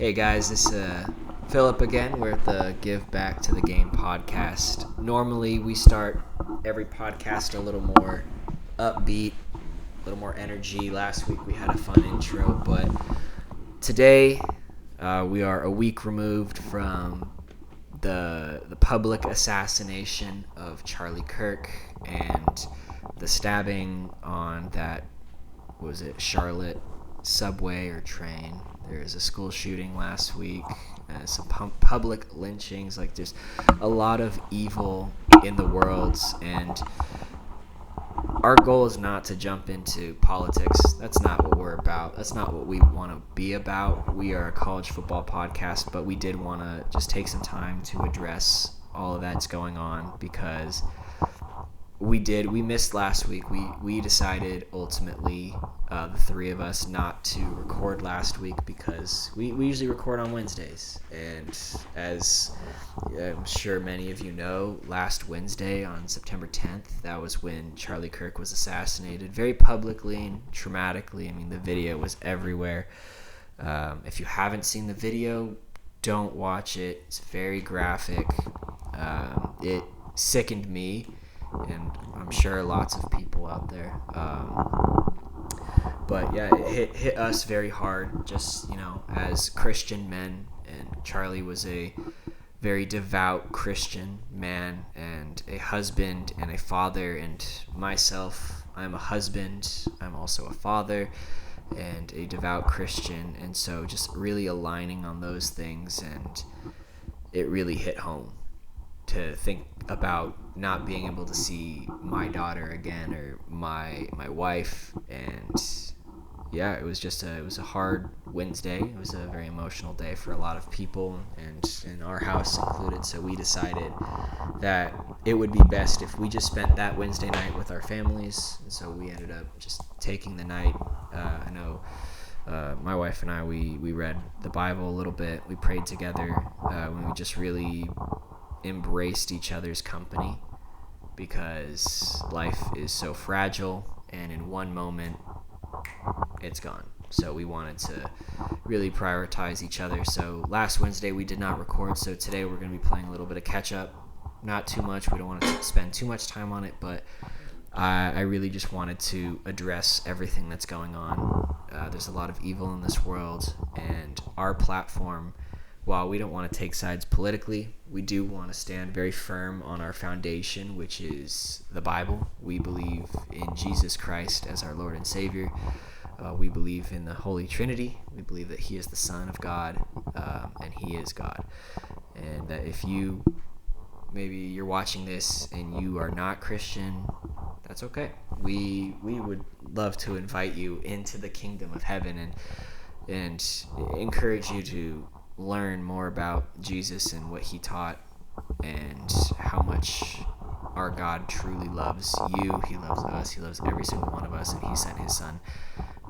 Hey guys, this is Philip again. We're at the Give Back to the Game podcast. Normally we start every podcast a little more upbeat, a little more energy. Last week we had a fun intro, but today we are a week removed from the public assassination of Charlie Kirk and the stabbing on that, Charlotte subway or train. There was a school shooting last week, some public lynchings, like just a lot of evil in the world. And our goal is not to jump into politics. That's not what we're about. That's not what we want to be about. We are a college football podcast, but we did want to just take some time to address all of that's going on because we missed last week. We decided ultimately, the three of us, not to record last week because we usually record on Wednesdays. And as I'm sure many of you know, last Wednesday on September 10th, that was when Charlie Kirk was assassinated very publicly and traumatically. I mean, the video was everywhere. If you haven't seen the video, don't watch it. It's very graphic. It sickened me, and I'm sure lots of people out there. But yeah, it hit us very hard, just, as Christian men. And Charlie was a very devout Christian man and a husband and a father. And myself, I'm a husband. I'm also a father and a devout Christian. And so just really aligning on those things, and it really hit home to think about not being able to see my daughter again or my wife. And yeah, it was a hard Wednesday. It was a very emotional day for a lot of people, and in our house included. So we decided that it would be best if we just spent that Wednesday night with our families. And so we ended up just taking the night. I know my wife and I, we read the Bible a little bit. We prayed together when we just really embraced each other's company, because life is so fragile, and in one moment it's gone. So we wanted to really prioritize each other. So last Wednesday we did not record, so today we're going to be playing a little bit of catch up. Not too much, we don't want to spend too much time on it, but I really just wanted to address everything that's going on. There's a lot of evil in this world, and our platform, while we don't want to take sides politically, we do want to stand very firm on our foundation, which is the Bible. We believe in Jesus Christ as our Lord and Savior. We believe in the Holy Trinity. We believe that He is the Son of God, and He is God. And that if maybe you're watching this and you are not Christian, that's okay. We would love to invite you into the kingdom of heaven and encourage you to learn more about Jesus and what He taught, and how much our God truly loves you. He loves us. He loves every single one of us, and He sent His Son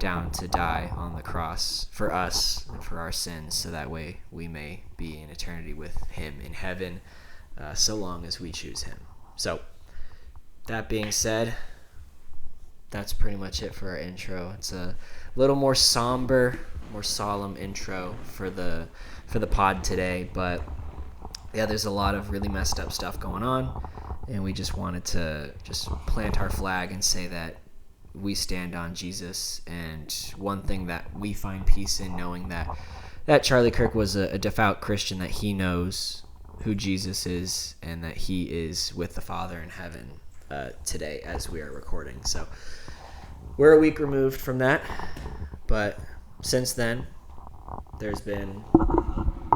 down to die on the cross for us and for our sins, so that way we may be in eternity with Him in heaven, so long as we choose Him. So that being said, that's pretty much it for our intro. It's a little more somber, more solemn intro for the pod today, but yeah, there's a lot of really messed up stuff going on, and we just wanted to just plant our flag and say that we stand on Jesus. And one thing that we find peace in, knowing that Charlie Kirk was a devout Christian, that he knows who Jesus is and that he is with the Father in heaven today as we are recording. So we're a week removed from that, but since then there's been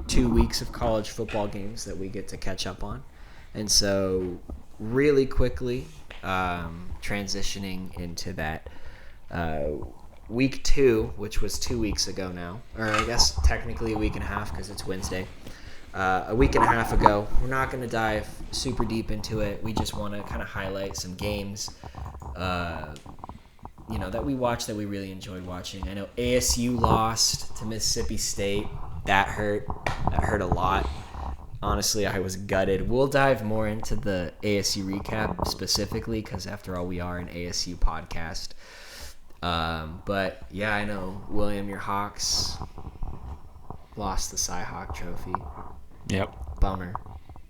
2 weeks of college football games that we get to catch up on. And so really quickly, transitioning into that week 2, which was 2 weeks ago now, or I guess technically a week and a half because it's Wednesday. A week and a half ago. We're not going to dive super deep into it. We just want to kind of highlight some games that we watched that we really enjoyed watching. I know ASU lost to Mississippi State. That hurt a lot. Honestly, I was gutted. We'll dive more into the ASU recap specifically, because after all, we are an ASU podcast. But yeah, I know, William, your Hawks lost the Cy-Hawk Trophy. Yep. Bummer.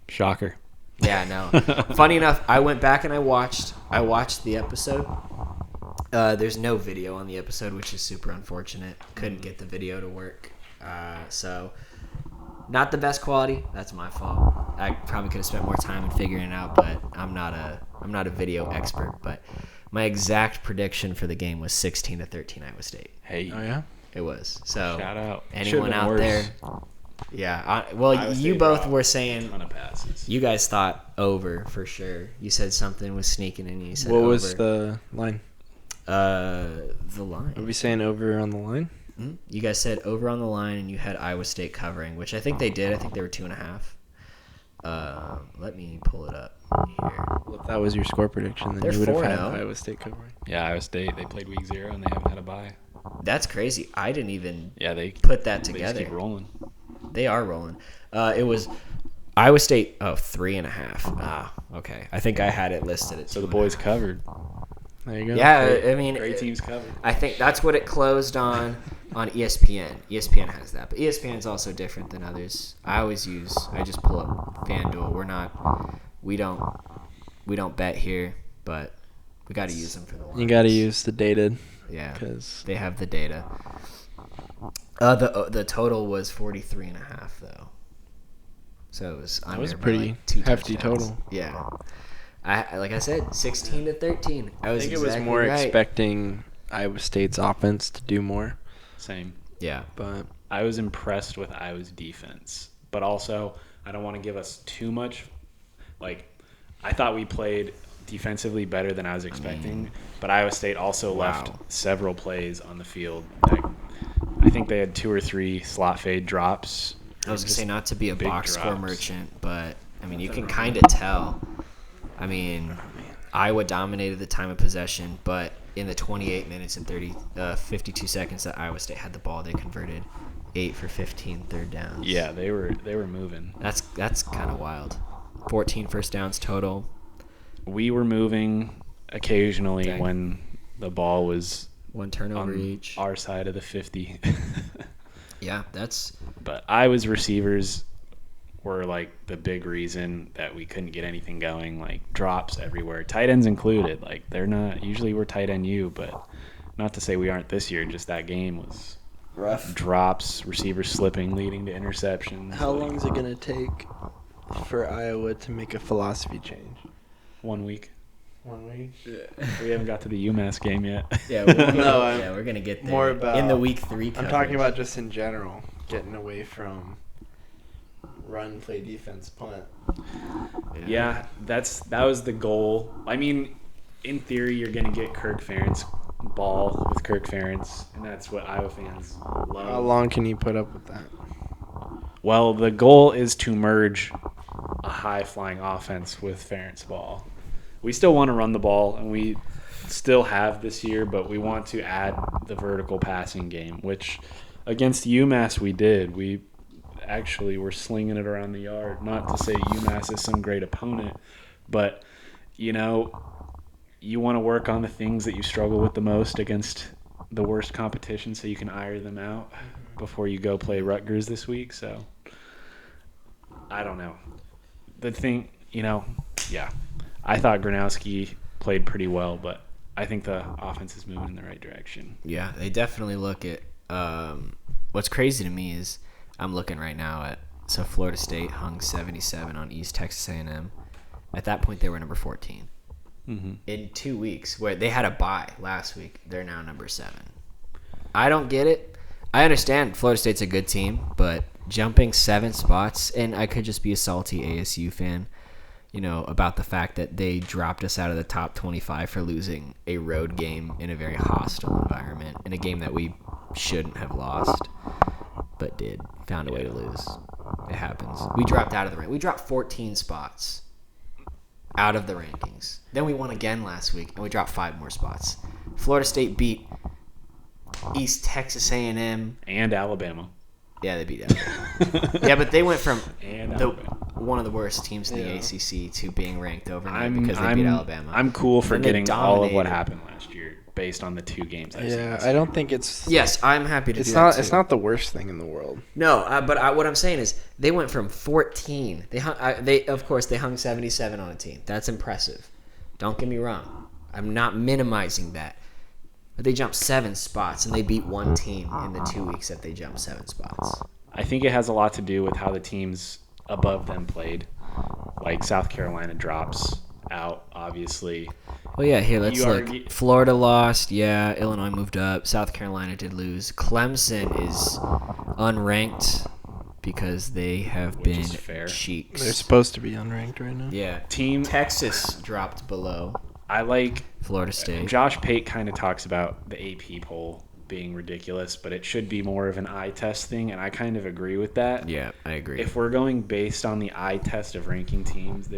Shocker. Yeah, no. Funny enough, I went back and I watched the episode. There's no video on the episode, which is super unfortunate. Couldn't get the video to work. So not the best quality. That's my fault. I probably could have spent more time in figuring it out, but I'm not a video expert. But my exact prediction for the game was 16-13 Iowa State. Hey. Oh yeah. It was. So Shout out. anyone out worse. there? Yeah. You both were saying ton of passes. you guys thought over for sure. You said something was sneaking in. You said What over. was the line? The line? Are we saying over on the line? You guys said over on the line, and you had Iowa State covering, which I think they did. I think they were 2.5. Let me pull it up here. Well, if that was your score prediction, then They're you would have had 4-0. Iowa State covering. Yeah, Iowa State. They played week 0 and they haven't had a bye. That's crazy. I didn't even They put that They together. just keep rolling. They are rolling. It was Iowa State. 3.5. Ah, okay. I think I had it listed at 2.5. So the boys covered. There you go. Yeah, I mean, Great teams covered. I think that's what it closed on ESPN. ESPN has that, but ESPN is also different than others. I just pull up FanDuel. We don't bet here, but we got to use them for the lines. You got to use the data. Yeah, because they have the data. The total was 43.5 though, so it was under. That was a by pretty like 2 hefty touchdowns. total. Yeah, like I said, 16-13. I think it was more expecting Iowa State's offense to do more. Same. Yeah, But I was impressed with Iowa's defense, but also I don't want to give us too much. I thought we played defensively better than I was expecting, but Iowa State also left several plays on the field. I think they had 2 or 3 slot fade drops. I was going to say not to be a big box score drops. merchant, but, I mean, you can kind of tell. I mean, Iowa dominated the time of possession, but in the 28 minutes and 52 seconds that Iowa State had the ball, they converted 8 for 15 third downs. Yeah, they were moving. That's kind of wild. 14 first downs total. We were moving occasionally Dang. when the ball was One turnover on each. our side of the 50. Yeah, that's But Iowa's receivers were the big reason that we couldn't get anything going, drops everywhere, tight ends included. They're not usually we're tight end you, but not to say we aren't this year. Just that game was rough. drops, receivers slipping, leading to interceptions. How long is it going to take for Iowa to make a philosophy change? 1 week. 1 week? We haven't got to the UMass game yet. yeah. We're gonna get there. More about in the week 3. I'm coverage. talking about just in general, getting away from run, play, defense, punt. Yeah, that was the goal. I mean, in theory, you're going to get Kirk Ferentz ball with Kirk Ferentz, and that's what Iowa fans love. How long can you put up with that? Well, the goal is to merge a high-flying offense with Ferentz ball. We still want to run the ball, and we still have this year, but we want to add the vertical passing game, which against UMass we did. We actually were slinging it around the yard. Not to say UMass is some great opponent, but, you want to work on the things that you struggle with the most against the worst competition so you can iron them out before you go play Rutgers this week. So, I don't know. The thing, yeah. I thought Gronowski played pretty well, but I think the offense is moving in the right direction. Yeah, they definitely look at. What's crazy to me is I'm looking right now at Florida State hung 77 on East Texas A&M. At that point, they were number 14. Mm-hmm. In 2 weeks, where they had a bye last week, they're now number 7. I don't get it. I understand Florida State's a good team, but jumping 7 spots, and I could just be a salty ASU fan, about the fact that they dropped us out of the top 25 for losing a road game in a very hostile environment, in a game that we shouldn't have lost, but found a way to lose. It happens. We dropped out of the rank. We dropped 14 spots out of the rankings. Then we won again last week, and we dropped 5 more spots. Florida State beat East Texas A&M. And Alabama. Yeah, they beat Alabama. Yeah, but they went from And one of the worst teams in the ACC to being ranked overnight I'm because they beat Alabama. I'm cool for And they getting all of what dominated. happened last year based on the 2 games I've seen. Yeah, I don't think it's. Yes, I'm happy to It's do not. that It's too. not the worst thing in the world. No, but what I'm saying is they went from 14. They of course they hung 77 on a team. That's impressive. Don't get me wrong. I'm not minimizing that. But they jumped 7 spots and they beat one team in the 2 weeks that they jumped 7 spots. I think it has a lot to do with how the teams above them played. Like South Carolina drops out, obviously. Well, yeah, here let's You look. argue- Florida lost. Yeah, Illinois moved up. South Carolina did lose. Clemson is unranked because they have Which been is fair. cheeks. They're supposed to be unranked right now. Yeah, Team, Texas dropped below I like Florida State. Josh Pate kind of talks about the AP poll being ridiculous, but it should be more of an eye test thing, and I kind of agree with that. Yeah, I agree. If we're going based on the eye test of ranking teams,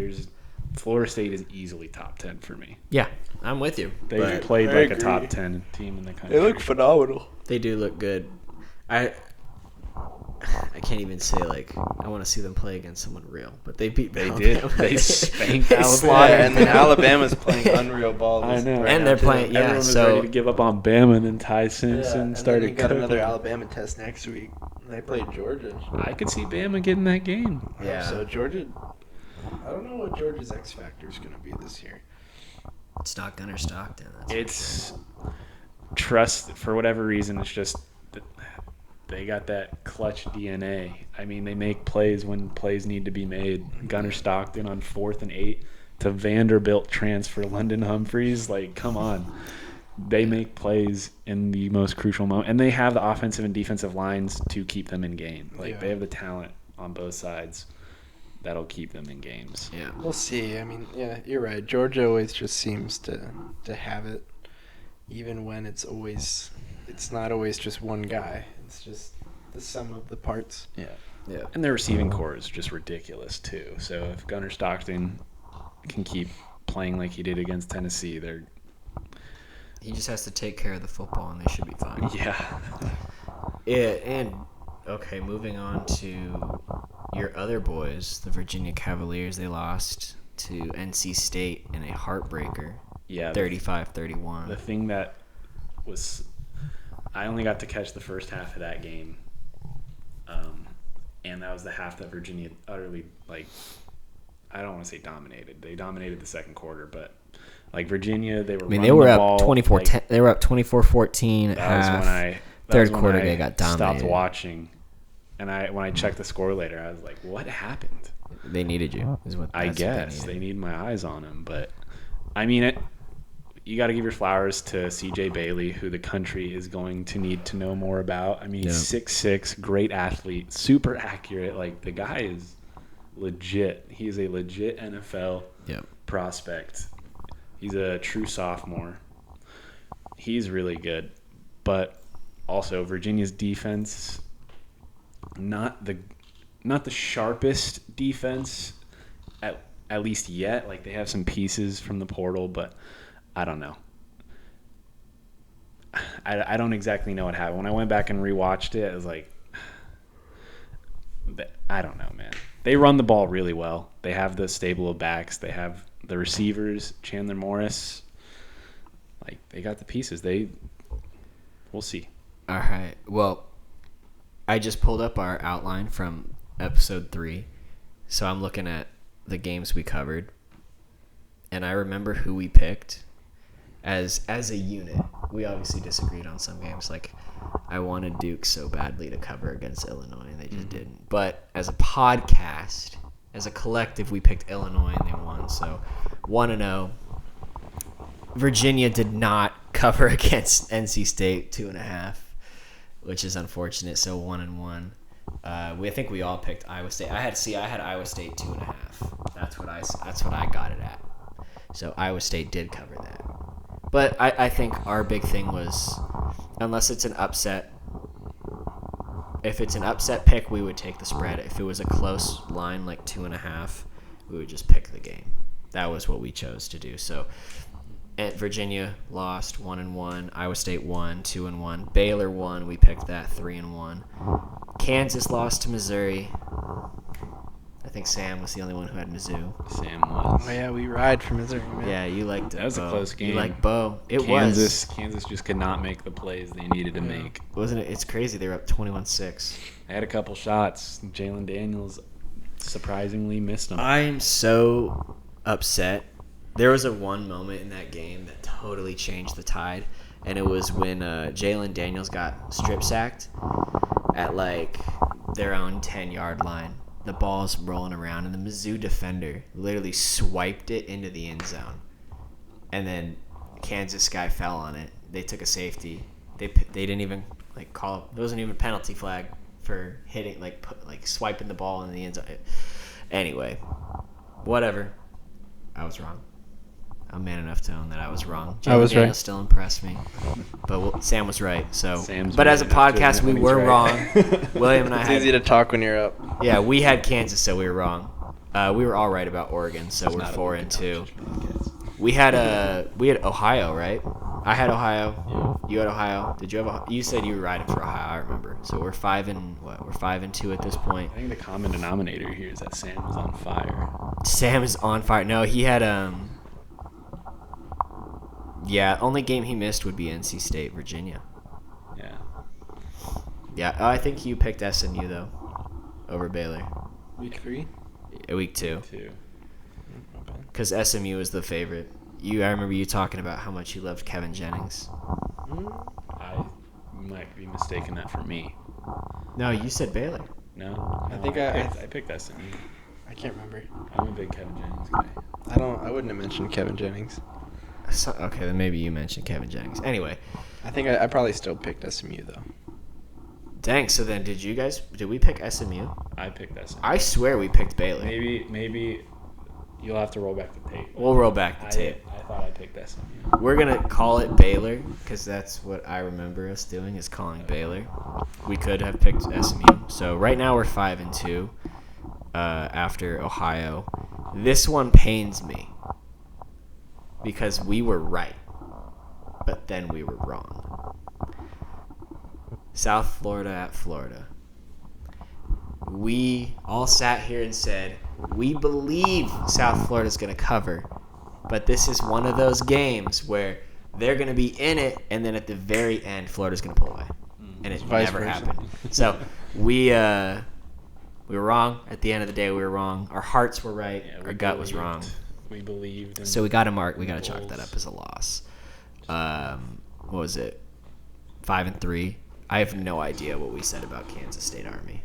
Florida State is easily top 10 for me. Yeah, I'm with you. They've But played I like a agree. top 10 team in the country. They look phenomenal. they do look good. I can't even say like I want to see them play against someone real, but they beat. They Alabama. did. They spanked They Alabama. slaughtered Yeah, and then them. Alabama's playing unreal ball. I know. right And now, they're too. playing- yeah, Everyone was so- ready to give up on Bama, and then Ty Yeah, Simpson and started then you got cooking. another Alabama test next week. They play Georgia. I could see Bama getting that game. Yeah. So Georgia. I don't know what Georgia's X factor is going to be this year. It's not Gunner Stockton. That's for It's trust for whatever reason. It's just that they got that clutch DNA. I mean, they make plays when plays need to be made. Gunner Stockton on 4th and 8 to Vanderbilt transfer London Humphreys. Like, come on. They make plays in the most crucial moment, and they have the offensive and defensive lines to keep them in game. Like, Yeah. they have the talent on both sides that'll keep them in games. Yeah. We'll see. I mean, yeah, you're right. Georgia always just seems to have it, even when it's not always just one guy. It's just the sum of the parts. Yeah. Yeah. And their receiving core is just ridiculous too. So if Gunner Stockton can keep playing like he did against Tennessee, they're He just has to take care of the football, and they should be fine. yeah. Yeah, and okay, moving on to your other boys, the Virginia Cavaliers. They lost to NC State in a heartbreaker, Yeah. 35-31. The thing that was I only got to catch the first half of that game. And that was the half that Virginia utterly, like, I don't want to say dominated. They dominated the second quarter, but like Virginia, they were I mean, running they were the up ball, 24. like, They were up 24-14 at That was half. when I Third quarter, they got stopped dominated. watching, and when I checked the score later, I was like, "What happened?" They needed you. Is what I that's what guess they need my eyes on him, but I mean, you got to give your flowers to C.J. Bailey, who the country is going to need to know more about. I mean, Yeah. 6'6", great athlete, super accurate. Like, the guy is legit. He is a legit NFL Yep. prospect. He's a true sophomore. He's really good, but also Virginia's defense, not the sharpest defense at least yet. Like, they have some pieces from the portal, but I don't know. I don't exactly know what happened. When I went back and rewatched it, I was like, I don't know, man. They run the ball really well. They have the stable of backs. They have the receivers, Chandler Morris. Like, they got the pieces. We'll see. All right. Well, I just pulled up our outline from episode 3, so I'm looking at the games we covered, and I remember who we picked as a unit. We obviously disagreed on some games. Like, I wanted Duke so badly to cover against Illinois, and they just didn't. But as a podcast, as a collective, we picked Illinois, and they won. So 1-0. Virginia did not cover against NC State 2.5, which is unfortunate. So 1-1. I think we all picked Iowa State. I had Iowa State 2.5. That's what I got it at. So Iowa State did cover that. But I think our big thing was, unless it's an upset, if it's an upset pick, we would take the spread. If it was a close line like 2.5, we would just pick the game. That was what we chose to do. So Virginia lost 1-1. Iowa State won 2-1. Baylor won. We picked that 3-1. Kansas lost to Missouri. I think think Sam was the only one who had Mizzou. Sam was. Oh yeah, we ride from Missouri, man. Yeah, you liked That was a Bo. close game. You liked Bo. It Kansas just could not make the plays they needed to make. wasn't it? It's crazy. They were up 21-6. They had a couple shots. Jalen Daniels surprisingly missed them. I'm so upset. There was one moment in that game that totally changed the tide, and it was when Jalen Daniels got strip sacked at like their own 10-yard line. The ball's rolling around, and the Mizzou defender literally swiped it into the end zone, and then Kansas guy fell on it. They took a safety. They didn't even like call. There wasn't even a penalty flag for hitting like swiping the ball in the end zone. Anyway, whatever. I was wrong. I'm man enough to own that I was wrong. I was Daniels right. Still impressed me, but Sam was right. So, Sam's but as a man enough to podcast, we admit when were he's wrong. right. William and I It's had easy to talk when you're up. yeah, we had Kansas, so we were wrong. We were all right about Oregon, so we're Not a 4-2. podcast. We had Ohio, right? I had Ohio. You had Ohio. Did you have? You said you were riding for Ohio. I remember. So we're 5-2 at this point. I think the common denominator here is that Sam was on fire. Sam is on fire. No, he had yeah, only game he missed would be NC State, Virginia. Yeah. Yeah, I think you picked SMU though, over Baylor. Week 3? Week 2, Too. because SMU was the favorite. I remember you talking about how much you loved Kevin Jennings. I might be mistaking that for me. No, you said Baylor. No, I think I picked SMU. I can't remember. I'm a big Kevin Jennings guy. I wouldn't have mentioned Kevin Jennings. Okay, then maybe you mentioned Kevin Jennings. Anyway, I think I probably still picked SMU though. dang. So then, did we pick SMU? I picked SMU. I swear we picked Baylor. Maybe you'll have to roll back the tape. We'll roll back the tape. I thought I picked SMU. We're gonna call it Baylor because that's what I remember us doing is calling Baylor. We could have picked SMU. So right now we're 5-2 after Ohio. This one pains me because we were right, but then we were wrong. South Florida at Florida. We all sat here and said, we believe South Florida's going to cover, but this is one of those games where they're going to be in it, and then at the very end, Florida's going to pull away. And it Vice never versa. happened. So we were wrong. At the end of the day, we were wrong. Our hearts were right. Yeah, Our gut was wrong. We believed. So we got to mark. We got to chalk that up as a loss. What was it? 5-3. I have no idea what we said about Kansas State Army.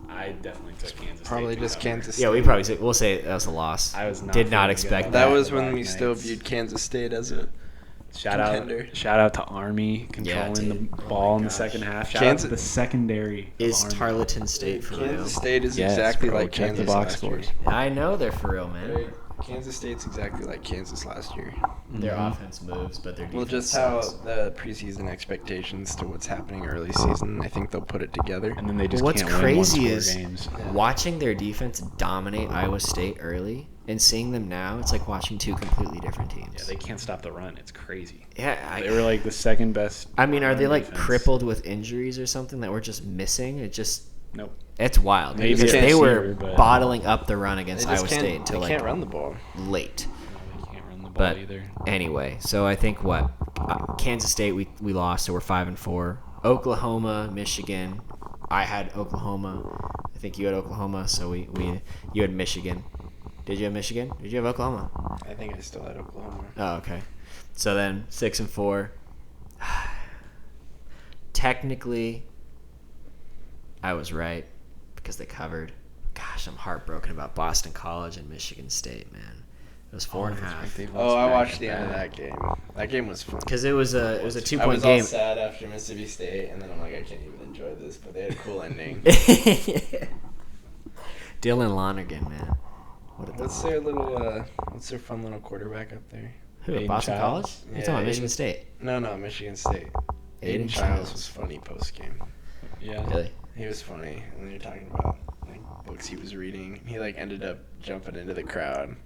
I definitely took Kansas. Probably State to just cover. Kansas. Yeah, State. we'll say that was a loss. I was not Did not feeling expect good That about was the when Black we still Knights. viewed Kansas State as a Shout contender. out to Army controlling dude. the ball in the gosh. second half. Shout Kansas- out to the secondary. of Is Army. Tarleton State for real? Kansas State is Yes, exactly bro, like check the Kansas box last year. scores. I know they're for real, man. Right. Kansas State's exactly like Kansas last year. Their Mhm. offense moves, but their defense Well, just how sucks. the preseason expectations to what's happening early season, I think they'll put it together. And then they just What's can't crazy win is games. watching their defense dominate Iowa State early and seeing them now. It's like watching two completely different teams. Yeah, they can't stop the run. It's crazy. Yeah, They were like the second best. I mean, are they run like defense. crippled with injuries or something that we're just missing? Nope. It's wild. Maybe because a they were receiver, but- bottling up the run They against just Iowa State until they like can't run the ball. late. No, they can't run the ball But either. anyway, so I think Kansas State we lost, so we're 5-4. Oklahoma, Michigan. I had Oklahoma. I think you had Oklahoma, so you had Michigan. Did you have Michigan? Did you have Oklahoma? I think I still had Oklahoma. Oh, okay. So then 6-4. Technically, I was right because they covered. Gosh, I'm heartbroken about Boston College and Michigan State, man. It was 4.5. Oh, I watched the end of that game. That game was fun. Because it was a 2-point I was game. all sad after Mississippi State, and then I'm like, I can't even enjoy this. But they had a cool ending. Dylan Lonergan, man. What's their fun little quarterback up there? Who? Aiden Boston Childs? College? You're Yeah, talking about Aiden- Michigan State. No, Michigan State. Aiden Aiden Childs. Childs was funny post game. Yeah. Really? He was funny, and then you're talking about like books he was reading. He like ended up jumping into the crowd.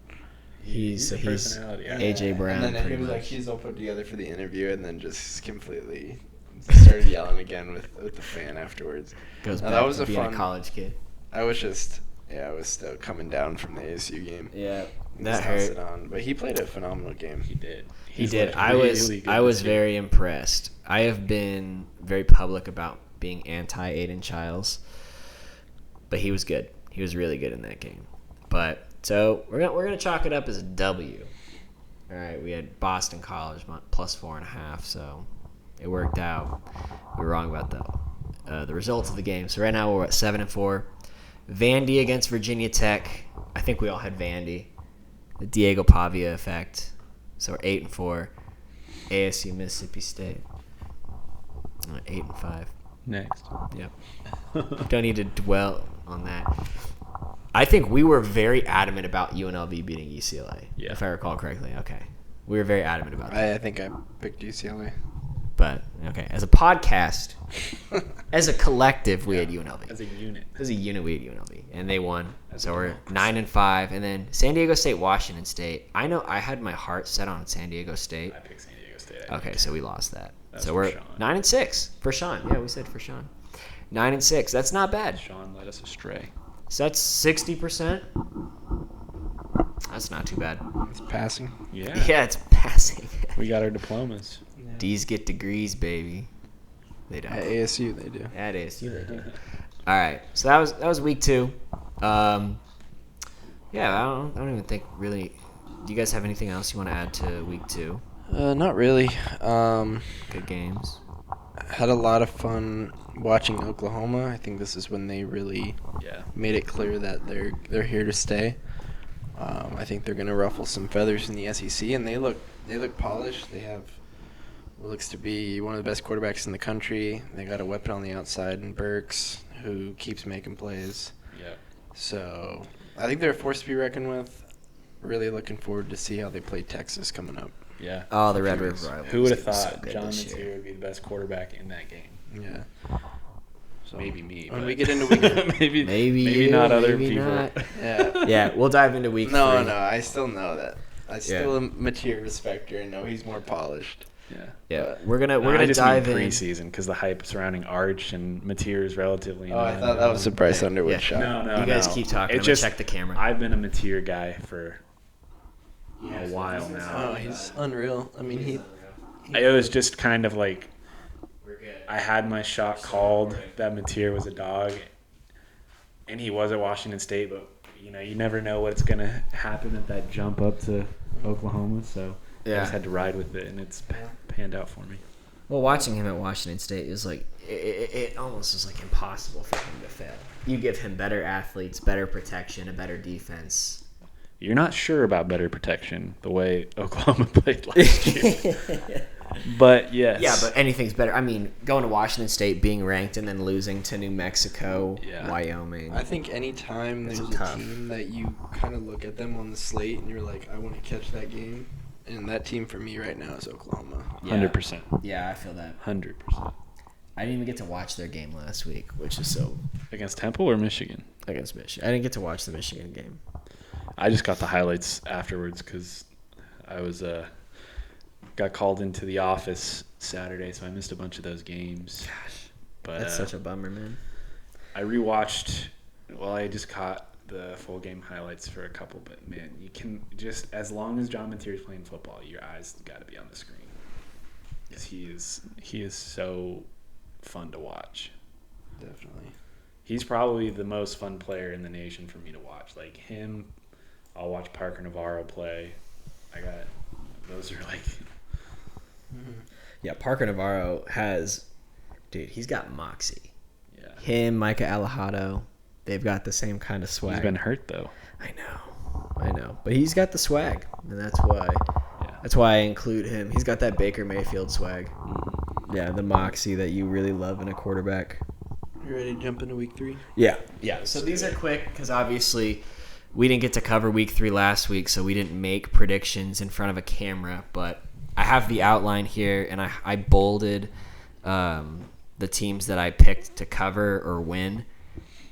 He's a personality. Yeah. AJ Brown, And then pretty he was like, much. he's all put together for the interview, and then just completely started yelling again with the fan afterwards. Goes Now, back that was to a being fun- a college kid. I was just Yeah, I was still coming down from the ASU game. Yeah, Just that tossed hurt. it on. But he played a phenomenal game. He did. He He's did. looked I was really good I was this year. very impressed. I have been very public about being anti Aiden Childs, but he was good. He was really good in that game. But so we're gonna chalk it up as a W. All right, we had Boston College plus 4.5, so it worked out. We were wrong about the results of the game. So right now we're at 7-4. Vandy against Virginia Tech. I think we all had Vandy. The Diego Pavia effect. So we're 8-4. ASU Mississippi State. 8-5. Next. Yep. Don't need to dwell on that. I think we were very adamant about UNLV beating UCLA. Yeah. If I recall correctly. Okay. We were very adamant about that. I think I picked UCLA. But, okay. As a podcast, as a collective, we had UNLV. As a unit. As a unit, we had UNLV. And they won. As So a we're democracy. 9-5. And then San Diego State, Washington State. I know I had my heart set on San Diego State. I picked San Diego State. I Okay, think. so we lost that. That's So for we're Sean. 9-6 for Sean. Yeah, we said for Sean. 9-6. That's not bad. Sean led us astray. So that's 60%. That's not too bad. It's passing. Yeah. Yeah, it's passing. We got our diplomas. D's get degrees, baby. They don't. At ASU, they do. That is. All right. So that was week 2. Yeah, I don't even think really. Do you guys have anything else you want to add to week 2? Not really. Good games. Had a lot of fun watching Oklahoma. I think this is when they really Yeah. made it clear that they're here to stay. I think they're gonna ruffle some feathers in the SEC, and they look polished. They have what looks to be one of the best quarterbacks in the country. They got a weapon on the outside in Burks, who keeps making plays. Yeah. So I think they're a force to be reckoned with. Really looking forward to see how they play Texas coming up. Yeah. Oh, the Red River rivalry. Who would have is gonna be so thought good John this year. Mateer would be the best quarterback in that game? Yeah. So Maybe me. when but- we get into week, maybe you, not other maybe people. not. yeah. Yeah, we'll dive into week 3. No, I still know that. I still am a Mateer respecter and know he's more polished. Yeah. Yeah, we're gonna I just dive mean in. preseason because the hype surrounding Arch and Mateer is relatively. Oh, I thought that was a Bryce Underwood Yeah. shot. No, You guys no. keep talking. It I'm just gonna check the camera. I've been a Mateer guy for a while now. Oh, he's unreal. I mean, It was just kind of like We're good. I had my shot called that Mateer was a dog, and he was at Washington State, but you never know what's gonna happen at that jump up to Oklahoma. So I Yeah. just had to ride with it, and it's panned out for me. Well, watching him at Washington State is like it almost is like impossible for him to fail. You give him better athletes, better protection, a better defense. You're not sure about better protection the way Oklahoma played last year, but yes, Yeah, but anything's better. I mean, going to Washington State, being ranked, and then losing to New Mexico, Yeah. Wyoming. I think any time It's there's a tough. team that you kind of look at them on the slate and you're like, I want to catch that game, and that team for me right now is Oklahoma. 100%, Yeah, I feel that. 100% I didn't even get to watch their game last week, which is so against Temple or Michigan. against Michigan. I didn't get to watch the Michigan game. I just got the highlights afterwards because I was got called into the office Saturday, so I missed a bunch of those games. Gosh, But that's such a bummer, man. I rewatched. Well, I just caught the full game highlights for a couple, but man, you can just as long as John Mateer is playing football, your eyes got to be on the screen because he is so fun to watch. Definitely. He's probably the most fun player in the nation for me to watch. Like him, I'll watch Parker Navarro play. Those are like. Yeah, Parker Navarro he's got moxie. Yeah. Him, Micah Alejado, they've got the same kind of swag. He's been hurt though. I know, but he's got the swag, and that's why I include him. He's got that Baker Mayfield swag. Yeah, the moxie that you really love in a quarterback. You ready to jump into week 3? Yeah. So these are quick because obviously we didn't get to cover week 3 last week, so we didn't make predictions in front of a camera. But I have the outline here, and I bolded the teams that I picked to cover or win.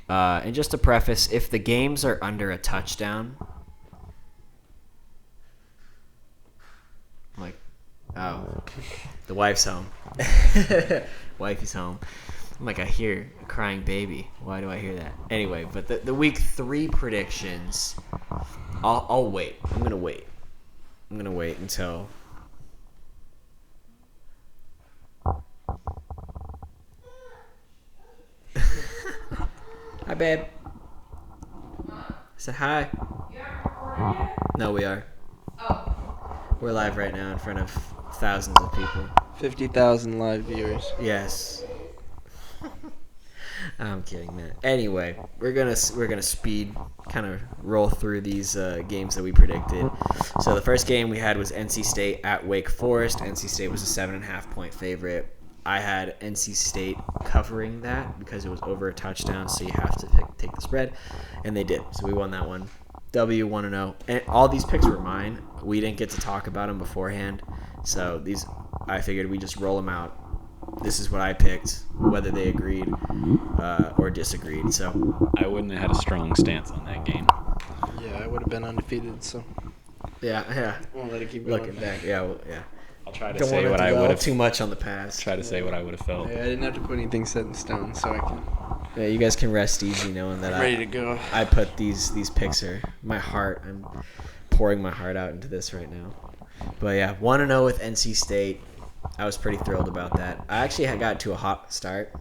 And just to preface, if the games are under a touchdown, the wife's home. Wifey's home. I'm like, I hear a crying baby. Why do I hear that? Anyway, but the week 3 predictions, I'll wait. I'm gonna wait until. Hi, babe. I said hi. No, we are. Oh. We're live right now in front of thousands of people. 50,000 live viewers. Yes. I'm kidding, man. Anyway, we're gonna speed kind of roll through these games that we predicted. So the first game we had was NC State at Wake Forest. NC State was a 7.5 point favorite. I had NC State covering that because it was over a touchdown, so you have to take the spread, and they did. So we won that one. W 1-0, and all these picks were mine. We didn't get to talk about them beforehand, so I figured we just roll them out. This is what I picked, whether they agreed or disagreed. So I wouldn't have had a strong stance on that game. Yeah, I would have been undefeated, so. yeah. Won't let it keep going. Looking back, yeah. I'll try to Don't say want what it I to would go have. too much on the past. Try to say what I would have felt. I didn't have to put anything set in stone, so I can. Yeah, you guys can rest easy knowing that I'm ready to go. I put these picks are my heart. I'm pouring my heart out into this right now. But yeah, 1-0 with NC State. I was pretty thrilled about that. I actually had got to a hot start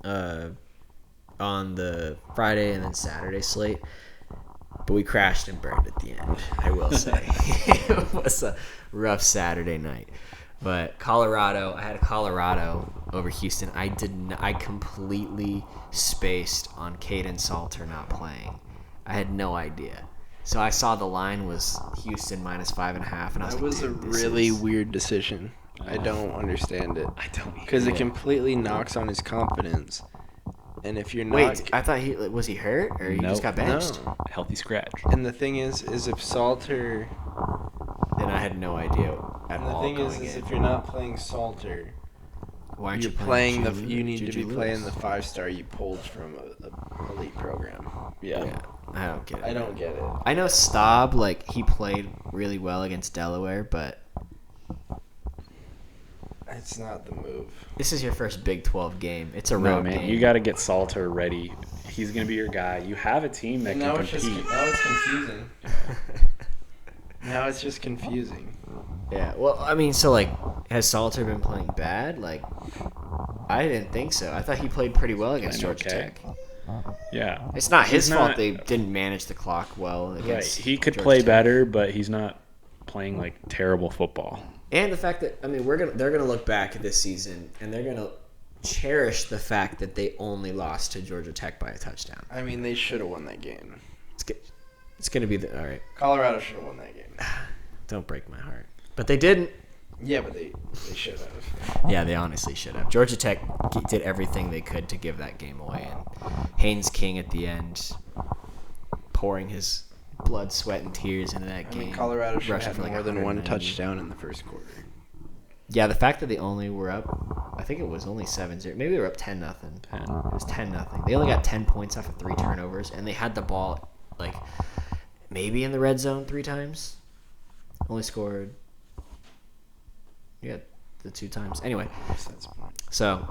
on the Friday and then Saturday slate, but we crashed and burned at the end, I will say. It was a rough Saturday night. But I had Colorado over Houston. I completely spaced on Caden Salter not playing. I had no idea. So I saw the line was Houston minus 5.5, and I was That like, was a really weird decision. I don't understand it. I don't Because it completely knocks on his confidence. And if you're not. Wait, I thought was he hurt or he just got benched? No. Healthy scratch. And the thing is if Salter. Then I had no idea at And the all. thing is if you're not playing Salter, why aren't you're you playing Juju- you need to Juju be playing Lewis? the 5-star you pulled from a elite program. Yeah, I don't get it. I don't get it. I know Staub, he played really well against Delaware, but It's not the move. this is your first Big 12 game. It's a No, road man, game. you got to get Salter ready. He's going to be your guy. You have a team that can compete. Now it's confusing. Now it's just confusing. Yeah, well, I mean, so, has Salter been playing bad? I didn't think so. I thought he played pretty well against Playing Georgia okay. Tech. Yeah. It's not his He's fault not- they didn't manage the clock well Right. against He could Georgia play Tech. better, but he's not playing, terrible football. And the fact that they're gonna look back at this season and they're gonna cherish the fact that they only lost to Georgia Tech by a touchdown. I mean, they should have won that game. It's gonna be all right. Colorado should have won that game. Don't break my heart, but they didn't. Yeah, but they should have. Yeah, they honestly should have. Georgia Tech did everything they could to give that game away, and Haynes King at the end pouring his blood, sweat, and tears into that I game. mean, Colorado should rushing have for had more than one 190. touchdown in the first quarter. Yeah, the fact that they only were up, I think it was only 7-0. Maybe they were up 10-0. 10. It was 10-0. They only got 10 points off of 3 turnovers, and they had the ball maybe in the red zone 3 times. Only scored. Yeah, the 2 times. Anyway,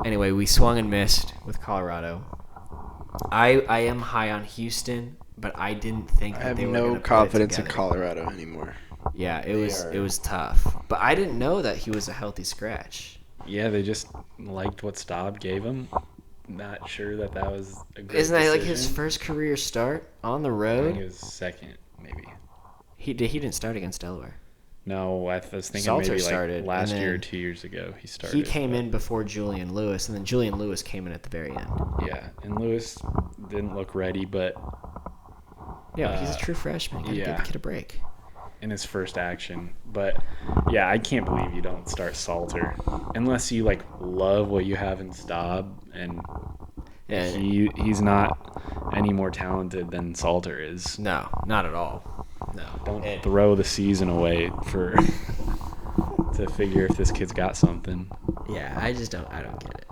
anyway, we swung and missed with Colorado. I am high on Houston, but I didn't think I that have they were no gonna put it confidence in together. Colorado anymore. Yeah, it They was tough. But I didn't know that he was a healthy scratch. Yeah, they just liked what Staub gave him. Not sure that was a great Isn't that decision. his first career start on the I think road? it was second, maybe. He didn't start against Delaware. No, I was thinking Salter maybe started, last and year or then 2 years ago he started. He came in before Julian Lewis, and then Julian Lewis came in at the very end. Yeah, and Lewis didn't look ready, but Yeah, he's a true freshman. Gotta give yeah. the kid a break. in his first action. But yeah, I can't believe you don't start Salter unless you love what you have in Staub, and Yeah, he's not any more talented than Salter is. no, not at all. No, Don't throw the season away for to figure if this kid's got something. Yeah, I don't get it.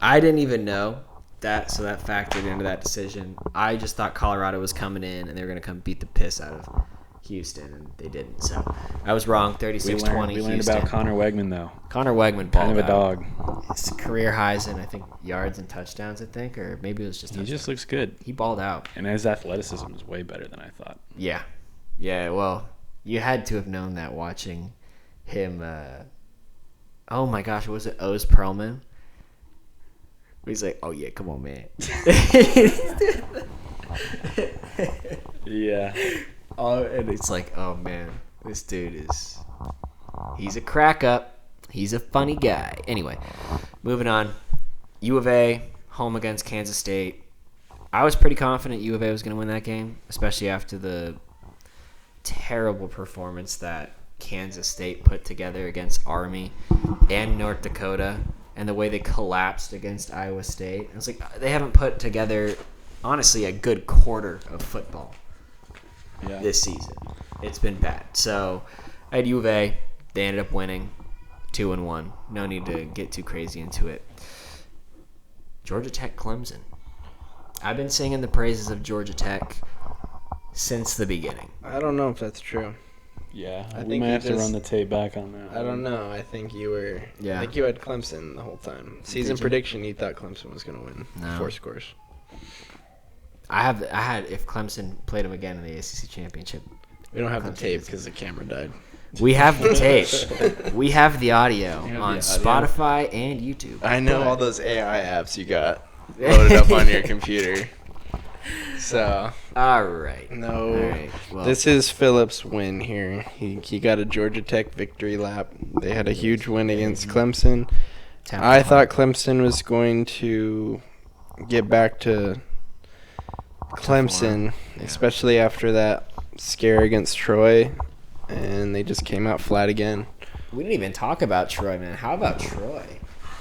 I didn't even know that, so that factored into that decision. I just thought Colorado was coming in and they were going to come beat the piss out of Houston, and they didn't. So I was wrong. 36-20 We learned Houston. about Connor Wegman, though. Connor Wegman balled Kind of a out. dog. His career highs in, I think, yards and touchdowns, I think, or maybe it was just He touchdowns. just looks good. He balled out. And his athleticism is way better than I thought. Yeah. Yeah, well, you had to have known that watching him. Oh, my gosh, was it Oz Perlman? He's like, oh, yeah, come on, man. Yeah. Oh, and it's like, oh, man, this dude he's a crack up. He's a funny guy. Anyway, moving on. U of A, home against Kansas State. I was pretty confident U of A was going to win that game, especially after the terrible performance that Kansas State put together against Army and North Dakota, and the way they collapsed against Iowa State. I was like, they haven't put together, honestly, a good quarter of football this season. It's been bad. So I had U of A. They ended up winning 2-1. No need to get too crazy into it. Georgia Tech, Clemson. I've been singing the praises of Georgia Tech since the beginning. I don't know if that's true. Yeah. I We think might you have to just- run the tape back on that. I don't know. I think you were. Yeah. I think you had Clemson the whole time. Season Did you? prediction, you thought Clemson was going to win. No. 4 scores. I had if Clemson played them again in the ACC championship. We don't have the Clemson tape is- because the camera died. We have the tape. We have the audio the on audio. Spotify and YouTube. I know all those AI apps you got loaded up on your computer. So, All right. no. All right. Well, This is Phillips' win here. He got a Georgia Tech victory lap. They had a huge win against Clemson. I thought Clemson was going to get back to Clemson, Yeah. especially after that scare against Troy, and they just came out flat again. we didn't even talk about Troy, man. How about Troy?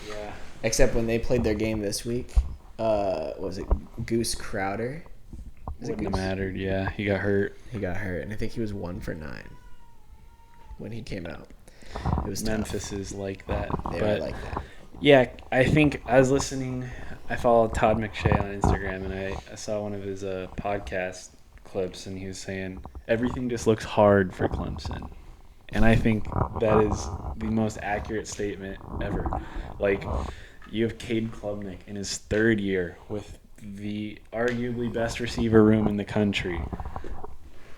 Yeah. Except when they played their game this week. What was it Goose Crowder? Is it Wouldn't have Goose? mattered. Yeah. He got hurt. He got hurt, and I think he was 1 for 9 when he came out. It was Memphis is like that. Tough. They but were like that. yeah, I think I was listening. I followed Todd McShay on Instagram, and I saw one of his podcast clips, and he was saying everything just looks hard for Clemson. And I think that is the most accurate statement ever. Like, you have Cade Klubnik in his 3rd year with the arguably best receiver room in the country.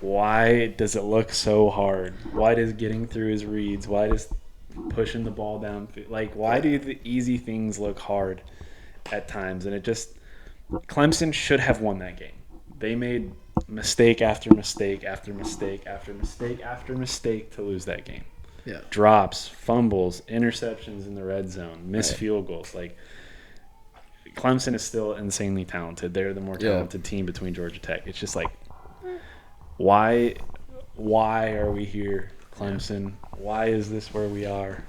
Why does it look so hard? Why does getting through his reads, why does pushing the ball down, like, why do the easy things look hard at times? And it just, Clemson should have won that game. They made mistake after mistake after mistake after mistake after mistake to lose that game. Yeah. Drops, fumbles, interceptions in the red zone, missed Right. field goals. Like, Clemson is still insanely talented. They're the more Yeah. talented team between Georgia Tech. It's just like, why are we here, Clemson? Why is this where we are?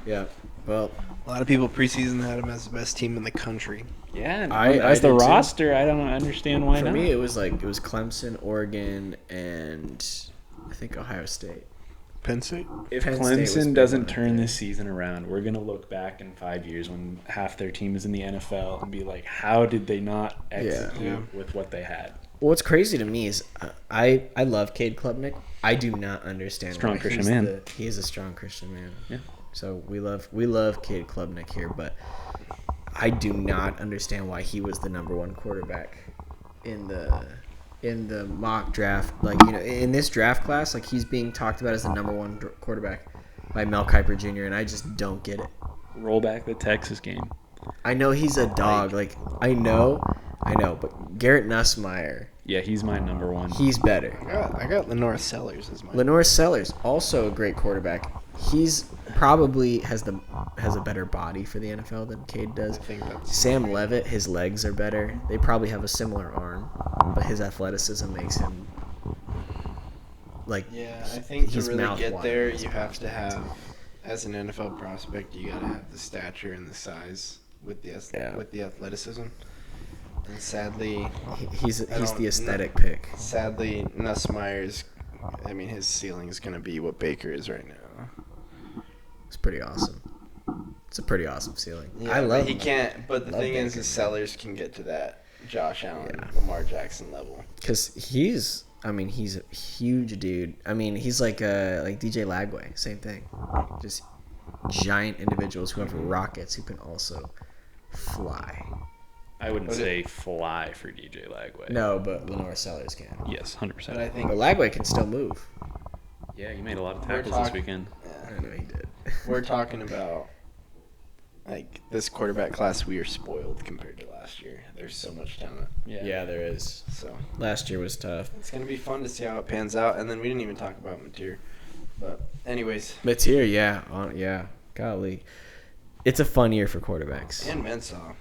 Yeah. Well, A lot of people preseason had him as the best team in the country. Yeah, and I as the did too. roster, I don't understand why for not. me, it was Clemson, Oregon, and I think Ohio State. Penn State. If Penn State was Clemson big doesn't one, I turn think. this season around, we're going to look back in 5 years when half their team is in the NFL and be like, how did they not execute Yeah. with what they had? Well, what's crazy to me is I love Cade Klubnik. I do not understand Strong why Christian man. He is a strong Christian man. Yeah. So we love Cade Klubnik here, but I do not understand why he was the number 1 quarterback in the mock draft. Like, you know, in this draft class, like, he's being talked about as the number 1 quarterback by Mel Kiper Jr., and I just don't get it. Roll back the Texas game. I know he's a dog. Like, I know, but Garrett Nussmeier, Yeah, he's my number 1. he's better. I got Lenore Sellers as my. Lenore Sellers, also a great quarterback. He's probably has a better body for the NFL than Cade does. I think that's. Sam Levitt, his legs are better. They probably have a similar arm, but his athleticism makes him like. Yeah, I think to he's really mouth get wide. there, you have to have, as an NFL prospect, you gotta have the stature and the size with the athleticism. And sadly, He's I don't the know. aesthetic pick. sadly, Nussmeier's, I mean, his ceiling is gonna be what Baker is right now. It's pretty awesome. It's a pretty awesome ceiling. Yeah, I love. But he can't. But the love thing is, Baker. Sellers can get to that Josh Allen, Yeah. Lamar Jackson level. Because he's I mean, he's a huge dude. I mean, he's like DJ Lagway, same thing. Just giant individuals who have rockets who can also fly. I wouldn't say fly for DJ Lagway. No, but Lenore Sellers can. Yes, 100%. But I think But Lagway can still move. Yeah, he made a lot of We're tackles this weekend. I know he did. we're talking about like this quarterback class. We are spoiled compared to last year. There's so much talent. Yeah, there is. So Last year was tough. it's gonna be fun to see how it pans out. And then we didn't even talk about Mateer. But anyways, Mateer, yeah. Golly. It's a fun year for quarterbacks. and Mensah.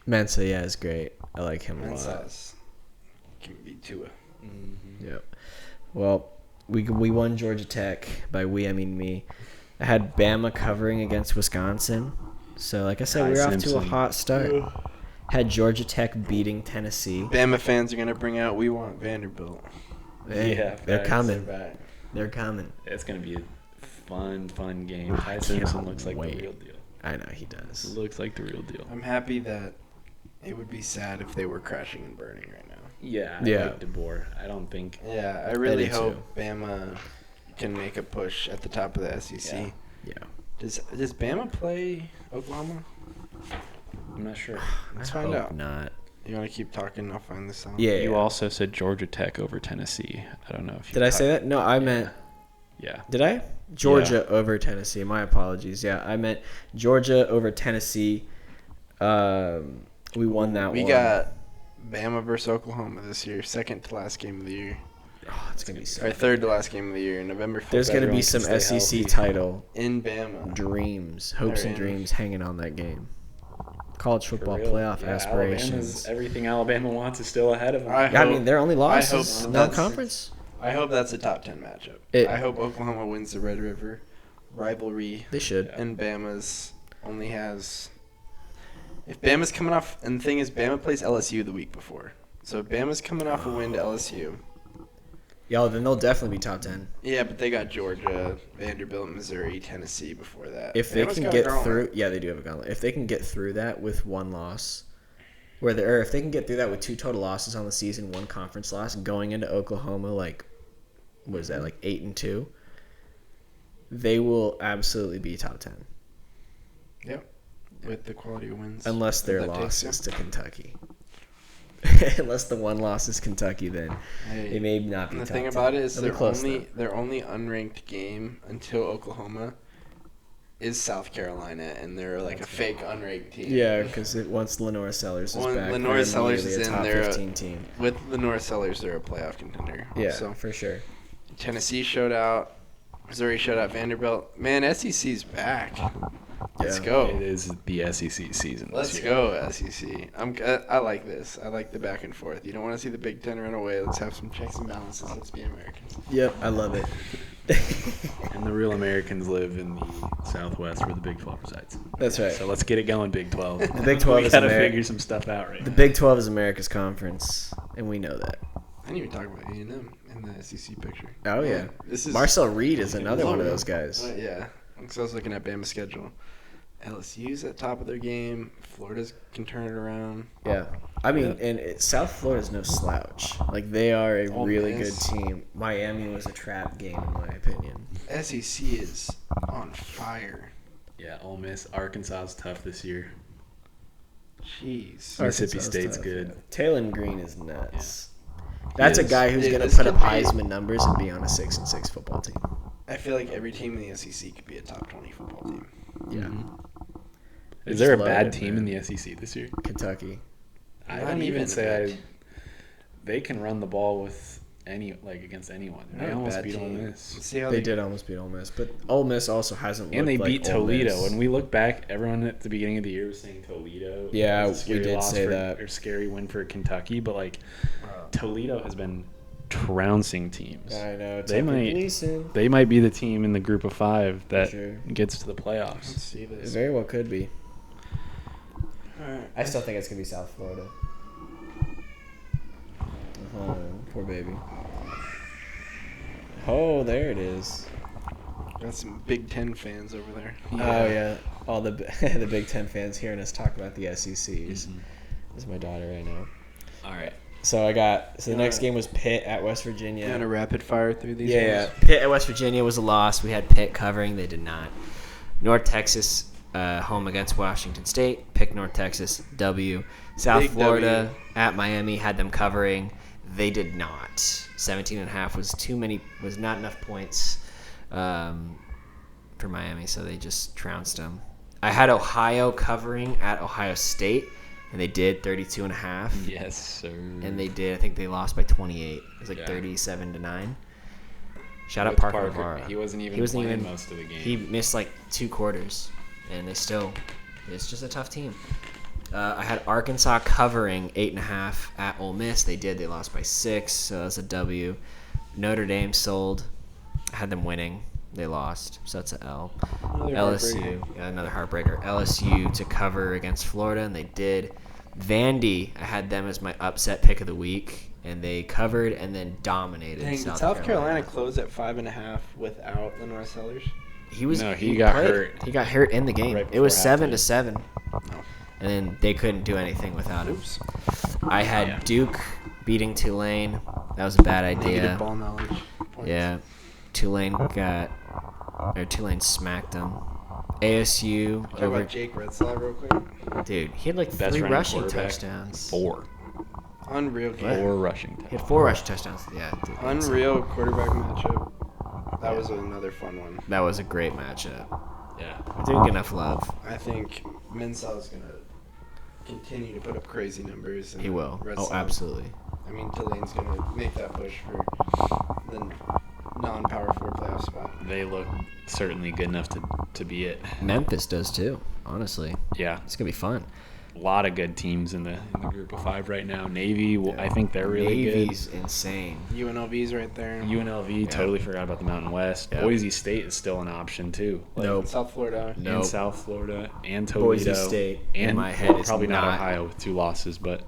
Mensa, yeah, is great. I like him a lot. Mensah's can be Tua. Yep. Well, we won Georgia Tech. By we, I mean me. I had Bama covering against Wisconsin. So, like I said, Ty we were off to a Simpson. hot start. Had Georgia Tech beating Tennessee. Bama fans are gonna bring out "We Want Vanderbilt." Hey, Yeah, they're facts. coming. They're back. They're coming. It's going to be a fun game. Ty can't Simpson looks like wait. the real deal. I know he does. Looks like the real deal. I'm happy that it would be sad if they were crashing and burning right now. Yeah, I Yeah. like DeBoer. I don't think. Yeah, I really do hope too. Bama can make a push at the top of the SEC. Yeah. Yeah. Does Bama play Oklahoma? I'm not sure. Let's I find hope out. Not. You want to keep talking? I'll find this out. Yeah. You also said Georgia Tech over Tennessee. I don't know if you Did I say that? No, I meant. Yeah. Did I? Georgia over Tennessee. My apologies. Yeah, I meant Georgia over Tennessee. We won that We one. got Bama versus Oklahoma this year, second to last game of the year, Oh, it's gonna be so. or third to last game of the year, November 5th. There's gonna be everyone some can stay SEC healthy. title in Bama. dreams, hopes They're and in. dreams hanging on that game. College For football real. playoff Yeah, aspirations. Alabama's, everything Alabama wants is still ahead of them. I Yeah, I hope- mean, their only loss hope is that's- non-conference. I hope that's a top 10 matchup. I hope Oklahoma wins the Red River rivalry, They should. and Bama's only has. If Bama's coming off, and the thing is, Bama plays LSU the week before, so if Bama's coming off a win to LSU. Yo, then they'll definitely be top 10. Yeah, but they got Georgia, Vanderbilt, Missouri, Tennessee before that. If they Bama's can got a get gauntlet. through, yeah, they do have a gauntlet. If they can get through that with one loss, or if they can get through that with 2 total losses on the season, 1 conference loss, going into Oklahoma, like, what is that, like 8-2? They will absolutely be top 10, Yep, with the quality of wins. unless their That loss takes is to Kentucky. Unless the one loss is Kentucky, then Hey, they may not be. and the top thing 10. about it is They'll be close, though. their only unranked game until Oklahoma is South Carolina, and they're like a fake unranked team. Yeah, because once Lenore Sellers is Once back, Lenore they're Sellers immediately is a in, top they're a- 15 team. With Lenore Sellers, they're a playoff contender. Yeah, So for sure. Tennessee showed out. Missouri showed out Vanderbilt. Man, SEC's back. Let's Yeah. go. It is the SEC season. Let's this year. go, SEC. I like this. I like the back and forth. You don't want to see the Big Ten run away. Let's have some checks and balances. Let's be Americans. Yep, I love it. And the real Americans live in the Southwest where the Big 12 resides. That's right. So let's get it going, Big 12. The Big 12 we is gotta Ameri- figure some stuff out right The now. Big 12 is America's conference, and we know that. I didn't even talk about A&M in the SEC picture. Oh, yeah. This is Marcel Reed is another one of those guys. Yeah. Because I was looking at Bama's schedule. LSU's at top of their game. Florida's can turn it around. Yeah. I mean, and South Florida's no slouch. Like, they are a Ole really Miss. good team. Miami was a trap game, in my opinion. SEC is on fire. Yeah, Ole Miss. Arkansas is tough this year. Jeez. Mississippi Arkansas is State's tough, good. yeah. Talon Green is nuts. That's a is. guy who's Dude, going to this put up could be- Heisman numbers and be on a 6-6 football team. I feel like every team in the SEC could be a top 20 football team. Yeah. Mhm. They Is there a just bad loaded, team in man. the SEC this year? Kentucky. I Not don't even even say a bad- they can run the ball with against anyone. They're They not a almost bad beat Ole team. Miss. Let's see how They did almost beat Ole Miss, but Ole Miss also hasn't looked And they like beat Ole Toledo. Miss. When we look back, everyone at the beginning of the year was saying Toledo. Yeah, was a scary we did loss say that. Or scary win for Kentucky, but Toledo has been trouncing teams. I know. They might- Gleason. They might be the team in the group of 5 that sure. gets to the Let's playoffs. see It this. very well could be. All right. I still think it's gonna be South Florida. Oh, poor baby. Oh, there it is. Got some Big Ten fans over there. Oh yeah, all the the Big Ten fans hearing us talk about the SECs. Mhm. This is my daughter right now. All right. So the next game was Pitt at West Virginia. Kind of rapid fire through these. Yeah. ones. Pitt at West Virginia was a loss. We had Pitt covering. They did not. North Texas home against Washington State. Pick North Texas. W. South Big Florida W. at Miami had them covering. They did not. 17.5 was not enough points for Miami, so they just trounced them. I had Ohio covering at Ohio State, and they did 32.5. Yes, sir. And they did. I think they lost by 28. It was like 37-9. Shout out With Parker Navarro. He wasn't even playing most of the game. He missed like 2 quarters, and it's just a tough team. I had Arkansas covering 8.5 at Ole Miss. They did. They lost by 6, so that's a W. Notre Dame sold. I had them winning. They lost, so that's an L. Another heartbreaker. LSU to cover against Florida, and they did. Vandy, I had them as my upset pick of the week, and they covered and then dominated. Dang, did South Carolina close at 5.5 without the North Sellers? He got hurt. He got hurt in the game. Right It was before 7-7, and then they couldn't do anything without him. Oops. I had Duke beating Tulane. That was a bad idea. Negative ball knowledge. Points. Yeah, Tulane smacked them. ASU Talk over. about Jake Redslaw real quick. Dude, he had like Best 3 running rushing quarterback. touchdowns. 4. Unreal game. 4 rushing. He had 4 rushing touchdowns. Yeah, dude, Unreal quarterback matchup. That was another fun one. that was a great matchup. Yeah. Didn't get enough love. I think Mensah is going to continue to put up crazy numbers. And He will. Redslaw- Absolutely. I mean, Tulane's going to make that push for the non-Power 4 playoff spot. They look certainly good enough to be it. Memphis does too. Honestly, Yeah. it's gonna be fun. A lot of good teams in the group of 5 right now. Navy, I think they're really Navy's insane. UNLV's right there. good. UNLV, totally forgot about the Mountain West. Yeah. Boise State is still an option too. Nope. South Florida. Nope. And South Florida and Toledo. Boise State, and in my head, is probably not not. Ohio with 2 losses, but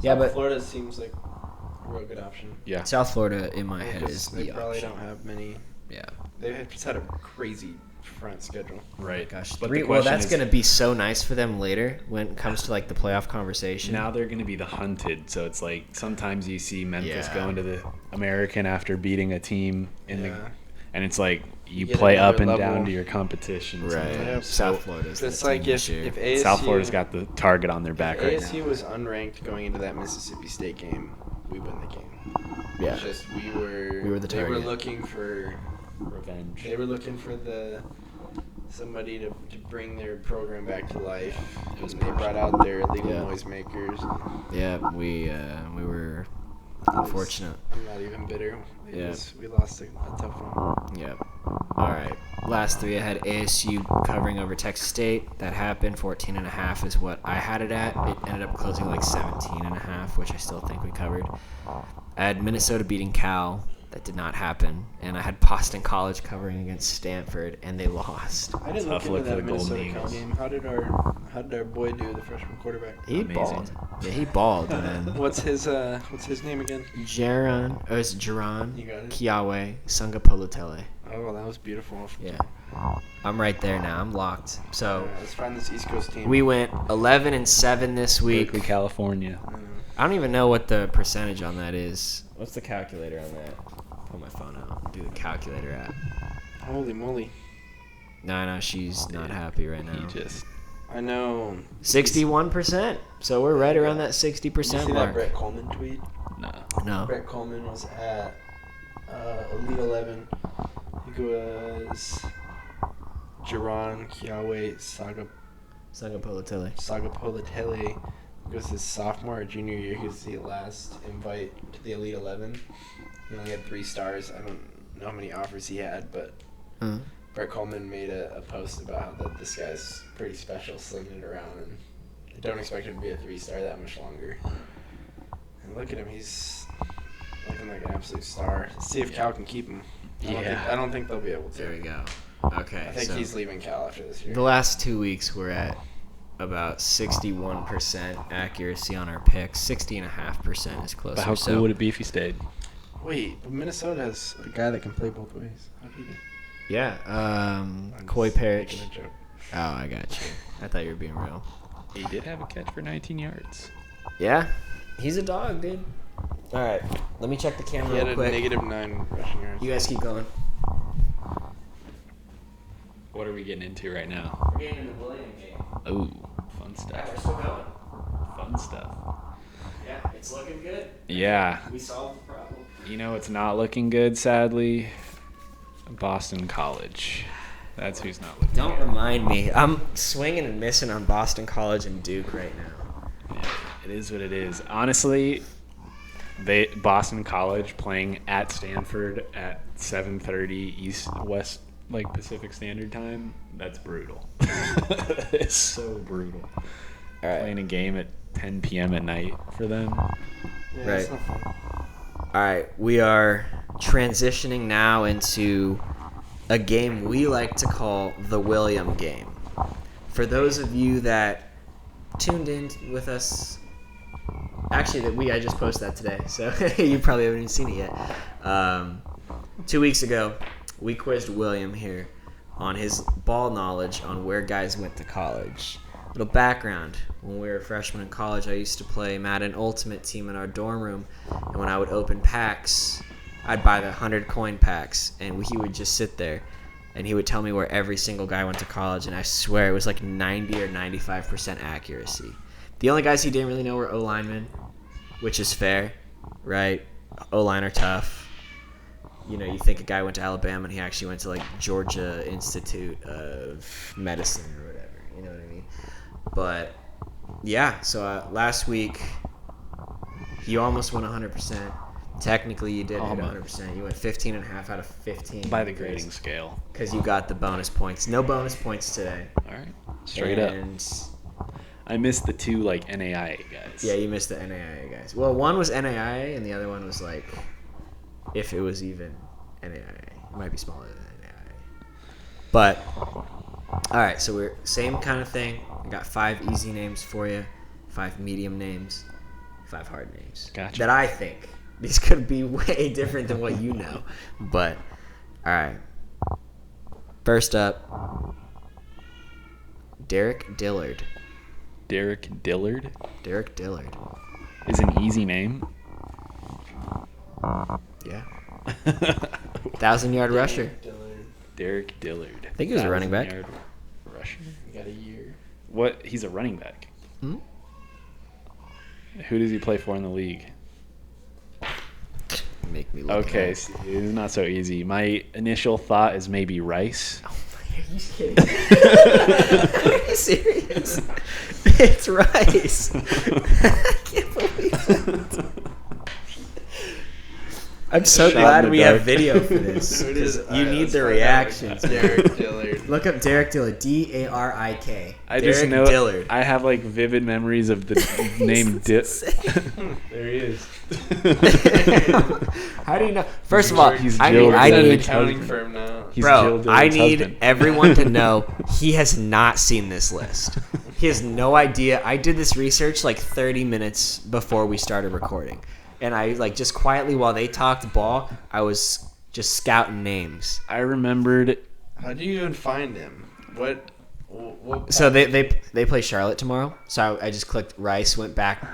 Yeah, South but Florida seems like a real good option. yeah. South Florida in my head Because is they the probably option. don't have many. Yeah. They've just had a crazy front schedule. Right. Gosh, But well, the question that's is, gonna be so nice for them later when it comes to like the playoff conversation. now they're going to be the hunted. So it's like sometimes you see Memphis Yeah. going to the American after beating a team and it's like you get play up another and level. down to your competition. right. sometimes. Yeah. South Florida's It's the like team this year. if ASU, South Florida's got the target on their back right ASU now. was unranked going into that Mississippi State game, we win the game. yeah. It's just we were the they were target. looking for Revenge. they were looking for somebody to bring their program back to life. And they brought out their illegal Yeah. noisemakers. Yeah, we were unfortunate. I'm not even bitter. Yeah. We lost a tough one. Yep. All right. Last 3, I had ASU covering over Texas State. That happened. 14.5 is what I had it at. It ended up closing like 17.5, which I still think we covered. I had Minnesota beating Cal. That did not happen. And I had Boston College covering against Stanford, and they lost. I didn't Tough look into look for that the Golden Minnesota Cal Eagles. game. How did our boy do, the freshman quarterback? He Amazing. balled. Yeah, he balled, man. What's his name again? Jaron You got it. Kiawe Sungapolutele. Oh, that was beautiful. Yeah. I'm right there now. I'm locked. So Alright, let's find this East Coast team. we went 11-7 this week. Berkeley, California. I don't even know what the percentage on that is. What's the calculator on that? Pull my phone out and do the calculator app. Holy moly! No, she's not happy right now. He just I know. 61%. So we're right around that Did you 60% see that mark. Brett Coleman tweet? No. Brett Coleman was at Elite 11. I think it was Jaron Kiawe Sungapolutele. Sagapolatele. It was his sophomore or junior year. He was the last invite to the Elite 11. He only had 3 stars. I don't know how many offers he had, but Brett Coleman made a post about how this guy's pretty special, slinging it around, and I don't expect him to be a 3-star that much longer. And look at him, he's looking like an absolute star. Let's see if Cal can keep him. I don't think they'll be able to. There we go. Okay. I think so he's leaving Cal after this year. the last 2 weeks we're at about 61% accuracy on our picks. 60.5% is closer. But how cool so would it be if he stayed? Wait, but Minnesota has a guy that can play both ways. How do you do? yeah, I'm Coy just Parrish. making a joke. Oh, I got you. I thought you were being real. He did have a catch for 19 yards. Yeah, He's a dog, dude. All right, let me check the camera He had real a quick. -9 rushing yards. You guys keep going. What are we getting into right now? We're getting in the William game. Oh, fun Yeah, stuff. we're still going. Fun stuff. Yeah, it's looking good. Yeah. We solved the problem. You know it's not looking good, sadly? Boston College. That's who's not looking Don't good. remind me. I'm swinging and missing on Boston College and Duke right now. Yeah, it is what it is. Honestly, Boston College playing at Stanford at 7:30 West Pacific Standard Time. That's brutal. It's so brutal. All right. Playing a game at 10 p.m. at night for them. Yeah, Right. it's not fun. All right, we are transitioning now into a game we like to call the William game. For those of you that tuned in with us, actually, I just posted that today, so you probably haven't even seen it yet. 2 weeks ago, we quizzed William here on his ball knowledge on where guys went to college. Little background: when we were freshmen in college, I used to play Madden Ultimate Team in our dorm room, and when I would open packs, I'd buy the 100 coin packs, and he would just sit there, and he would tell me where every single guy went to college, and I swear it was like 90 or 95% accuracy. The only guys he didn't really know were O-linemen, which is fair, right? O-line are tough. You know, you think a guy went to Alabama, and he actually went to like Georgia Institute of Medicine or whatever. You know what I mean? But yeah, so last week you almost went 100%. Technically, you did hit 100%. You went 15.5 out of 15 By the grading scale. because you got the bonus points. No bonus points today. All right. Straight up. And I missed the two NAIA guys. yeah, you missed the NAIA guys. Well, one was NAIA, and the other one was like, if it was even NAIA, it might be smaller than NAIA. But all right, so we're same kind of thing. I got 5 easy names for you, 5 medium names, 5 hard names. Gotcha. That I think these could be way different than what you know. But all right, first up, Derek Dillard. Derek Dillard Derek Dillard. is an easy name. Yeah. 1,000-yard rusher. Derek Dillard. I think he was a running back. 1,000-yard rusher. You got a year. What? He's a running back. Hmm? Who does he play for in the league? Make me look. Okay, at so it's not so easy. My initial thought is maybe Rice. Oh my, are you kidding? Are you serious? It's Rice. I can't believe it. I'm so Shot in glad the we dark. have video for this. Who it is? 'cause you need Let's the find out. reactions. Derek Dillard. Look up Derek Dillard. D-A-R-I-K. I Derek just know Dillard. I have vivid memories of the name It's insane. There he is. How do you know? First of all, He's I Jill mean, I He's at an need, accounting firm now. He's Jill bro, I Dillard's need husband. everyone to know he has not seen this list. He has no idea. I did this research 30 minutes before we started recording, and I just quietly while they talked ball, I was just scouting names. I remembered. How do you even find him? What So they play Charlotte tomorrow. So I just clicked Rice, went back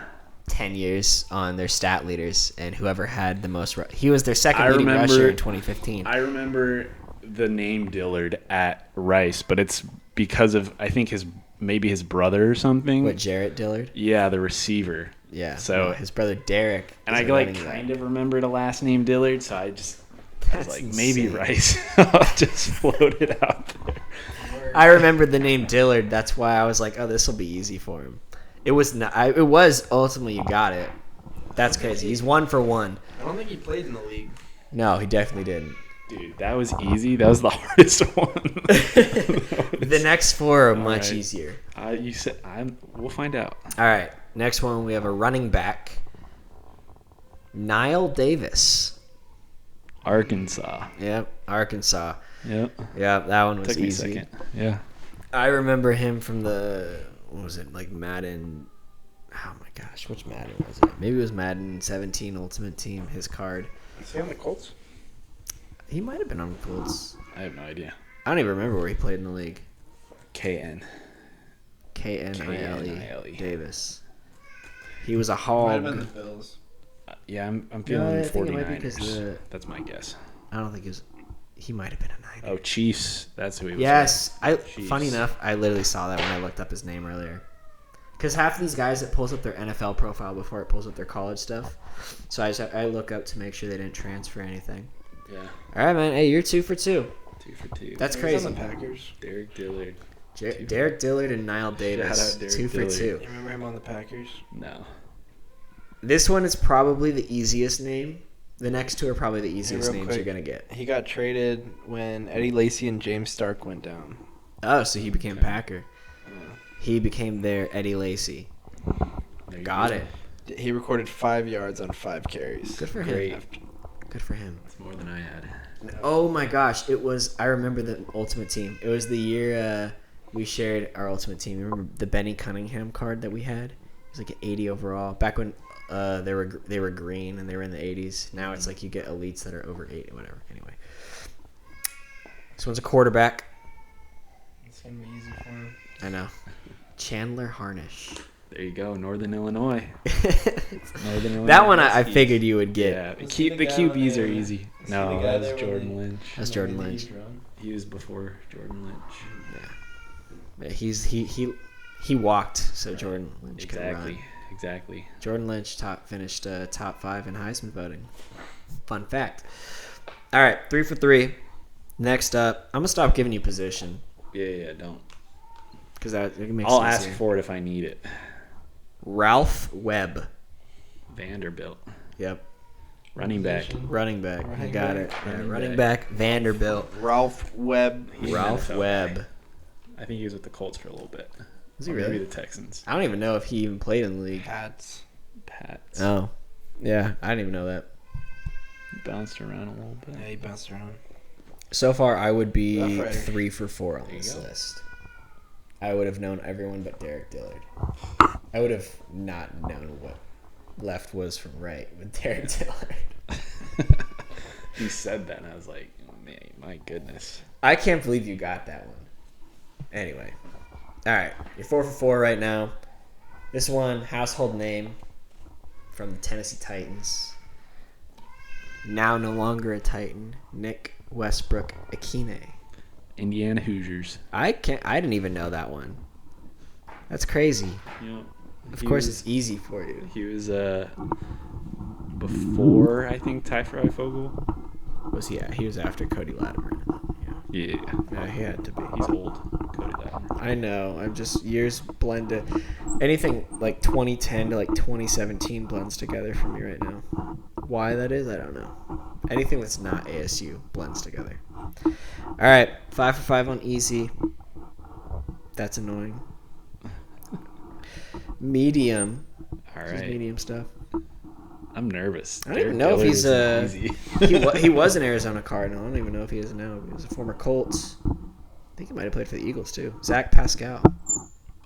10 years on their stat leaders, and whoever had the most, he was their second leading rusher in 2015. I remember the name Dillard at Rice, but it's because of I think maybe his brother or something. What, Jarrett Dillard? Yeah, the receiver. Yeah. So- no, his brother Derek. And is I a running back. kind of remembered a last name Dillard, so I was That's maybe insane. Rice. I'll just float it out there. I remembered the name Dillard. That's why I was like, oh, this will be easy for him. It was not. It was ultimately you got it. That's crazy. He's 1 for 1. I don't think he played in the league. No, he definitely didn't. Dude, that was easy. That was the hardest one. The next 4 are much right. easier. You said we'll find out. All right. Next one, we have a running back, Niall Davis. Arkansas. Yep, Arkansas. Yep. Yep, that one was Took me a easy. second. Yeah. I remember him from what was it, Madden? Oh my gosh, which Madden was it? Maybe it was Madden 17 Ultimate Team, his card. Is he on the Colts? He might have been on the Colts. I have no idea. I don't even remember where he played in the league. KN. Knile Knile. Davis. He was a Might have been hog. the Bills. Yeah, I'm feeling I think it might be 49ers. because That's my guess. I don't think he might have been a Niner. Oh, Chiefs. That's who he was. Yes, Chiefs. funny enough, I literally saw that when I looked up his name earlier. Because half these guys, it pulls up their NFL profile before it pulls up their college stuff. So I look up to make sure they didn't transfer anything. Yeah. All right, man. Hey, you're 2 for 2. 2 for 2. That's He was crazy. on the Packers. Derek Dillard. Derek Dillard and Niall Shout Davis, out Derek 2 for Dillard. 2. You remember him on the Packers? No. This one is probably the easiest name. The next two are probably the easiest real names quick. you're gonna get. He got traded when Eddie Lacy and James Stark went down. Oh, so he became Okay. Packer. He became their Eddie Lacy. There you Got go. it. He recorded 5 yards on 5 carries. Good for him. Great. Good for him. That's more than I had. Oh my gosh, it was. I remember the Ultimate Team. It was the year we shared our Ultimate Team. You remember the Benny Cunningham card that we had? It was like an 80 overall. Back when they were green and they were in the 80s. Now it's like you get elites that are over 8 or whatever. Anyway, this one's a quarterback. It's going to be easy for him. I know. Chandler Harnish. There you go, Northern Illinois. Northern Illinois. That one I Huskies. figued you would get. Yeah, Was he the the guy QBs when are they- easy. was he No, the guy that's there when Jordan they- Lynch. That's Jordan When Lynch. he's run? He was before Jordan Lynch. Yeah, he walked so Jordan Lynch could run. Exactly. Jordan Lynch finished top 5 in Heisman voting. Fun fact. All right, 3 for 3. Next up, I'm gonna stop giving you position Yeah, don't. because that it makes I'll sense ask here. for it if I need it. Ralph Webb. Vanderbilt. Yep, Running back. running back. You Running got back. it. Yeah, Running running back. Vanderbilt. Ralph Webb. He's an Ralph NFL Webb. guy. I think he was with the Colts for a little bit. Was he Or really? Maybe the Texans. I don't even know if he even played in the league. Pats. Pats. Oh, yeah, I didn't even know that. Bounced around a little bit. Yeah, he bounced around. So far, I would be Rough Rider. 3 for 4 on There you this go. list. I would have known everyone but Derek Dillard. I would have not known what left was from right with Derek Dillard. He said that, and I was like, oh, man, my goodness. I can't believe you got that one. Anyway. All right. You're 4 for 4 right now. This one, household name from the Tennessee Titans. Now no longer a Titan. Nick Westbrook Akine. Indiana Hoosiers. I didn't even know that one. That's crazy. Yep. Of course, it's easy for you. He was before, I think, Ty Fogel. Was he? He was after Cody Latimer. Yeah. Yeah, he had to be. He's old. Cody Latimer. I know. I'm just years blended. Anything like 2010 to like 2017 blends together for me right now. Why that is, I don't know. Anything that's not ASU blends together. All right, 5 for 5 on easy. That's annoying. Medium. All This is right. medium stuff. I'm nervous. I don't even know if he's easy. he was an Arizona Cardinal. I don't even know if he is now. He was a former Colts. I think he might have played for the Eagles too. Zach Pascal.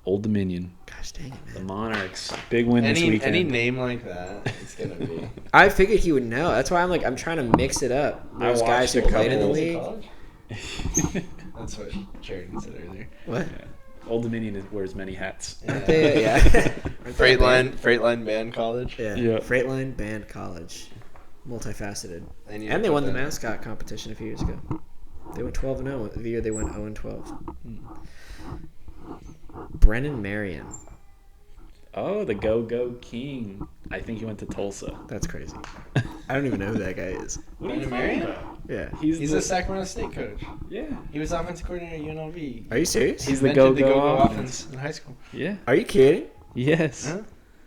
Old Dominion. Gosh dang it, The man. Monarchs. Big win this Any weekend. name like that, it's gonna be. I figured he would know. That's why I'm trying to mix it up. I Those guys who watched a played in the couple- league. That's what Sheridan said earlier. What? Yeah. Old Dominion wears many hats. Aren't they? Yeah. Aren't they a band? Freight Band College. Yeah. Yeah. Freightline Band College. Multifaceted. need And to they put won the that- mascot competition a few years ago. They went 12-0. The year they went 0-12. Brennan Marion. Oh, the Go King. I think he went to Tulsa. That's crazy. I don't even know who that guy is. What are you Brendan talking Marion? about? Yeah. He's a Sacramento State coach. Yeah. He was offensive coordinator at UNLV. Are you serious? He's the invented go-go offense in high school. Yeah. Are you kidding? Yes. Huh?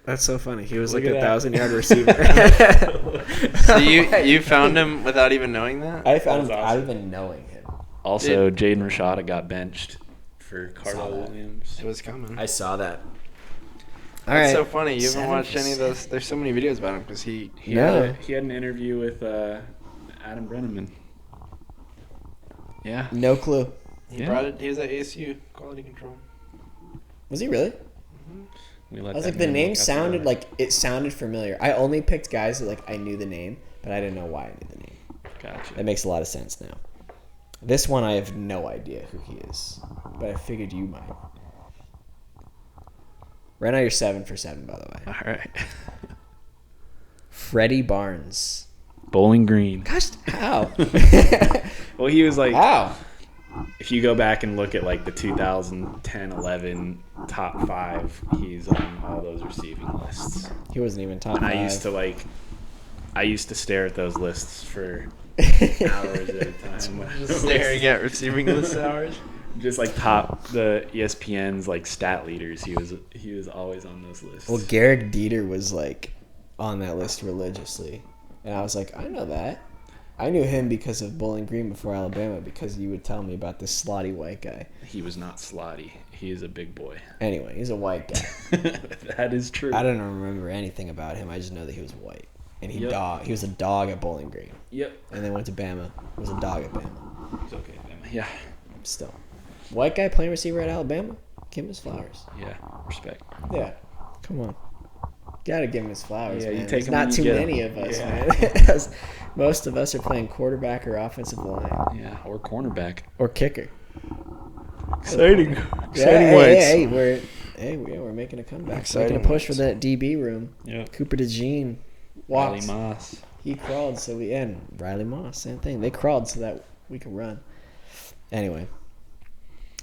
That's so funny. He was Look like at a that. 1,000-yard receiver. So you found him without even knowing that? I found him That's without awesome. even knowing him. Also, Jaden Rashada got benched for Saw Carlo that. Williams. It was coming. I saw that. All It's right. so funny. You haven't 7 watched for any of those. There's so many videos about him because he No. He had an interview with Adam Brenneman. Yeah. No clue. he Yeah. brought it. He was at ASU quality control. Was he really? We I let was that like, the man name look sounded outside. like it sounded familiar. I only picked guys that like I knew the name, but I didn't know why I knew the name. Gotcha. That makes a lot of sense now. This one I have no idea who he is, but I figured you might. Right now you're 7 for 7, by the way. All right. Freddie Barnes. Bowling Green. Gosh, how? Well, he was like, How? if you go back and look at like the 2010-11 top 5, he's on all those receiving lists. He wasn't even top And 5. I used to stare at those lists for hours at a time. Staring at receiving list hours. Just like the ESPN's like stat leaders. He was always on those lists. Well, Garrick Dieter was like on that list religiously. And I was like, I know that. I knew him because of Bowling Green before Alabama, because you would tell me about this slotty white guy. He was not slotty. He is a big boy. Anyway, he's a white guy. That is true. I don't remember anything about him. I just know that he was white. And he was a dog at Bowling Green. Yep. And then went to Bama. Was a dog at Bama. He's okay at Bama. Yeah. Still. White guy playing receiver at Alabama? Give him his flowers. Yeah. Respect. Yeah. Come on. Gotta give him his flowers, Yeah, man. you take There's him not when too you get many him. of us, Yeah. man. Most of us are playing quarterback or offensive line. Yeah. Or cornerback. Or kicker. Exciting. Yeah, Exciting we're making a comeback. Exciting Making a push for ones. that DB room. Yeah. Cooper DeJean Riley walked. Moss. He crawled, so we and Riley Moss, same thing. They crawled so that we could run. Anyway,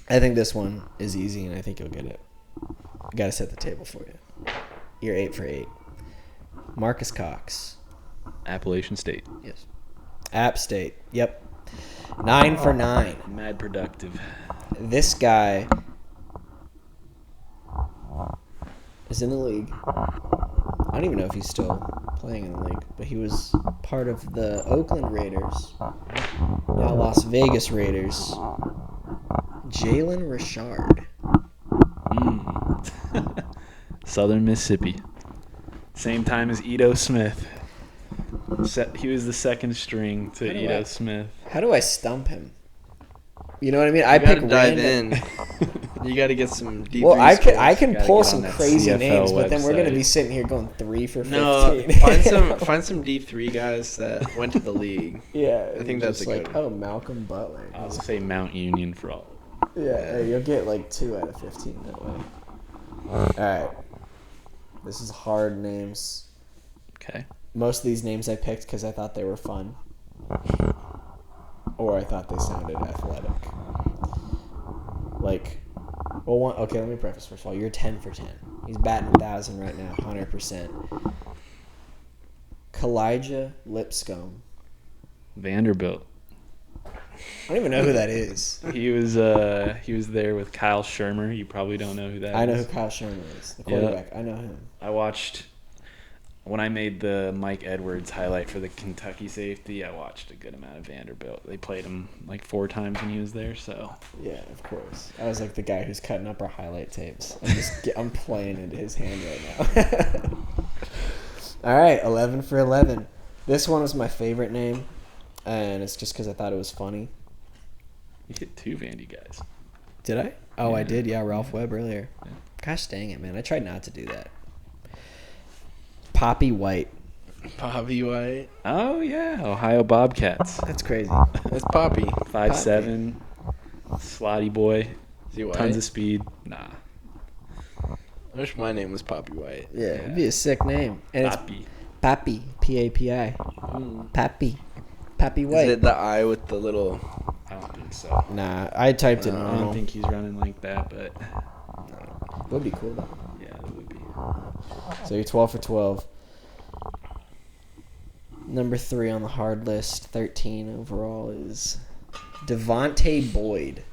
I think this one is easy, and I think you'll get it. I gotta set the table for you. You're 8 for 8. Marcus Cox. Appalachian State. Yes. App State. Yep. 9 for 9. Mad productive. This guy is in the league. I don't even know if he's still playing in the league, but he was part of the Oakland Raiders, now Las Vegas Raiders. Jalen Richard. Southern Mississippi. Same time as Ito Smith. He was the second string to How do Ito I- Smith. How do I stump him? You know what I mean? I You gotta pick dive random. in. You gotta get some deep. Well, I scores. can Gotta pull get on some that crazy CFL names, but then we're gonna website. be sitting here going 3 for 15. No, find some D3 guys that went to the league. Yeah, I think that's just a like, good one. oh, Malcolm Butler. I'll say Mount Union for all. Yeah, you'll get like 2 out of 15 that way. All right, this is hard names. Okay. Most of these names I picked because I thought they were fun, or I thought they sounded athletic. Like, well, okay, let me preface first of all. You're 10 for 10. He's batting 1,000 right now, 100%. Kalijah Lipscomb. Vanderbilt. I don't even know who that is. He was there with Kyle Shermer. You probably don't know who that is. I know who Kyle Shermer is, the quarterback. I know him. I watched when I made the Mike Edwards highlight for the Kentucky safety. I watched a good amount of Vanderbilt. They played him like 4 times when he was there. So Yeah, of course. I was like the guy who's cutting up our highlight tapes. I'm playing into his hand right now. All right, 11 for 11. This one was my favorite name, and it's just because I thought it was funny. you hit 2 Vandy guys. Did I? Oh, I Yeah. did. Yeah, Ralph Webb earlier. Yeah. Gosh dang it, man. I tried not to do that. Poppy White. Bobby White. Oh yeah, Ohio Bobcats. That's crazy. That's Poppy. 5'7", slotty boy, Is he white? tons of speed. Nah, I wish my name was Poppy White. Yeah, it'd be a sick name. And it's Poppy. Pappy. P-A-P-I. Pappy. Pappy Is White. it the eye with the little? I don't think so. Nah, I typed it I I normal. don't think he's running like that, but Would be cool though. yeah, it would be. So you're 12 for 12. Number 3 on the hard list, 13 overall, is Devontae Boyd.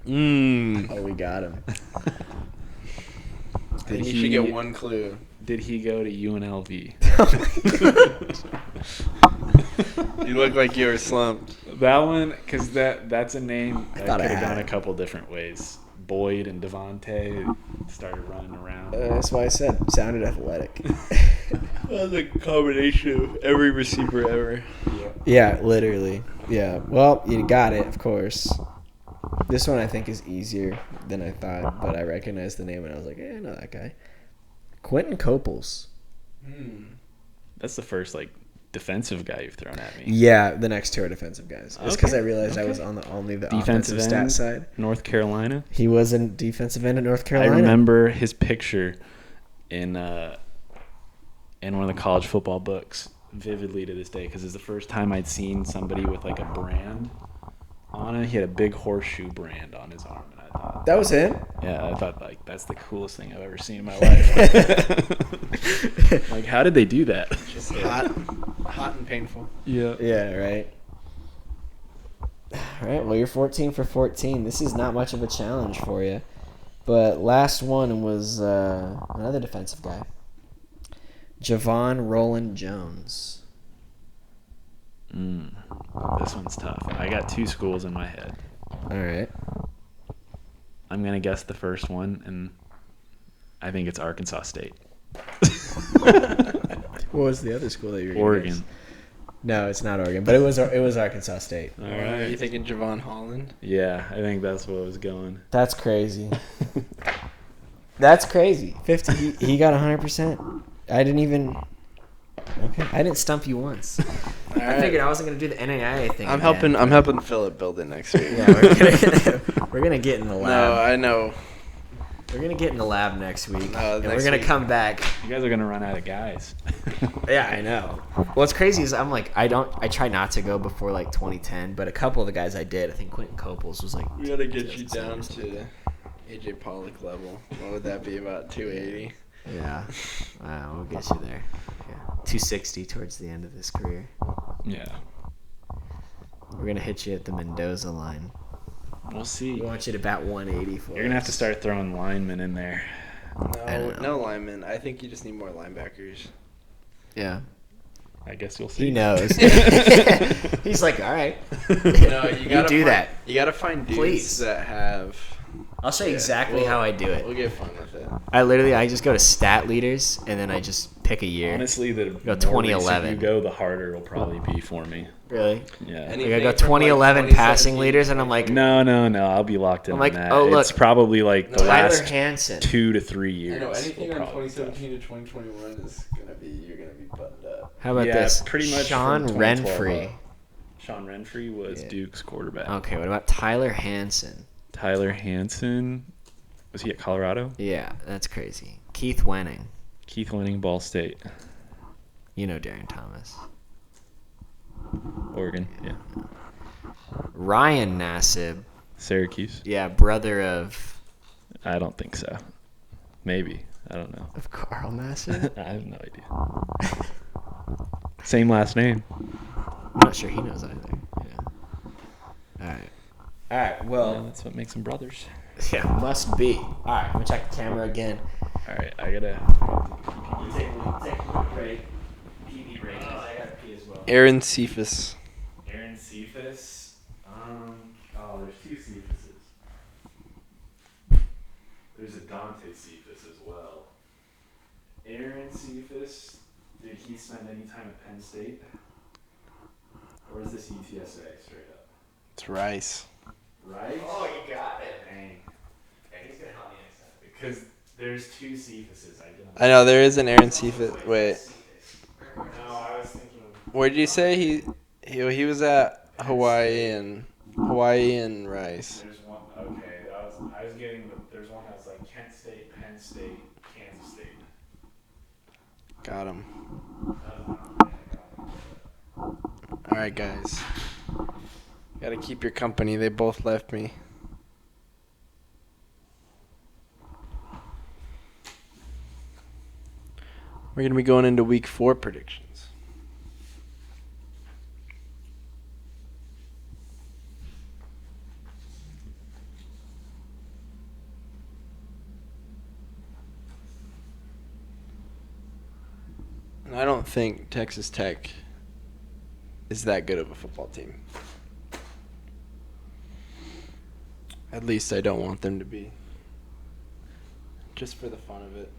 Oh, we got him. I think you should get one clue. Did he go to UNLV? You look like you were slumped. That one, because that's a name that thought I could have had gone a it. couple different ways. Boyd and Devontae started running around. That's why I said sounded athletic. That's a combination of every receiver ever. Yeah, literally. Yeah. Well, you got it, of course. This one I think is easier than I thought, but I recognized the name and I was like, I know that guy. Quentin Coples. That's the first like defensive guy you've thrown at me. Yeah, the next two are defensive guys. It's because I realized I okay. was on only the Defensive offensive stat end, side. North Carolina. He was a defensive end at North Carolina. I remember his picture in one of the college football books vividly to this day because it's the first time I'd seen somebody with like a brand on it. He had a big horseshoe brand on his arm, and I thought That was him? Yeah, I thought like that's the coolest thing I've ever seen in my life. Like, how did they do that? Just hot and painful. Yeah. Yeah, right. All right, well, you're 14 for 14. This is not much of a challenge for you. But last one was another defensive guy. Javon Roland Jones. This one's tough. I got two schools in my head. All right. I'm going to guess the first one, and I think it's Arkansas State. What was the other school that you were Oregon. guess? No, it's not Oregon, but it was Arkansas State. All Are you right. thinking Javon Holland? Yeah, I think that's what was going. That's crazy. That's crazy. 50. He got 100%. I didn't even. Okay, I didn't stump you once. All I right. figured I wasn't gonna do the NAIA thing. I'm again, helping. I'm but- helping Philip build it next week. Yeah, we're gonna get in the No, lab. I know. We're gonna get in the lab next week, and next we're gonna week. come back. You guys are going to run out of guys. Yeah, I know. What's crazy is I'm like, I try not to go before like 2010, but a couple of the guys I did, I think Quentin Copels was like. We gotta get you down to AJ Pollock level. What would that be? About 280. Yeah, we'll get you there. Yeah, 260 towards the end of this career. Yeah. We're gonna hit you at the Mendoza line. We'll see. We want you to bat 180 for You're going to have to us. start throwing linemen in there. I don't know. No linemen. I think you just need more linebackers. Yeah, I guess you'll see. he knows. He's like, all right. No, you do that. You gotta find dudes Please. that have. I'll show you Yeah, exactly we'll- how I do it. We'll get fun with it. I just go to stat leaders and then I just pick a year. Honestly, the Go more 2011. recent you go, the harder it'll probably be for me. Really? Yeah. Any- Like I go Anything from, like, 2011 passing 2017, leaders and I'm like, No. I'll be locked in I'm on like, that. oh, look, it's probably like the No, Tyler last Hansen. 2 to 3 years. I know anything will on probably be tough. 2017 to 2021 is gonna be you're gonna be buttoned up. How about Yeah, this? pretty much Sean from 2012 Renfree. up. Sean Renfree was Yeah. Duke's quarterback. Okay, what about Tyler Hansen? Tyler Hansen, was he at Colorado? Yeah, that's crazy. Keith Wenning. Keith Winning, Ball State, You know Darren Thomas. Oregon. Yeah. Ryan Nassib. Syracuse. Yeah, brother of I don't think so. Maybe. I don't know. Carl Nassib. I have no idea. Same last name. I'm not sure he knows either. Yeah. All right. All right. Well, Well, that's what makes them brothers. yeah, must be. All right. I'm gonna check the camera again. All right, I gotta. Take a break. PB break. I gotta pee as well. Aaron Cephas. Aaron Cephas. Oh, there's two Cephases. There's a Dante Cephas as well. Aaron Cephas. Did he spend any time at Penn State? Or is this UTSA straight up? It's Rice. Right? Oh, you got it. Dang. He's gonna help me next time. Because there's two Cephases. I know there is an Aaron Cephas. Wait, No, I was thinking. where did you say he was at Hawaii and Rice? There's one. Okay, I was getting. There's one that's like Kent State, Penn State, Kansas State. Got him. All right, guys. Got to keep your company. They both left me. We're going to be going into week 4 predictions. And I don't think Texas Tech is that good of a football team. At least I don't want them to be. Just for the fun of it.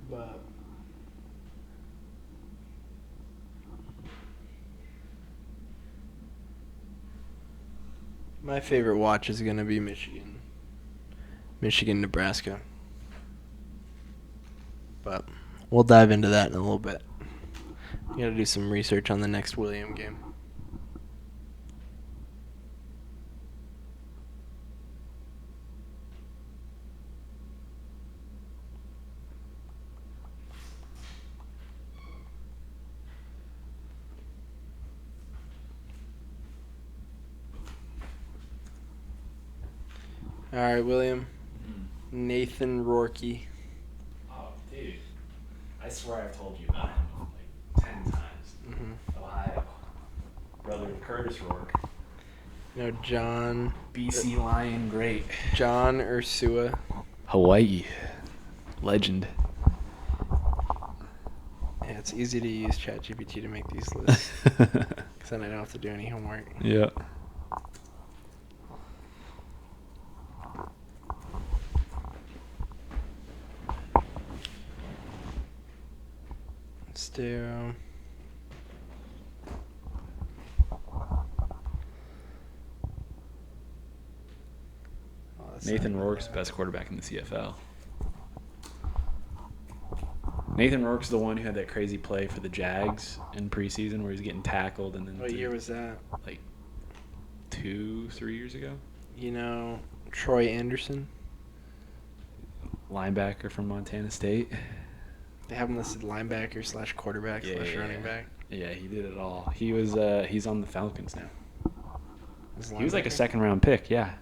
But my favorite watch is going to be Michigan, Nebraska. But we'll dive into that in a little bit. We got to do some research on the next William game. All right, William. Nathan Rourke. Oh, dude. I swear I've told you about him like 10 times. Mm-hmm. Ohio. Brother of Curtis Rourke. John. BC Lion great. John Ursua. Hawaii. Legend. Yeah, it's easy to use ChatGPT to make these lists. Because then I don't have to do any homework. Yeah. Let's do. Nathan Rourke's best quarterback in the CFL. Nathan Rourke's the one who had that crazy play for the Jags in preseason where he's getting tackled and then. What year was that? Like 2-3 years ago. Troy Anderson. Linebacker from Montana State. They have him listed linebacker / quarterback / running back. Yeah, he did it all. He's on the Falcons now. He was like a linebacker? second-round pick, yeah.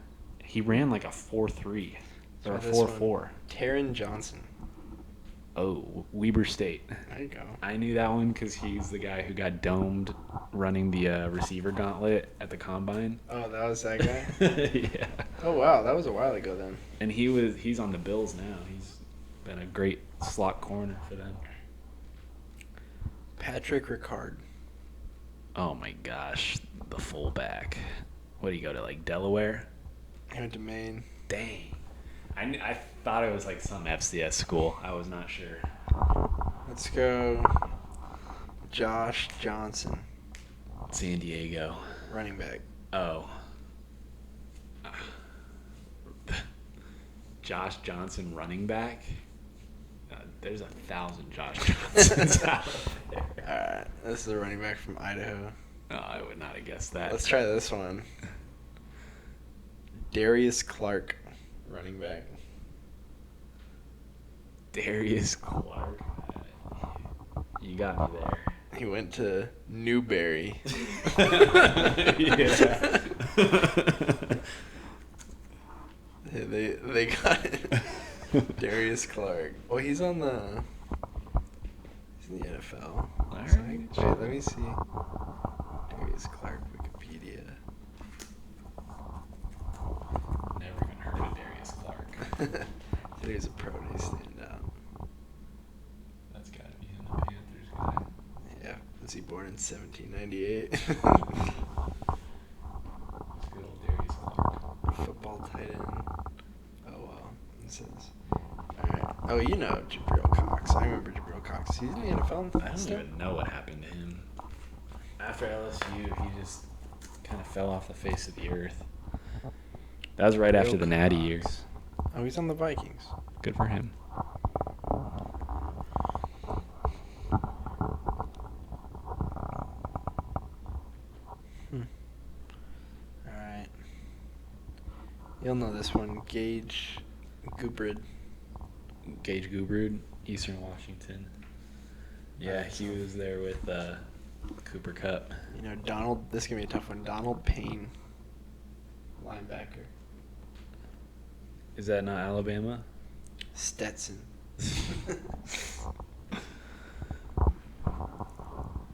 He ran like a 4.3 or a 4.4. Taron Johnson. Oh, Weber State. There you go. I knew that one because he's the guy who got domed running the receiver gauntlet at the combine. Oh, that was that guy? Yeah. Oh, wow. That was a while ago then. And he's on the Bills now. He's been a great slot corner for them. Patrick Ricard. Oh, my gosh. The fullback. What, do you go to, like, Delaware? He went to Maine. Dang. I thought it was like some FCS school. I was not sure. Let's go Josh Johnson. San Diego. Running back. Oh. Josh Johnson running back? There's 1,000 Josh Johnsons out there. All right. This is a running back from Idaho. Oh, I would not have guessed that. Let's try this one. Darius Clark. Running back. Darius Clark. You got me there. He went to Newberry. Yeah. They got Darius Clark. Oh, he's in the NFL. All So, right. wait, let me see. Darius Clark, Wikipedia. Never even heard of Darius Clark. Said he was a pro day standout. That's got to be him, the Panthers guy. Yeah. Was he born in 1798? Good old Darius Clark. Football tight end. Oh, wow. It says. Alright. Oh, Jabril Cox. I remember Jabril Cox. He's in the NFL. I don't even know what happened to him. After LSU, he just kind of fell off the face of the earth. That was right after the Natty year. Oh, he's on the Vikings. Good for him. Alright. You'll know this one. Gage Gubrid. Gage Gubrud, Eastern Washington. Yeah, he was there with Cooper Kupp. Donald. This is going to be a tough one. Donald Payne. Linebacker. Is that not Alabama? Stetson.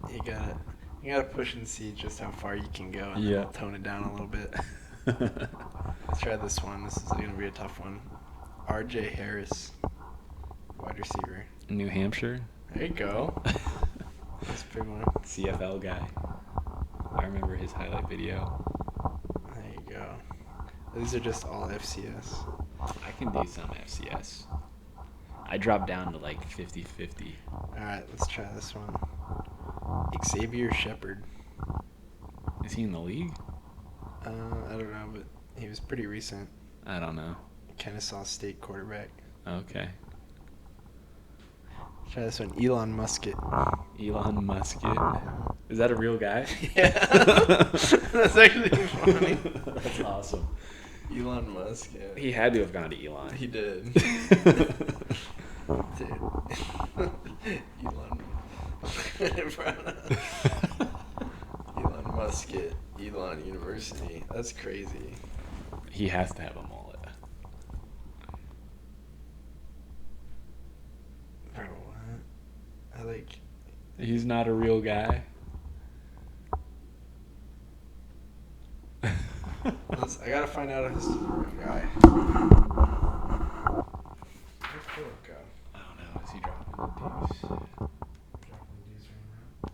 You gotta push and see just how far you can go, and then Yeah. we'll tone it down a little bit. Let's try this one. This is gonna be a tough one. R.J. Harris, wide receiver. New Hampshire. There you go. That's a big one. CFL guy. I remember his highlight video. There you go. These are just all FCS. I can do some FCS. I dropped down to like 50-50. All right, let's try this one. Xavier Shepard. Is he in the league? I don't know, but he was pretty recent. I don't know. Kennesaw State quarterback. Okay. Try this one. Elon Musket. Elon Musket. Is that a real guy? Yeah. That's actually funny. That's awesome. Elon Musk, yeah. He had to have gone to Elon. He did. Dude. Elon. Elon Musket. Elon University. That's crazy. He has to have a mullet. Bro, what? I like. He's not a real guy. I gotta find out if this is a real guy. Where'd Philip go? I don't know. Is he dropping the deuce? Dropping the dudes right now.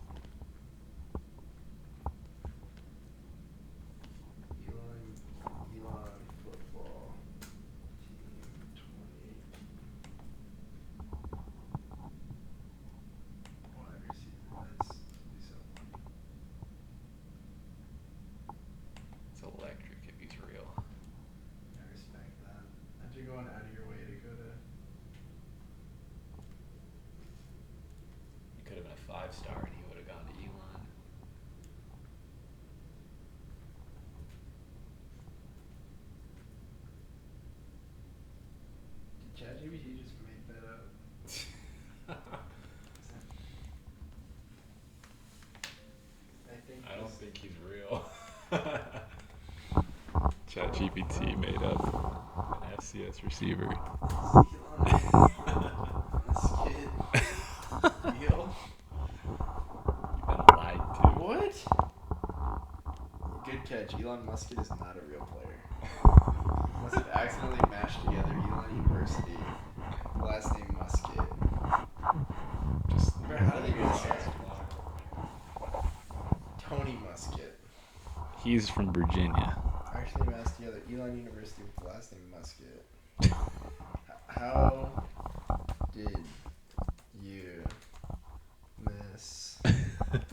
Elon football team 2018. Wide receiver. That's be so funny. It's electric if he's real. I respect that. After going out of your way to go to. He could have been a 5-star and he would have gone to Elon. Did ChatGPT just make that up? I don't think he's real. ChatGPT made up an FCS receiver. Been lied to. What? Good catch. Elon Musk is not a real player. Must have accidentally mashed together Elon University, last name Musket. Just Bro, how do they do that? Tony Musket. He's from Virginia. Actually mashed together Elon University with the last name Musket. How did you mess that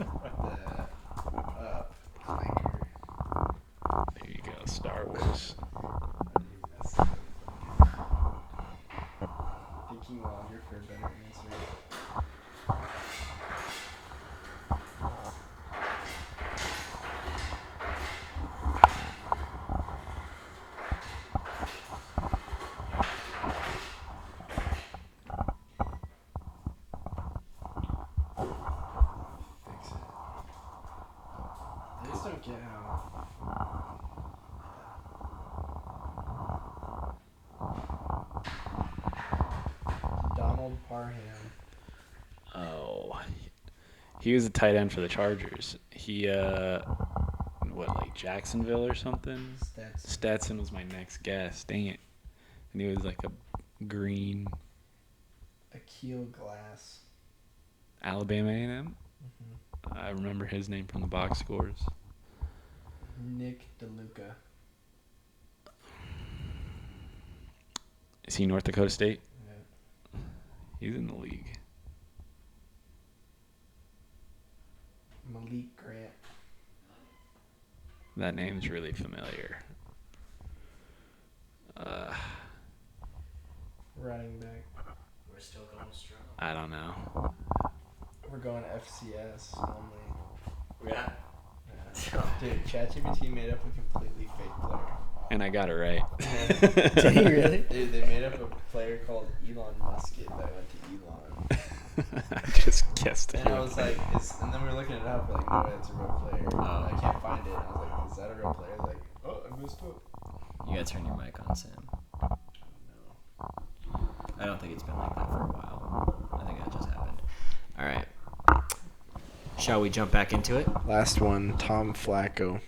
up, Clanker? There you go, Star Wars. Thinking longer for a better answer. Fix it. I just don't get how. Donald Parham. Oh, he was a tight end for the Chargers. He, like Jacksonville or something? Stetson was my next guess. Dang it. And he was like a green Akil Glass. Alabama A&M. Mm-hmm. I remember his name from the box scores. Nick DeLuca. Is he North Dakota State? Yeah. He's in the league. Malik Grant. That name's really familiar. Running back. We're still going strong. I don't know. We're going FCS only. Yeah. Yeah. Dude, ChatGPT made up a completely fake player. And I got it right. Did he really? Dude, they made up a player called Elon Musket that went to Elon. I just guessed it. And I was like, and then we were looking it up, like, no, it's a real player. Oh. I can't find it. And I was like, is that a real player? Like, oh, I messed up. You gotta turn your mic on, Sam. No. I don't think it's been like that for a while. I think that just happened. All right. Shall we jump back into it? Last one, Tom Flacco.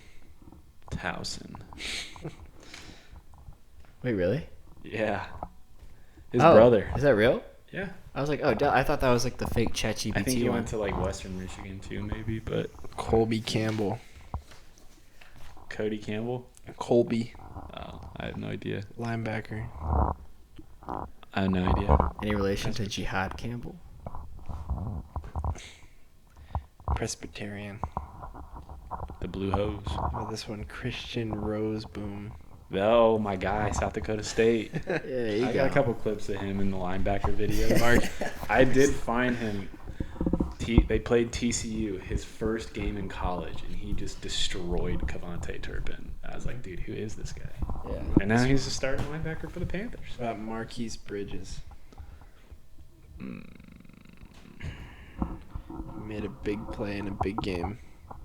Towson. Wait, really? Yeah. His Oh, brother. Is that real? Yeah. I was like, oh, I thought that was like the fake ChatGPT I think he one. went to like Western Michigan too, maybe, but Colby Campbell. Cody Campbell? Colby. Oh, I have no idea. Linebacker. I have no idea. Any relation to Jihad Campbell? Presbyterian. The Blue Hose. How about this one? Christian Roseboom. Oh, my guy, South Dakota State. Yeah, I got a couple clips of him in the linebacker video. Mark, I did find him. They played TCU his first game in college, and he just destroyed Cavante Turpin. I was like, dude, who is this guy? Yeah. And now he's a starting linebacker for the Panthers. About Marquise Bridges. Made a big play in a big game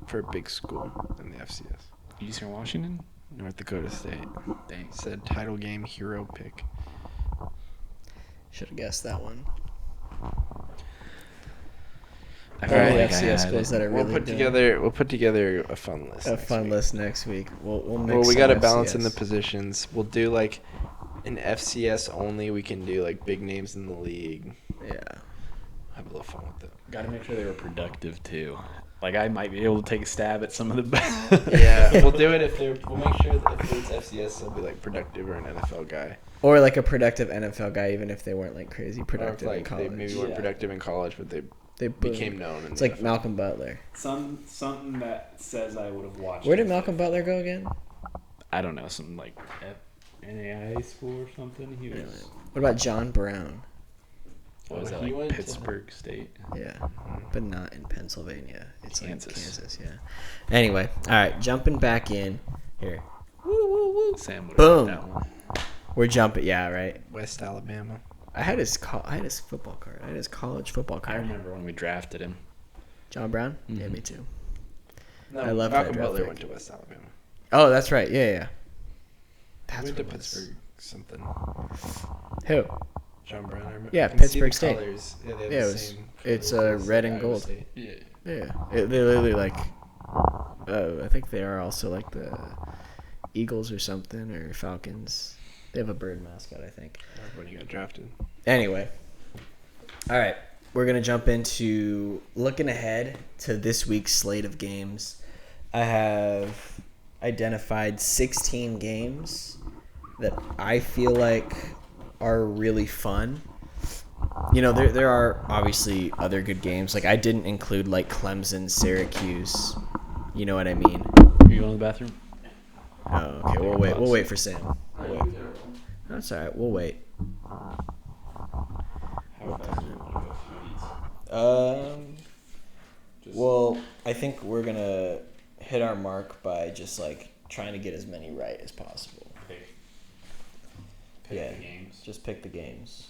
for a big school in the FCS. Eastern Washington? North Dakota State. Dang. Said title game hero pick. Should have guessed that one. I All feel right, like I FCS had schools it. that are We'll really put doing together. We'll put together a fun list. a next fun week. list next week. We'll mix. Well, we got got to to balance in the positions. We'll do like an FCS only. We can do like big names in the league. Yeah. Have a little fun with it. Got to make sure they were productive, too. Like, I might be able to take a stab at some of the best. Yeah, we'll do it if they're. We'll make sure that if it's FCS, they'll be like productive or an NFL guy. Or like a productive NFL guy, even if they weren't like crazy Or if, productive in like college. they maybe weren't productive in college, but they became known. In It's the like NFL. Malcolm Butler. Something that says I would have watched. Where did Malcolm Butler go again? I don't know, some like NAIA school or something. He was. What about John Brown? What was Oh, that, he like went to- Pittsburgh State? Yeah, but not in Pennsylvania. It's Kansas. like Kansas. Yeah. Anyway, all right, jumping back in here. Woo woo woo. Sam would have Boom. that one. We're jumping. Yeah, right. West Alabama. I had his football card. I had his college football I card. remember when we drafted him. John Brown. Yeah, Mhm. me too. No, I love that Malcolm draft Butler pick. went to West Alabama. Oh, that's right. Yeah, yeah. He That's went to what it was. Pittsburgh something. Who? John Brown. I remember. Yeah, I can see Pittsburgh the State. colors. Yeah, they have Yeah, the it was- same it's, colors as red and Iowa gold. State. Yeah. Yeah, they literally like. I think they are also like the Eagles or something or Falcons. They have a bird mascot, I think. When he got drafted. Anyway, all right, we're gonna jump into looking ahead to this week's slate of games. I have identified 16 games that I feel like are really fun. You know, there are obviously other good games. Like I didn't include like Clemson, Syracuse. You know what I mean? Are you going to the bathroom? Oh, okay. We'll wait. We'll wait for Sam. We'll wait. That's all right. We'll wait. How fast do you want to go through these? Well, I think we're gonna hit our mark by just like trying to get as many right as possible. Pick Yeah. the games. Just pick the games.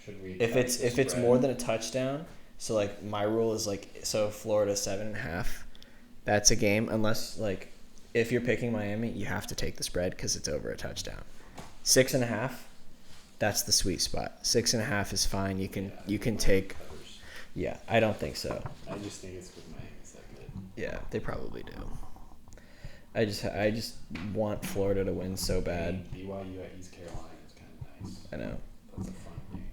Should we? If it's more than a touchdown, so like my rule is like so Florida 7.5, that's a game unless like if you're picking Miami, you have to take the spread because it's over a touchdown. 6.5, that's the sweet spot. 6.5 is fine. You can take. Yeah, I don't think so. I just think it's because Miami's that good. Yeah, they probably do. I just want Florida to win so bad. BYU at East Carolina is kind of nice. I know. That's a fun game.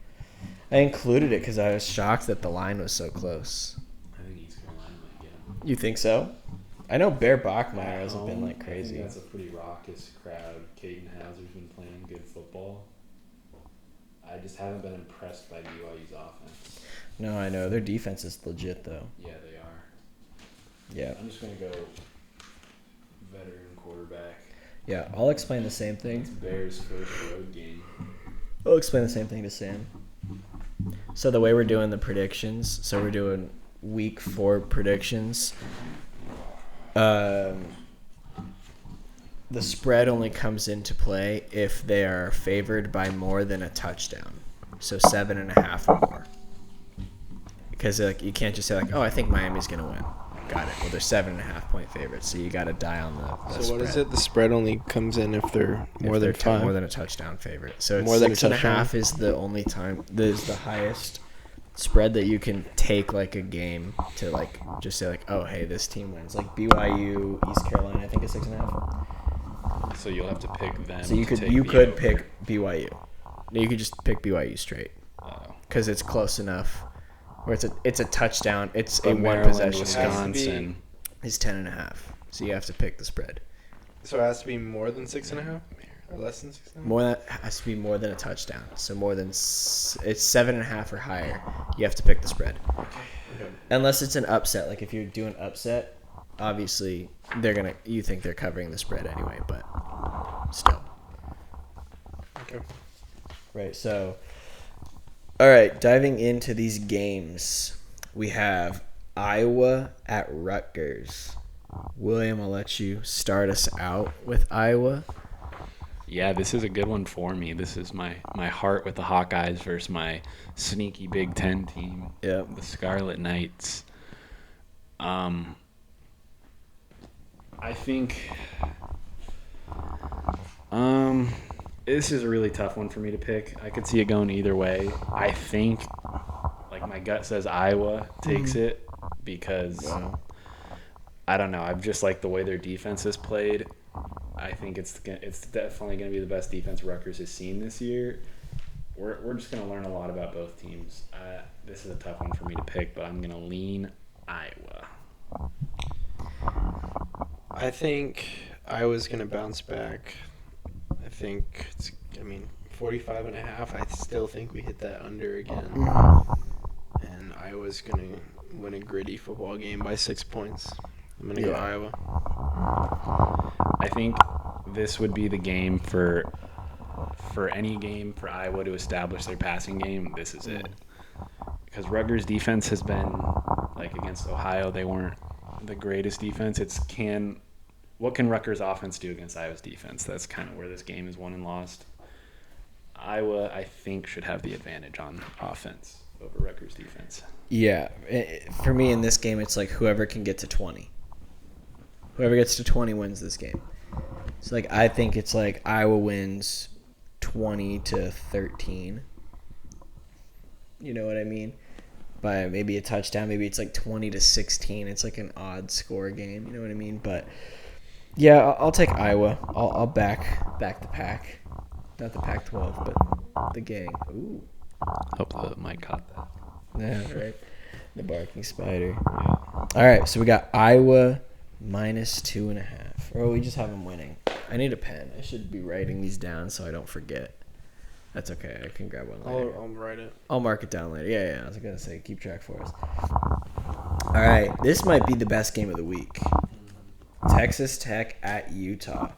I included it because I was shocked that the line was so close. I think East Carolina might get them. You think so? I know Bear Bachmeyer hasn't been like I crazy. think that's a pretty raucous crowd. Caden Hauser's been playing good football. I just haven't been impressed by BYU's offense. No, I know. Their defense is legit, though. Yeah, they are. Yeah. I'm just going to go veteran quarterback. Yeah, I'll explain the same It's thing. Bears' first road game. I'll explain the same thing to Sam. So the way we're doing the predictions, so we're doing week 4 predictions. The spread only comes into play if they are favored by more than a touchdown. So 7.5 or more. Because like you can't just say like, oh, I think Miami's gonna win. Got it. Well, they're 7.5 point favorites, so you got to die on the So spread. what is it? The spread only comes in if they're more If than they're 5. more than a touchdown favorite. So it's More than a 6.5 is the only time. Is the highest spread that you can take like a game to like just say like, oh, hey, this team wins. Like BYU, East Carolina, I think is 6.5. So you'll have to pick them. So you to could take you the could over. pick BYU. You could just pick BYU straight Oh. because it's close enough. Or it's a touchdown. It's But a one Maryland, possession. Wisconsin. Is 10.5. So you have to pick the spread. So it has to be more than 6.5 or less than 6.5. More than has to be more than a touchdown. So more than it's 7.5 or higher. You have to pick the spread. Unless it's an upset. Like if you're doing upset, obviously you think they're covering the spread anyway. But still. Okay. Right. So, all right. Diving into these games, we have Iowa at Rutgers. William, I'll let you start us out with Iowa. Yeah, this is a good one for me. This is my heart with the Hawkeyes versus my sneaky Big Ten team, Yep. the Scarlet Knights. I think this is a really tough one for me to pick. I could see it going either way. I think, like, my gut says Iowa takes it because I don't know. I've just liked the way their defense has played. I think it's definitely going to be the best defense Rutgers has seen this year. We're just going to learn a lot about both teams. This is a tough one for me to pick, but I'm going to lean Iowa. I think Iowa's going to bounce back. I think 45.5. I still think we hit that under again. And Iowa's going to win a gritty football game by 6 points. I'm going to go Iowa. I think this would be the game for any game for Iowa to establish their passing game. This is it. Because Rutgers' defense has been, like, against Ohio, they weren't the greatest defense. What can Rutgers' offense do against Iowa's defense? That's kind of where this game is won and lost. Iowa, I think, should have the advantage on offense over Rutgers' defense. Yeah. For me in this game, it's like whoever can get to 20. Whoever gets to 20 wins this game. So, like, I think it's like Iowa wins 20-13. You know what I mean? By maybe a touchdown. Maybe it's like 20-16. It's like an odd score game. You know what I mean? But yeah, I'll take Iowa. I'll back the pack, not the Pac-12, but the gang. Ooh. Hope the mic caught that. Yeah, right. The barking spider. Yeah. All right, so we got Iowa -2.5. Or we just have them winning. I need a pen. I should be writing these down so I don't forget. That's okay. I can grab one later. I'll write it. I'll mark it down later. Yeah. I was going to say, keep track for us. All right. This might be the best game of the week. Texas Tech at Utah.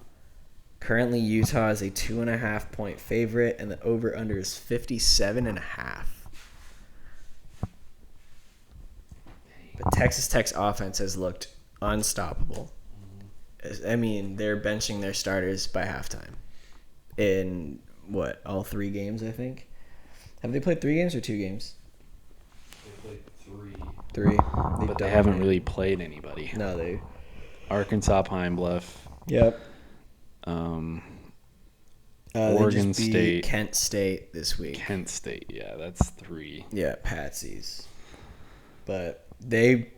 Currently, Utah is a 2.5-point favorite, and the over-under is 57.5. But Texas Tech's offense has looked unstoppable. I mean, they're benching their starters by halftime. In, all 3 games, I think? Have they played 3 games or 2 games? They played 3. 3. But they haven't really played anybody. No, they... Arkansas Pine Bluff. Yep. Oregon they just beat State. Kent State this week. Kent State, yeah, that's 3. Yeah, Patsies. But they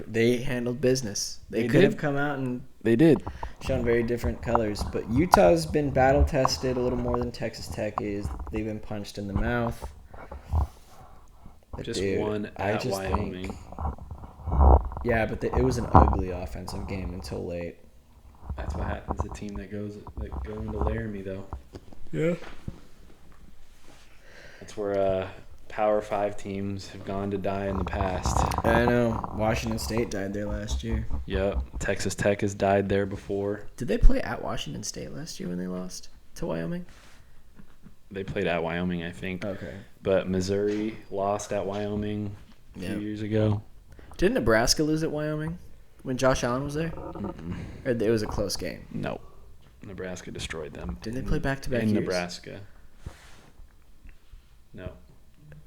handled business. They could have come out and They did. shown very different colors. But Utah's been battle tested a little more than Texas Tech is. They've been punched in the mouth. But Just dude, won at Wyoming. Yeah, but it was an ugly offensive game until late. That's what happens to a team that go into Laramie, though. Yeah. That's where Power 5 teams have gone to die in the past. I know. Washington State died there last year. Yep. Texas Tech has died there before. Did they play at Washington State last year when they lost to Wyoming? They played at Wyoming, I think. Okay. But Missouri lost at Wyoming a few years ago. Didn't Nebraska lose at Wyoming when Josh Allen was there? Mm-mm. Or it was a close game? No. Nebraska destroyed them. Didn't they play back-to-back in years? Nebraska. No.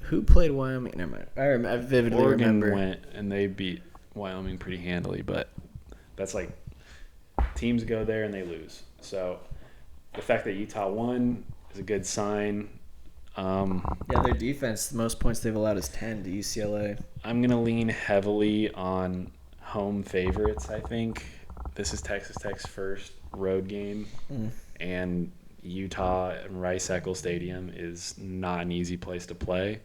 Who played Wyoming? Never mind. I vividly Oregon remember. went and they beat Wyoming pretty handily, but that's like teams go there and they lose. So the fact that Utah won is a good sign. Yeah, their defense, the most points they've allowed is 10 to UCLA. I'm going to lean heavily on home favorites, I think. This is Texas Tech's first road game, and Utah and Rice-Eccles Stadium is not an easy place to play.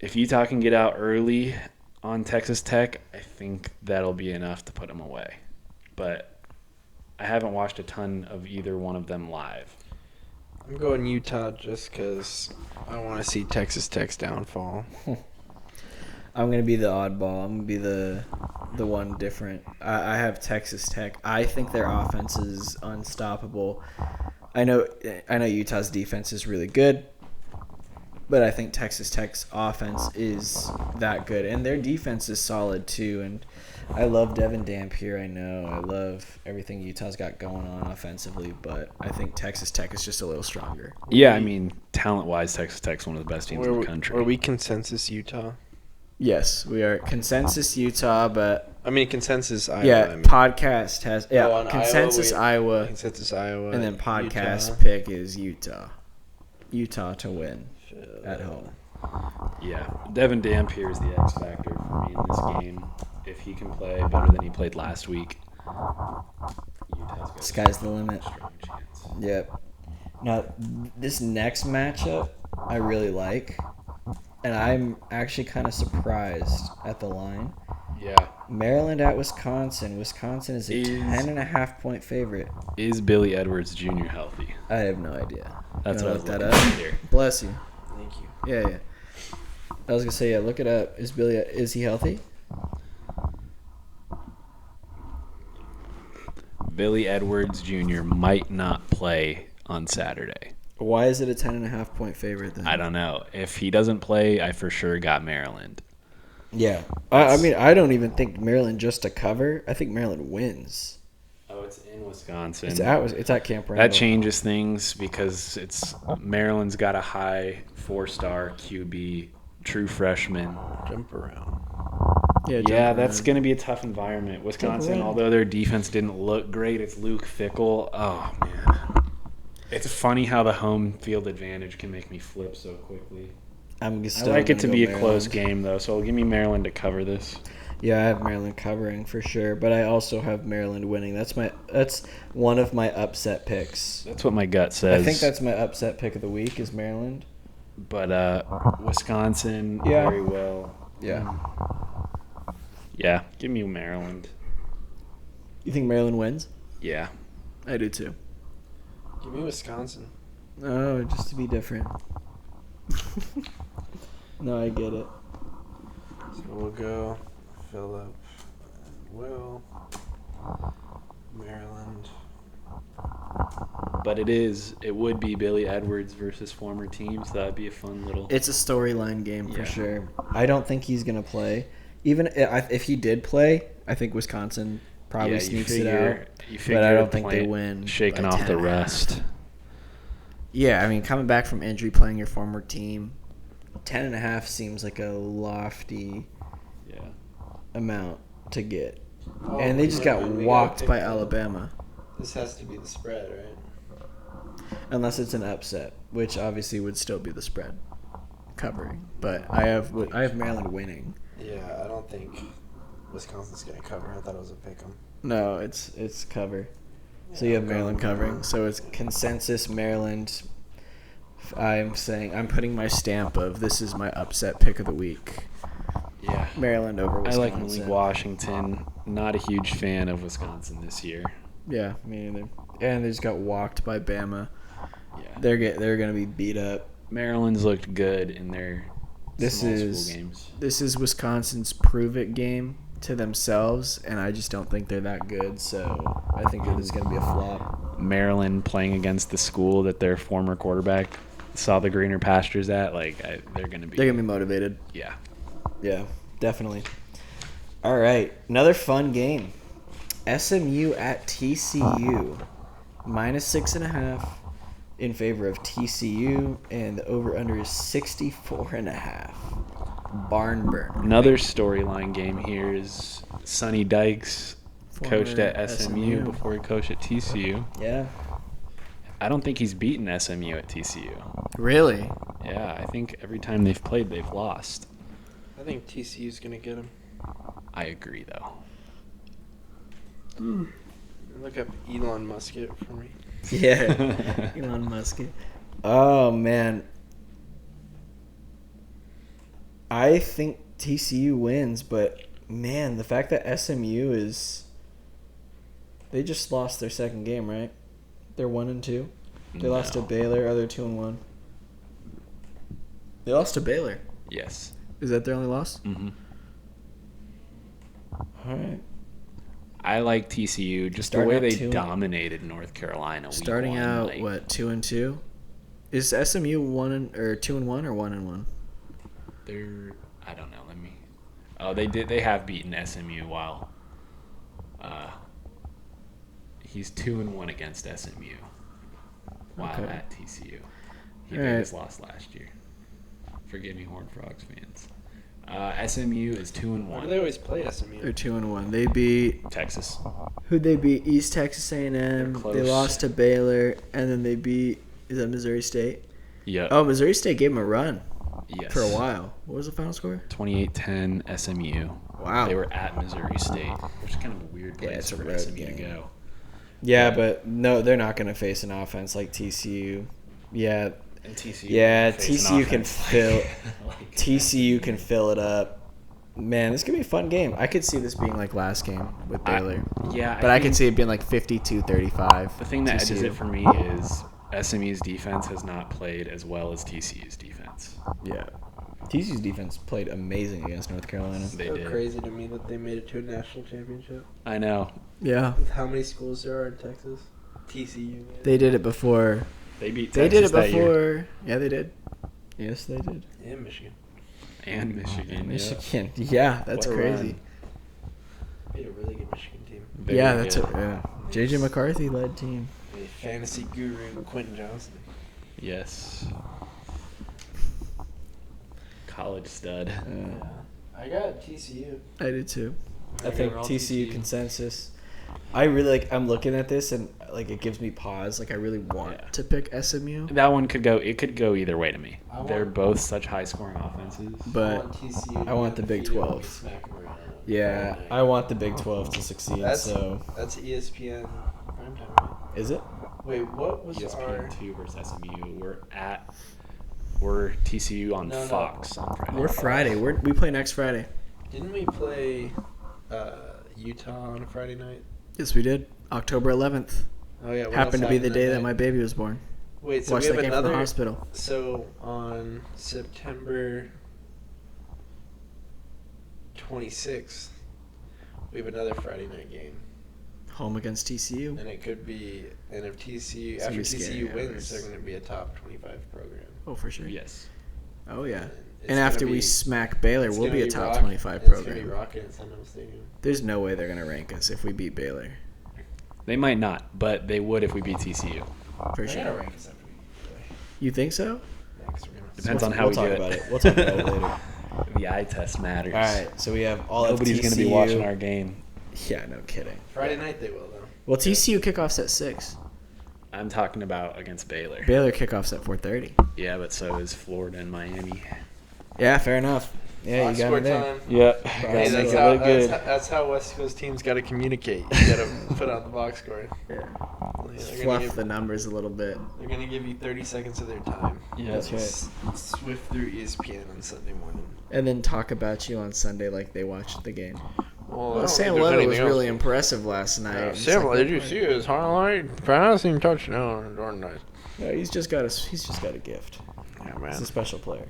If Utah can get out early on Texas Tech, I think that'll be enough to put them away. But I haven't watched a ton of either one of them live. I'm going Utah just because I want to see Texas Tech's downfall. I'm going to be the oddball. I'm going to be the one different. I have Texas Tech. I think their offense is unstoppable. I know Utah's defense is really good, but I think Texas Tech's offense is that good, and their defense is solid too. And I love Devin Dampier. I know I love everything Utah's got going on offensively, but I think Texas Tech is just a little stronger. Yeah, I mean, talent-wise, Texas Tech's one of the best teams in the country. Are we consensus Utah? Yes, we are consensus Utah, but I mean consensus Iowa. yeah, I mean. podcast has on consensus Iowa, Consensus Iowa, and then podcast Utah. pick is Utah. Utah to win at home. Yeah, Devin Dampier is the X factor for me in this game. If he can play better than he played last week, Utah's got Sky's the limit. a strong chance. Yep. Now, this next matchup I really like, and I'm actually kind of surprised at the line. Yeah. Maryland at Wisconsin. Wisconsin is a Is- 10.5-point favorite. Is Billy Edwards Jr. healthy? I have no idea. That's You what I wanna was look looking that at up. here. Bless you. Thank you. Yeah. I was gonna say, yeah. Look it up. Is he healthy? Billy Edwards Jr. might not play on Saturday. Why is it a 10.5-point favorite then? I don't know. If he doesn't play, I for sure got Maryland. Yeah. I mean, I don't even think Maryland just to cover. I think Maryland wins. Oh, it's in Wisconsin. It's at Camp Randall. That changes things because it's Maryland's got a high 4-star QB, true freshman. Jump around. Yeah, that's going to be a tough environment. Wisconsin, around. although their defense didn't look great, it's Luke Fickell. Oh, man. It's funny how the home field advantage can make me flip so quickly. I like it to be a close game, though, so give me Maryland to cover this. Yeah, I have Maryland covering for sure, but I also have Maryland winning. That's one of my upset picks. That's what my gut says. I think that's my upset pick of the week is Maryland. But Wisconsin, Yeah. very well. Yeah. Yeah, give me Maryland. You think Maryland wins? Yeah. I do too. Give me Wisconsin. Oh, just to be different. No, I get it. So we'll go Phillip, Will, Maryland. But it would be Billy Edwards versus former teams. So that'd be a fun little. It's a storyline game for Yeah. sure. I don't think he's going to play. Even if he did play, I think Wisconsin probably sneaks it out. But I don't think they win. Shaking by off the 10.5. rest. Yeah, I mean, coming back from injury, playing your former team, 10.5 seems like a lofty Yeah. amount to get. Oh, And they just got walked by Alabama. This has to be the spread, right? Unless it's an upset, which obviously would still be the spread covering. But I have Maryland winning. Yeah, I don't think Wisconsin's gonna cover. I thought it was a pick'em. No, it's cover. So you have Maryland covering. So it's consensus Maryland. I'm putting my stamp of this is my upset pick of the week. Yeah. Maryland over I Wisconsin. like Malik Washington. Not a huge fan of Wisconsin this year. Yeah, me neither. And they just got walked by Bama. Yeah. They're gonna be beat up. Maryland's looked good in their This small is school games. This is Wisconsin's prove it game to themselves, and I just don't think they're that good. So I think it is gonna be a flop. Maryland playing against the school that their former quarterback saw the greener pastures at. They're gonna be motivated. Yeah. Yeah, definitely. All right, another fun game. SMU at TCU, -6.5 in favor of TCU, and the over/under is 64.5. Barn burner. Another storyline game here is Sonny Dykes coached Former at SMU before he coached at TCU. Yeah. I don't think he's beaten SMU at TCU. Really? Yeah, I think every time they've played, they've lost. I think TCU's gonna get him. I agree, though. Look up Elon Musket for me. Yeah. Elon Musk. Oh man. I think TCU wins, but man, the fact that SMU they just lost their second game, right? They're 1-2. They lost to No. Baylor. Are they 2-1? They lost to Baylor. Yes. Is that their only loss? Mm-hmm. All right. I like TCU. Just Starting the way out they 2-1. dominated North Carolina. Starting week one, out like, what 2-2? Is SMU 2-1 or 1-1? They're I don't know. Let me. Oh, they have beaten SMU while. He's 2-1 against SMU while Okay. at TCU. He All did right. his loss last year. Forgive me, Horned Frogs fans. SMU is Why do they 2-1. always play SMU? They're 2-1. They beat Texas. who'd they beat? East Texas A&M. They're They close. lost to Baylor, and then they beat. Is that Missouri State? Yeah. Oh, Missouri State gave them a run Yes. for a while. What was the final score? 28-10 SMU. Wow. They were at Missouri State, which is kind of a weird Yeah, place it's a for road SMU game. to go. Yeah, but no, they're not going to face an offense like TCU. Yeah, And TCU. yeah, face TCU an can offense fill. like TCU can SMU. fill it up. Man, this could be a fun game. I could see this being like last game with Baylor. Yeah, But I could think see it being like 52-35. the thing that edges TCU. it for me is SMU's defense has not played as well as TCU's defense. Yeah. TCU's defense played amazing against North Carolina. They so did. crazy to me that they made it to a national championship. I know. Yeah. With how many schools there are in Texas? TCU. Man. They did it before. They beat They Texas did it that year. before. Yeah, they did. Yes, they did. And Michigan. And Michigan. Michigan. Yeah, that's What a crazy. run. Beat a really good Michigan team. Very Yeah, that's good. it. Yeah. JJ McCarthy led team. A fantasy guru, Quentin Johnson. Yes. College stud. I got TCU. I did too. I I think got all TCU TCU. consensus. I really like. I'm looking at this and like it gives me pause. Like I really want Yeah. to pick SMU, That one could go. It could go either way to me. I They're want- both such high-scoring offenses. but TCU. I want the Big 12. yeah, I want the Big 12 to succeed. That's So that's ESPN primetime, right? is it? Wait, what was our? ESPN2 versus SMU. We're TCU on No, no. Fox on Friday. We're Friday. We play next Friday. Didn't we play Utah on a Friday night? Yes, we did. October 11th. Oh yeah, what Happened to else be the happened day that night? my baby was born. Wait, so Watched we that have game from the another. hospital. So on September 26th, we have another Friday night game, Home against TCU. and it could be. And if TCU It's gonna after be scary TCU wins, hours. they're going to be a top 25 program. Oh, for sure. Yes. Oh yeah. It's And after gonna we be- smack Baylor, it's we'll gonna be a top rock- 25 It's going to be program. rocking at Sun Devil Stadium. There's no way they're gonna rank us if we beat Baylor. They might not, but they would if we beat TCU. For They're sure. gonna rank us after we play. You think so? Yeah, 'cause we're gonna- Depends We'll- on how we'll we talk do about it. it. We'll talk about it later. The eye test matters. All right, so we have all Nobody's of going TCU. to be watching our game. Yeah, no kidding. Friday night they will though. Well, TCU kickoffs at 6. I'm talking about against Baylor. Baylor kickoffs at 4:30. Yeah, but so is Florida and Miami. Yeah, fair enough. Yeah, Box you got score it there. time. Yep. Hey, Gotta make that's it how, look good. that's how West Coast teams got to communicate. You got to put out the box score. Yeah. They're gonna Fluff give- the numbers a little bit. They're gonna give you 30 seconds of their time. Yeah, That's right. Swift through ESPN on Sunday morning. And then talk about you on Sunday like they watched the game. Well, Well, Sam Leather was really impressive last night. It's Sam, like, did you see his highlight passing touchdown on Jordan Nice? Yeah, he's just got a gift. Yeah, He's man. a special player.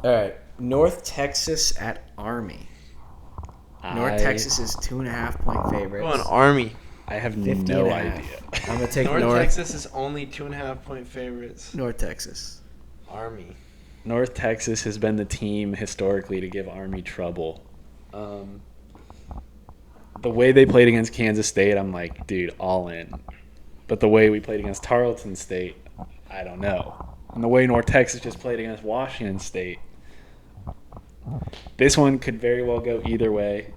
All right, North Texas at Army. North Texas is 2.5-point favorites. Go on, Army. I have 50 no and a idea. half. I'm gonna take North, North. Texas is only 2.5-point favorites. North Texas. Army. North Texas has been the team historically to give Army trouble. The way they played against Kansas State, I'm like, dude, all in. But the way we played against Tarleton State, I don't know. And the way North Texas just played against Washington State, this one could very well go either way.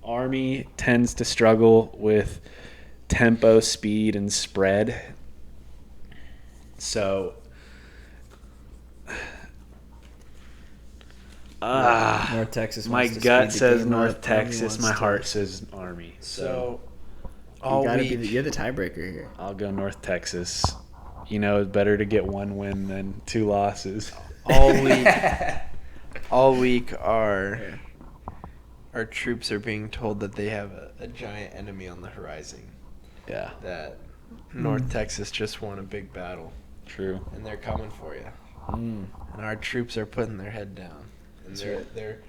Army tends to struggle with tempo, speed, and spread. So, North Texas. my wants to gut speed the says game North up. Army Texas. wants My to- heart says Army. So, You all gotta week, be. You're the tiebreaker here. I'll go North Texas. You know, it's better to get one win than 2 losses. all week, our troops are being told that they have a giant enemy on the horizon. Yeah, That North Texas just won a big battle, true. and they're coming for you. Mm. And our troops are putting their head down, and That's right.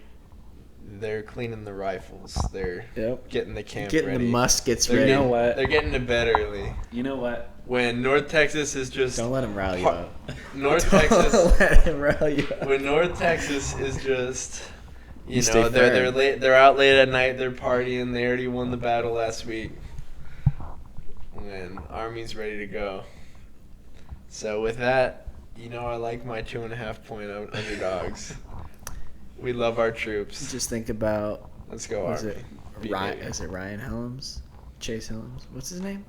They're cleaning the rifles. They're Yep. getting the camp Getting ready. the muskets They're ready. You know what? They're getting to bed early. You know what? When North Texas is just Don't let him rile you up. North Don't Texas. let him rile you up. When North Texas is just, You stay they're firm. late. They're out late at night. They're partying. They already won the battle last week. When Army's ready to go. So with that, I like my 2.5 point underdogs. We love our troops. Just think about. Let's go, Was Army. it Ryan? Is it Ryan Helms? Chase Helms? What's his name?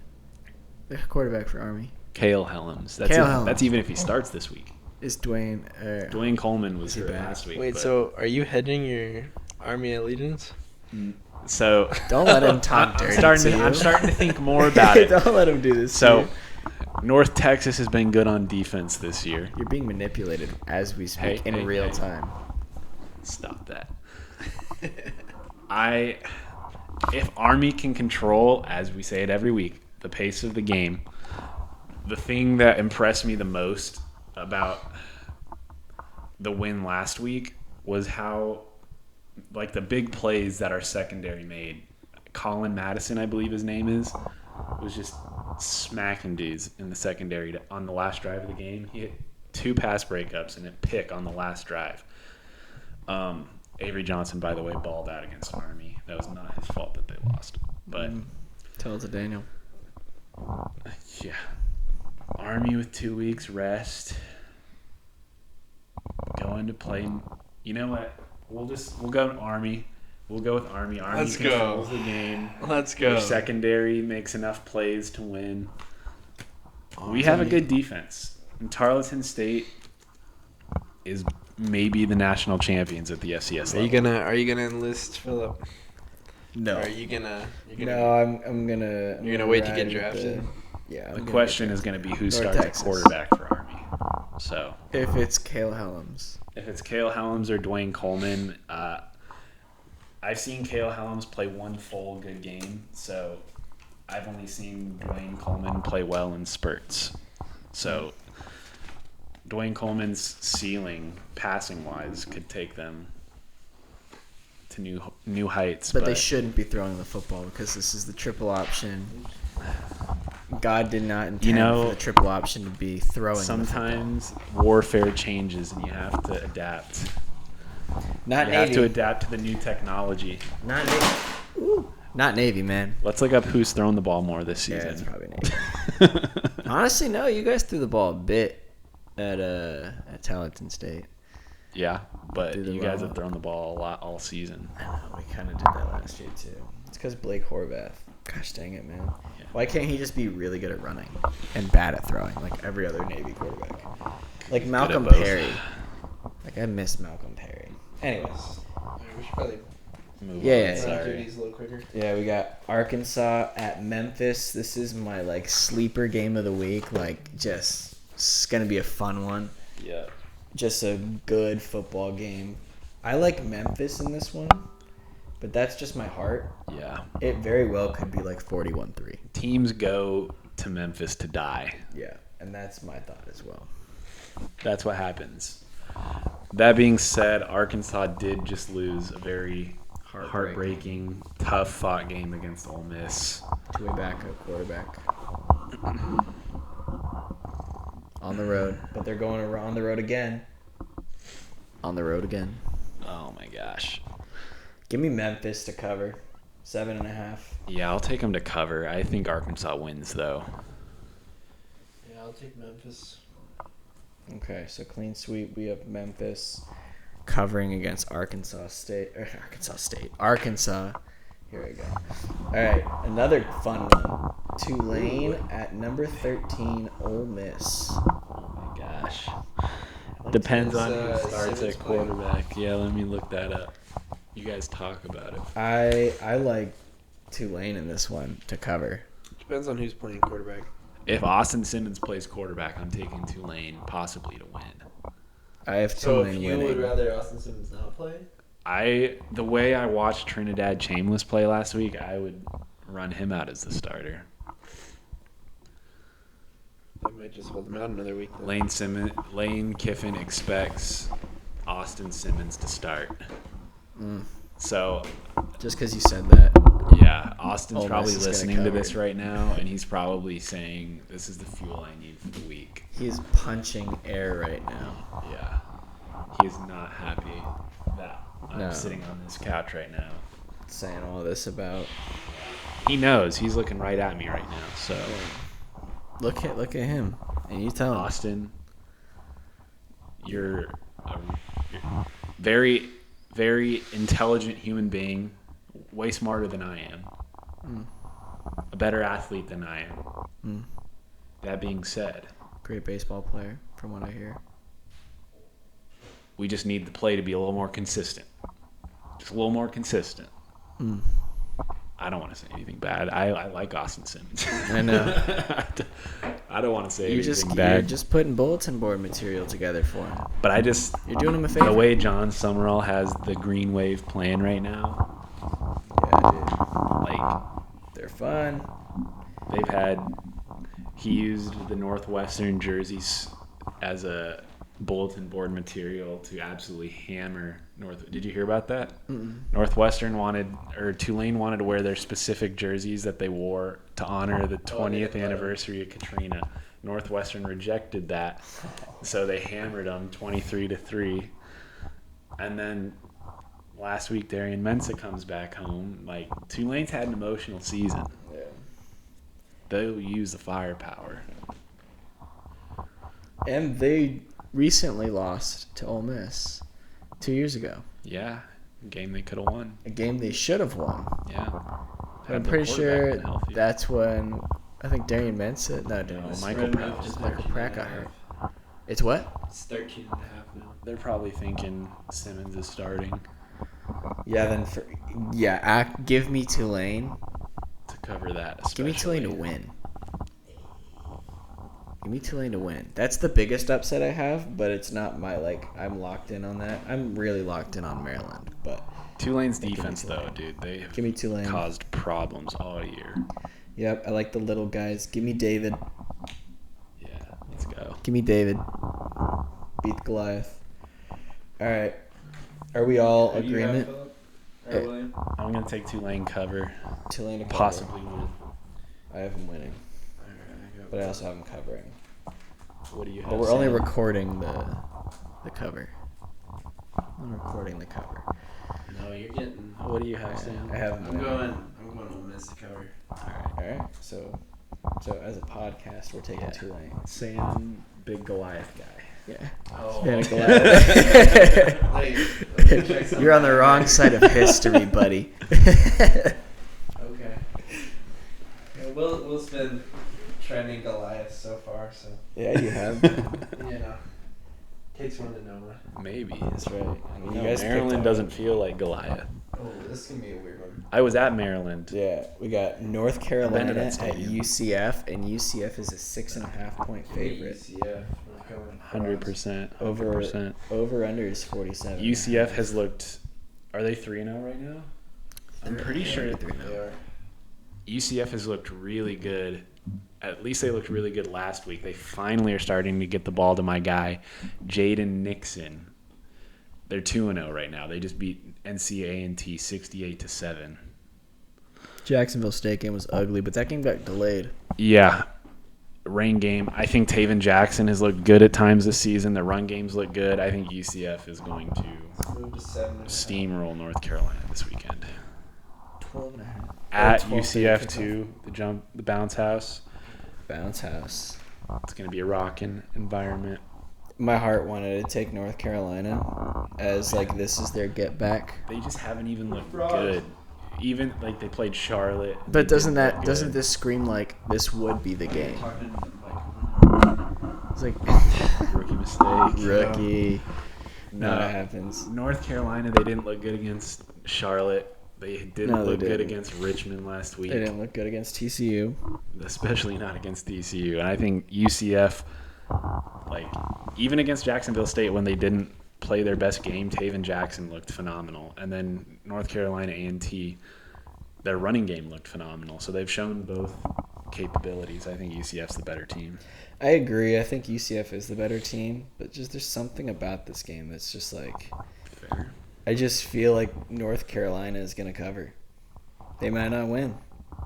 The quarterback for Army. Kale Helms. Helms. That's even if he starts this week. Is Dwayne? Dwayne Coleman was Is he hurt back? last week. Wait, but- so are you hedging your Army allegiance? So Don't let him talk I'm dirty starting to to, you. I'm starting to think more about it. Don't let him do this. to So you. North Texas has been good on defense this year. You're being manipulated as we speak Hey, in hey, real hey. time. Stop that. If Army can control, as we say it every week, the pace of the game, the thing that impressed me the most about the win last week was how, like, the big plays that our secondary made. Colin Madison, I believe his name is, was just smacking dudes in the secondary on the last drive of the game. He hit 2 pass breakups and a pick on the last drive. Avery Johnson, by the way, balled out against Army. That was not his fault that they lost. But, Tell it to Daniel. yeah. Army with 2 weeks rest. Going to play. You know what? We'll go Army. We'll go with Army. Army Let's go. controls the game. Let's Their go. secondary makes enough plays to win. We have a good defense. And Tarleton State is maybe the national champions at the FCS level. Are you gonna enlist Philip? No. Or are you gonna? No, I'm gonna. You're gonna wait to ride get with drafted? Yeah. The question is going to be who North starts Texas. at quarterback for Army. So if it's Kale Helms. if it's Kale Helms or Dwayne Coleman, I've seen Kale Helms play one full good game, so I've only seen Dwayne Coleman play well in spurts. So Dwayne Coleman's ceiling, passing-wise, could take them to new heights. But they shouldn't be throwing the football because this is the triple option. God did not intend for the triple option to be throwing. Sometimes warfare changes and you have to adapt. Not You Navy. have to adapt to the new technology. Not Navy. Ooh. Not Navy, man. Let's look up who's thrown the ball more this Yeah, season. it's probably Navy. Honestly, no. You guys threw the ball a bit at Tarleton State. Yeah, but Threw the you guys ball. have thrown the ball a lot all season. I know. We kind of did that last year too. It's because Blake Horvath. Gosh dang it, man. Yeah. Why can't he just be really good at running and bad at throwing like every other Navy quarterback? Like Malcolm both. Perry. Like I miss Malcolm Perry. Anyways. We should probably Move Yeah, on. yeah, run through Sorry. these a little quicker. Yeah, we got Arkansas at Memphis. This is my like sleeper game of the week. Like just it's gonna be a fun one. Yeah. Just a good football game. I like Memphis in this one, but that's just my heart. Yeah. It very well could be like 41-3. Teams go to Memphis to die. Yeah, and that's my thought as well. That's what happens. That being said, Arkansas did just lose a very heartbreaking, tough-fought game against Ole Miss. Two-way backup quarterback. On the road, but they're going on the road again. On the road again. Oh my gosh. Give me Memphis to cover. 7.5. Yeah, I'll take them to cover. I think Arkansas wins, though. Yeah, I'll take Memphis. Okay, so clean sweep. We have Memphis covering against Arkansas. Here we go. All right, another fun one. Tulane at number 13, Ole Miss. Oh my gosh. Depends on who It's, starts Simmons at playing. quarterback. Yeah, let me look that up. You guys talk about it. I like Tulane in this one to cover. Depends on who's playing quarterback. If Austin Simmons plays quarterback, I'm taking Tulane possibly to win. I have So Tulane if you winning. would rather Austin Simmons not play? The way I watched Trinidad Chambliss play last week, I would run him out as the starter. I might just hold him out another week. Then. Lane Kiffin expects Austin Simmons to start. So, Just because you said that. yeah, Austin's Ole Miss probably is gonna listening to cover. this right now, and he's probably saying, "This is the fuel I need for the week." He's punching air right now. Yeah, he is not happy that I'm No. sitting on this couch right now. Saying all this about. He knows. He's looking right at me right now. So, Look at him, and you tell him. Austin, you're a very, very intelligent human being, way smarter than I am, a better athlete than I am. That being said, Great baseball player, from what I hear. we just need the play to be a little more consistent. Just a little more consistent. I don't want to say anything bad. I like Austin Simmons. I know. I don't want to say You're anything you're bad. just putting bulletin board material together for him. But I just, You're doing him a favor. the way John Summerall has the Green Wave plan right now, Yeah, dude. like They're fun. he used the Northwestern jerseys as a bulletin board material to absolutely hammer Did you hear about that? Northwestern Tulane wanted to wear their specific jerseys that they wore to honor the 20th anniversary of Katrina. Northwestern rejected that, so they hammered them 23-3. And then last week, Darian Mensah comes back home. Like, Tulane's had an emotional season. Yeah. They'll use the firepower. And they recently lost to Ole Miss 2 years ago. Yeah, game they could have won. A game they should have won. Yeah. I'm Had the pretty quarterback sure been healthy. that's when I think Darian Mensah. No, Darian Mensah. Michael Pratt. Michael Pratt got hurt. It's what? It's 13 and a half now. They're probably thinking Simmons is starting Yeah, give me Tulane. to cover that. Give me especially. Tulane to win. Give me Tulane to win. That's the biggest upset I have, but it's not I'm locked in on that. I'm really locked in on Maryland, but Tulane's me defense, though, Tulane. dude, they have give me Tulane. caused problems all year. Yep, I like the little guys. Give me David. Yeah, let's go. Give me David. Beat Goliath. All right. Are we all agreement? I'm going to take Tulane cover, Tulane to cover. possibly win. I have them winning, but I also have them covering. What do you have? But we're only Sam? recording the cover. I'm recording the cover. No, you're getting. What do you have, Sam? I have them I'm winning. going Ole Miss to cover. All right. So as a podcast, we're taking Tulane. Sam, big Goliath guy. Yeah. Oh. Yeah, Goliath. You're on the wrong side of history, buddy. Okay. Yeah, Will's been trending Goliath so far, so Yeah, you have. you know, takes one to know one. Maybe. That's right. I mean, No, you guys picked Maryland out- doesn't feel like Goliath. Oh, this is gonna be a weird one. I was at Maryland. Yeah, we got North Been to Carolina that at stadium. UCF, and UCF is a 6.5 point favorite. Yeah, we're going 100%. Over 100%. over under is 47. UCF has looked. Are they 3-0 right now? I'm pretty sure They are. UCF has looked really good. At least they looked really good last week. They finally are starting to get the ball to my guy, Jaden Nixon. They're 2-0 right now. They just beat NC-A&T 68-7. Jacksonville State game was ugly, but that game got delayed. Yeah. Rain game. I think Taven Jackson has looked good at times this season. The run games look good. I think UCF is going to Move to 7. steamroll North Carolina this weekend. 12.5. At 12 UCF kickoff. too, the bounce house. Bounce house. It's going to be a rocking environment. My heart wanted to take North Carolina as this is their get back. They just haven't even looked good. Even they played Charlotte. They But doesn't didn't look good. this scream like this would be the game? It's like Rookie mistake. rookie. No, No. that happens. North Carolina, they didn't look good against Charlotte. They didn't No, they look good didn't. against Richmond last week, They didn't look good against TCU. especially not against TCU. And I think UCF, even against Jacksonville State when they didn't play their best game, Taven Jackson looked phenomenal. And then North Carolina A&T, their running game looked phenomenal. So they've shown both capabilities. I think UCF's the better team. I agree. I think UCF is the better team, but just there's something about this game that's just Fair. I just feel like North Carolina is going to cover. They might not win.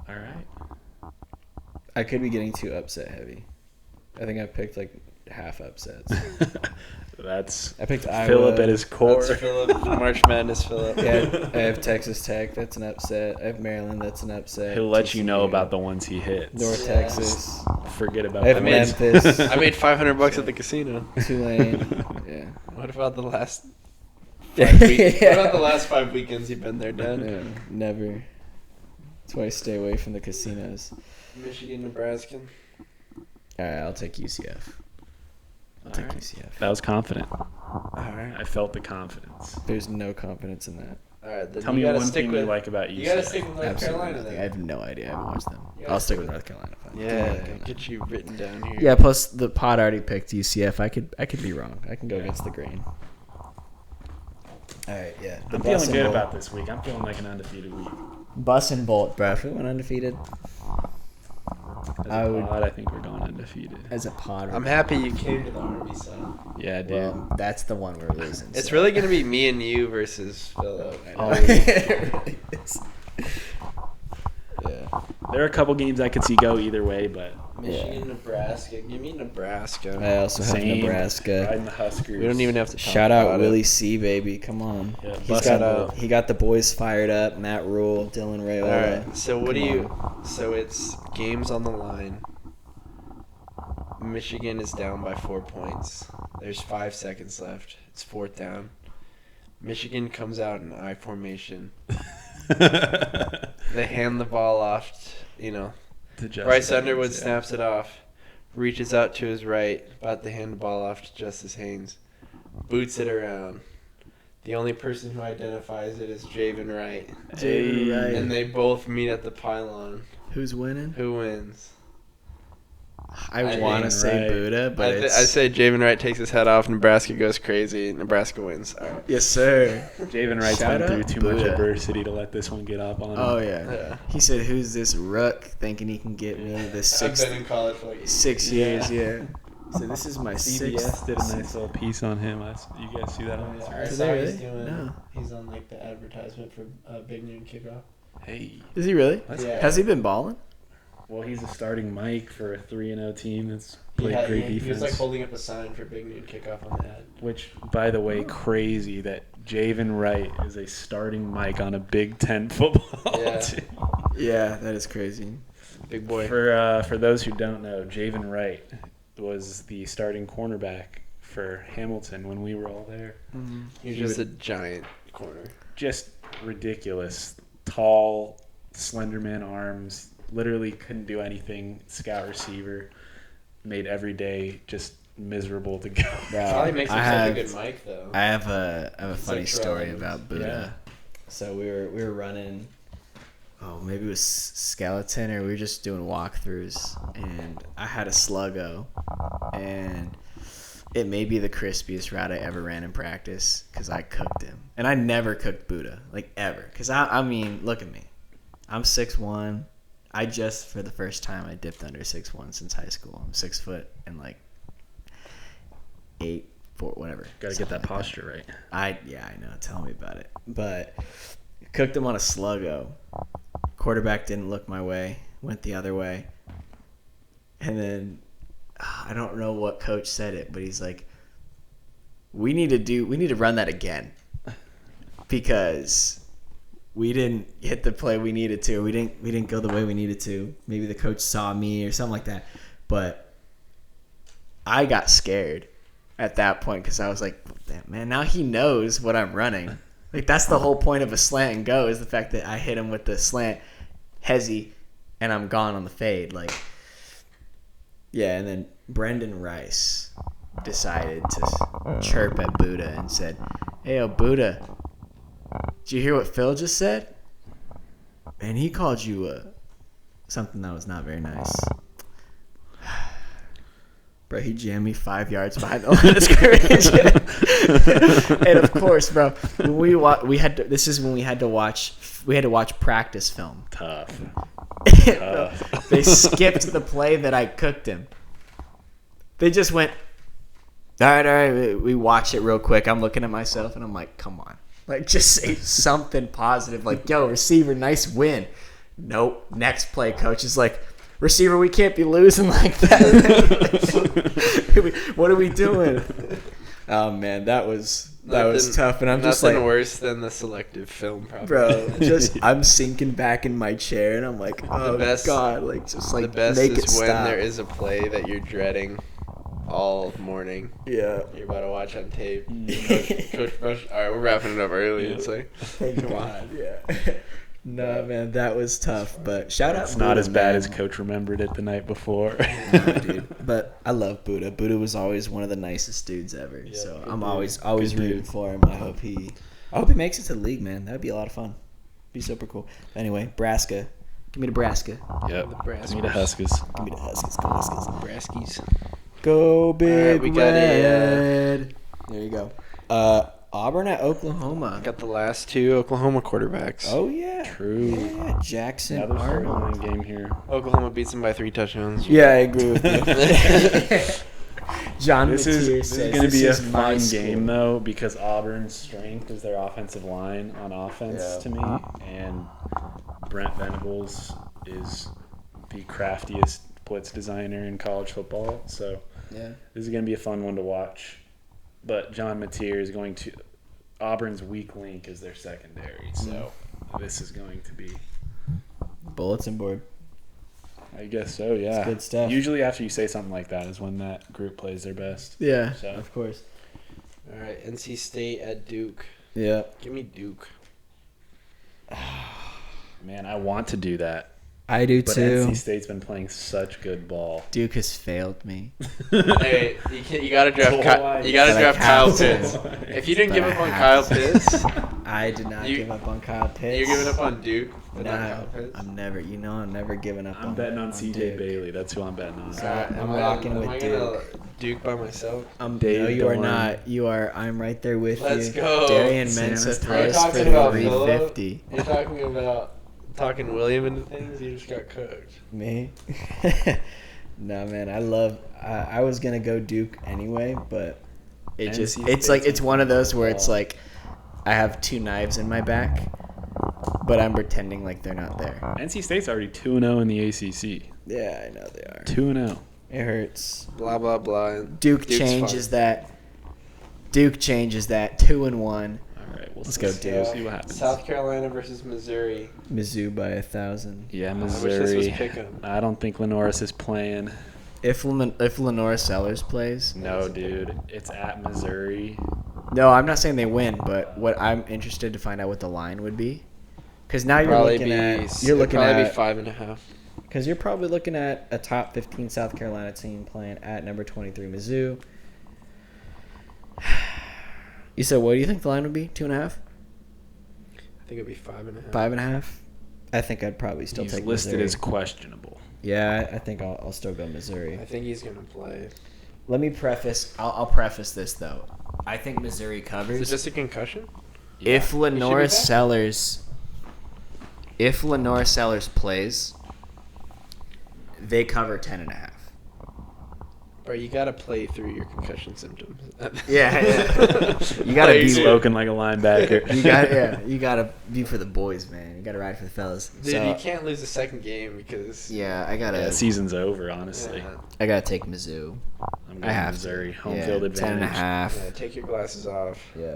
All right. I could be getting too upset heavy. I think I picked like half upsets. That's I picked Iowa. Philip at his core. That's Philip. March Madness Philip. Yeah, I have Texas Tech. That's an upset. I have Maryland. That's an upset. He'll let you know TCU, about the ones he hits. North Yeah. Texas. Forget about I have the Memphis. I made $500 at the casino. Tulane. Yeah. What about the last 5 weeks? What about the last 5 weekends you've been there, Dad? Yeah, never. That's why I stay away from the casinos. Michigan, Nebraska. All right, I'll take UCF. I'll take All right. UCF. That was confident. All right. I felt the confidence. There's no confidence in that. All right. Then Tell you me gotta one stick thing with, you like about UCF. You gotta stick with North Absolutely Carolina nothing. I then. have no idea. I haven't watched them. You gotta I'll stick stick with with- North Carolina. Fine. Yeah, get you written down here. Yeah. Plus, the pod already picked UCF. I could be wrong. I can go against the grain. All right. Yeah. I'm feeling good about this week. I'm feeling like an undefeated week. Bus and Bolt, bro. If we went undefeated As a I would- pod, I think we're going undefeated. as a pod, I'm happy you came to the Army, son. Yeah, dude. well, that's the one we're losing. It's so. really gonna be me and you versus Philip. I know. Oh, It really is. Yeah. There are a couple games I could see go either way, but Michigan, Nebraska. Give me Nebraska. I also have same. Nebraska. Riding the Huskers. We don't even have to talk Shout out about it. Willie C, baby. Come on. Yeah, He's bust got out. he got the boys fired up. Matt Rule, Dylan All Rayola. right. So what Come do you? on. So it's games on the line. Michigan is down by 4 points. There's 5 seconds left. It's 4th down. Michigan comes out in I formation. They hand the ball off. Bryce Underwood snaps it off, reaches out to his right, about to hand the ball off to Justice Haynes, boots it around. The only person who identifies it is Javen Wright. Javen Wright. And they both meet at the pylon. Who's winning? Who wins? I I want to think say Wright. Buddha, but I say Javen Wright takes his head off, Nebraska goes crazy, Nebraska wins. All right. yes, sir. Javen Wright's Shout been through out too much Buddha. adversity to let this one get up on him. Oh yeah. Yeah. He said, "Who's this rook thinking he can get me this I've been in college for like 6 years?" Yeah. So this is my CBS sixth. did a nice little piece on him. You guys see that on I Instagram? Did saw they he's really? doing. No. He's on like the advertisement for Big Noon Kickoff. Hey. Is he really? That's Yeah. Has he been balling? Well, he's a starting Mike for a 3-0 team that's played Yeah, great he was defense. like holding up a sign for Big Noon Kickoff on the ad. Which, by the way, crazy that Javen Wright is a starting Mike on a Big Ten football Yeah. team. Yeah, that is crazy. Big boy. For those who don't know, Javen Wright was the starting cornerback for Hamilton when we were all there. You're just a giant corner. Just ridiculous. Tall, slender man arms. Literally couldn't do anything. Scout receiver. Made every day just miserable to go. Probably makes him I such a have- good mic though. I have a It's funny like story Trump. about Buddha. So we were running. Oh, maybe it was skeleton, or we were just doing walkthroughs, and I had a sluggo, and it may be the crispiest route I ever ran in practice because I cooked him, and I never cooked Buddha like ever. Because I mean, look at me, I'm 6'1". I just for the first time I dipped under 6'1" since high school. I'm 6 foot and like 8'4", whatever. Got to get Something that like posture right. I know. Tell me about it. But cooked him on a sluggo. Quarterback didn't look my way. Went the other way. And then I don't know what coach said it, but he's like, "We need to run that again because we didn't hit the play we needed to. We didn't go the way we needed to. Maybe the coach saw me or something like that." But I got scared at that point because I was like, "Damn, man, now he knows what I'm running." Like, that's the whole point of a slant and go, is the fact that I hit him with the slant, hezzy, and I'm gone on the fade. Like, yeah, and then Brendan Rice decided to chirp at Buddha and said, "Hey, yo, Buddha, did you hear what Phil just said? Man, he called you something that was not very nice." Bro, he jammed me 5 yards behind the line of scrimmage. And of course, bro, when we had to watch practice film. Tough. Bro, they skipped the play that I cooked him. They just went, all right, we watch it real quick. I'm looking at myself and I'm like, come on. Like, just say something positive. Like, yo, receiver, nice win. Nope. Next play, coach is like, receiver, we can't be losing like that. What are we doing? Oh, man, that was tough. And I'm just like, nothing worse than the selective film, probably. bro, I'm sinking back in my chair, and I'm like, oh, God. Like, just like, the best make is it when stop. there is a play that you're dreading all morning. Yeah. You're about to watch on tape. Coach Brush. All right, we're wrapping it up early. Yeah. It's like, Thank God. Yeah. No, man, that was tough. But shout out It's Buddha, not as bad man. as Coach remembered it the night before. No, dude. But I love Buddha. Buddha was always one of the nicest dudes ever. Yeah, So good I'm dude. always Good rooting dude. for him. I hope he makes it to the league, man. That'd be a lot of fun. Be super cool. Anyway, Nebraska. Give me Nebraska. Yep. Nebraska. Need a Huskers. Give me the Huskies. Go Huskies. Braskies. Go Big we got Red. There you go. Auburn at Oklahoma. Got the last two Oklahoma quarterbacks. Oh yeah. True. Yeah, Jackson Another Arnold. storyline game here. Oklahoma beats them by 3 touchdowns. Yeah, I agree with you. John This Mateer is says going to be a this is my fun school. game, though, because Auburn's strength is their offensive line on offense Yeah. to me. And Brent Venables is the craftiest blitz designer in college football. So Yeah. this is going to be a fun one to watch. But John Mateer is going to – Auburn's weak link is their secondary. So this is going to be – Bulletin board. I guess so, yeah. It's good stuff. Usually after you say something like that is when that group plays their best. Yeah, So- of course. All right, NC State at Duke. Yeah. Give me Duke. Man, I want to do that. I do But too. NC State's been playing such good ball. Duke has failed me. Hey, you gotta draft. You But gotta I draft Kyle have to. Pitts. If you didn't But give I up on have Kyle to. Pitts, I did not You- give up on Kyle Pitts. you're giving up on Duke. But not No, Kyle Pitts. I'm never. I'm never giving up. I'm betting on CJ Duke. Bailey. That's who I'm betting on. So- Alright, I'm am rocking am with I gonna Duke. Duke by myself. Dave No, you are Dorn. not. You are. I'm right there with Let's you. go. Darian Sam Mensah is throws talking for about 350. You're talking about talking William into things. You just got cooked. Me? No, man. I was gonna go Duke anyway, but it just. NC It's like State's it's one of those where ball. it's like, I have 2 knives in my back, but I'm pretending like they're not there. NC State's already 2-0 in the ACC. Yeah, I know they are. 2-0. It hurts. Blah blah blah. Duke Duke's changes fun. that. Duke changes that. 2-1. All right, Let's go, Duke. We'll see what happens. South Carolina versus Missouri. Mizzou by 1,000. Yeah, I wish this was Missouri. pick'em. I don't think Lenoris is playing. If Lenora Sellers plays, No, dude. It's at Missouri. no, I'm not saying they win, but what I'm interested to find out what the line would be, because now you're Probably looking be. at you're looking probably be at 5.5. because you're probably looking at a top 15 South Carolina team playing at number 23 Mizzou. You said what do you think the line would be? 2.5, I think it'd be 5.5. 5.5. I think I'd probably still He's take listed Missouri. as questionable. Yeah, I think I'll still go Missouri. I think he's gonna play. Let me preface. I'll preface this though. I think Missouri Is covers. it just a concussion? If be Lenora back. Sellers plays, they cover 10.5. Bro, you gotta play through your concussion symptoms. Yeah. You gotta Like, be Spoken like a linebacker. you gotta be for the boys, man. You gotta ride for the fellas. Dude, So, you can't lose the second game because yeah, I Yeah, gotta season's over, honestly. Yeah. I gotta take Mizzou. I'm I going have Missouri. to. Home Yeah, field advantage. 10.5. Yeah, take your glasses off. Yeah.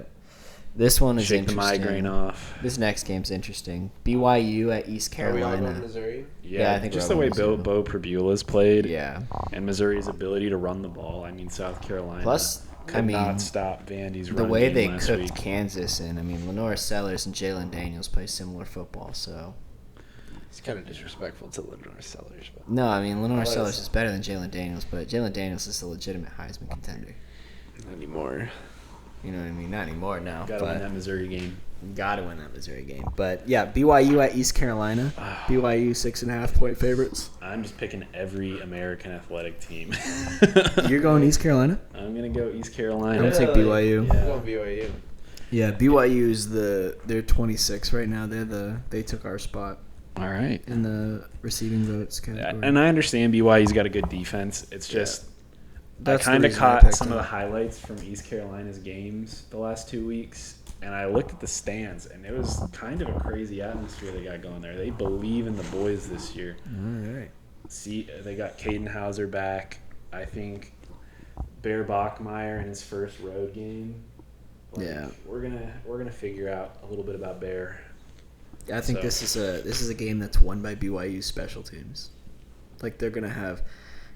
This one is Shake the interesting. migraine off. This next game's interesting. BYU at East Are we all going Carolina. Missouri? Yeah, I think just we're the way all Bo Prabula's played Yeah. and Missouri's ability to run the ball. I mean, South Carolina Plus, could I mean, not stop Vandy's the run way game they last cooked week. Kansas, and I mean, Lenora Sellers and Jalen Daniels play similar football, so. It's kind of disrespectful to Lenore Sellers, but No, I mean, Lenora Well, Sellers it's- is better than Jalen Daniels, but Jalen Daniels is a legitimate Heisman contender. not anymore. You know what I mean? Not anymore now. Got to win that Missouri game. Got to win that Missouri game. But yeah, BYU at East Carolina. BYU 6.5-point favorites. I'm just picking every American athletic team. You're going East Carolina? I'm gonna go East I'm Carolina. gonna take BYU. I'm going BYU. Yeah, BYU is they're 26 right now. They took our spot All right. in the receiving votes category. And I understand BYU's got a good defense. It's just That's I the kind of reason I caught picked some of the them. highlights from East Carolina's games the last 2 weeks, and I looked at the stands, and it was kind of a crazy atmosphere they got going there. They believe in the boys this year. All right. See, they got Caden Hauser back. I think Bear Bachmeyer in his first road game. Yeah. We're gonna figure out a little bit about Bear. I think So- this is a game that's won by BYU's special teams. Like, they're gonna have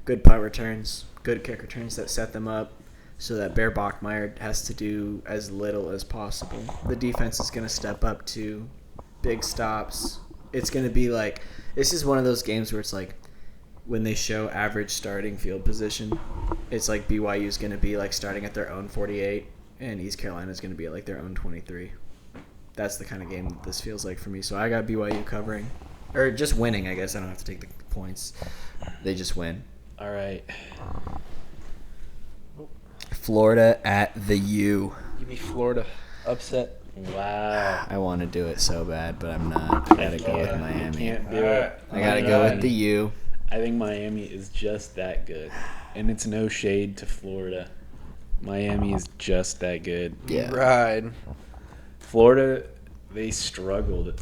good punt returns, good kick returns that set them up, so that Bear Bachmeyer has to do as little as possible. The defense is gonna step up to big stops. It's gonna be like, this is one of those games where it's like, when they show average starting field position, it's like BYU is gonna be like starting at their own 48, and East Carolina is gonna be at like their own 23. That's the kind of game that this feels like for me. So I got BYU covering, or just winning. I guess I don't have to take the points. They just win. All right. Florida at the U. Give me Florida. Upset. Wow. I want to do it so bad, but I'm not. I gotta go with You Miami. can't do it. I gotta go with the U. I think Miami is just that good, and it's no shade to Florida. Miami is just that good. Yeah. Ride. Florida, they struggled.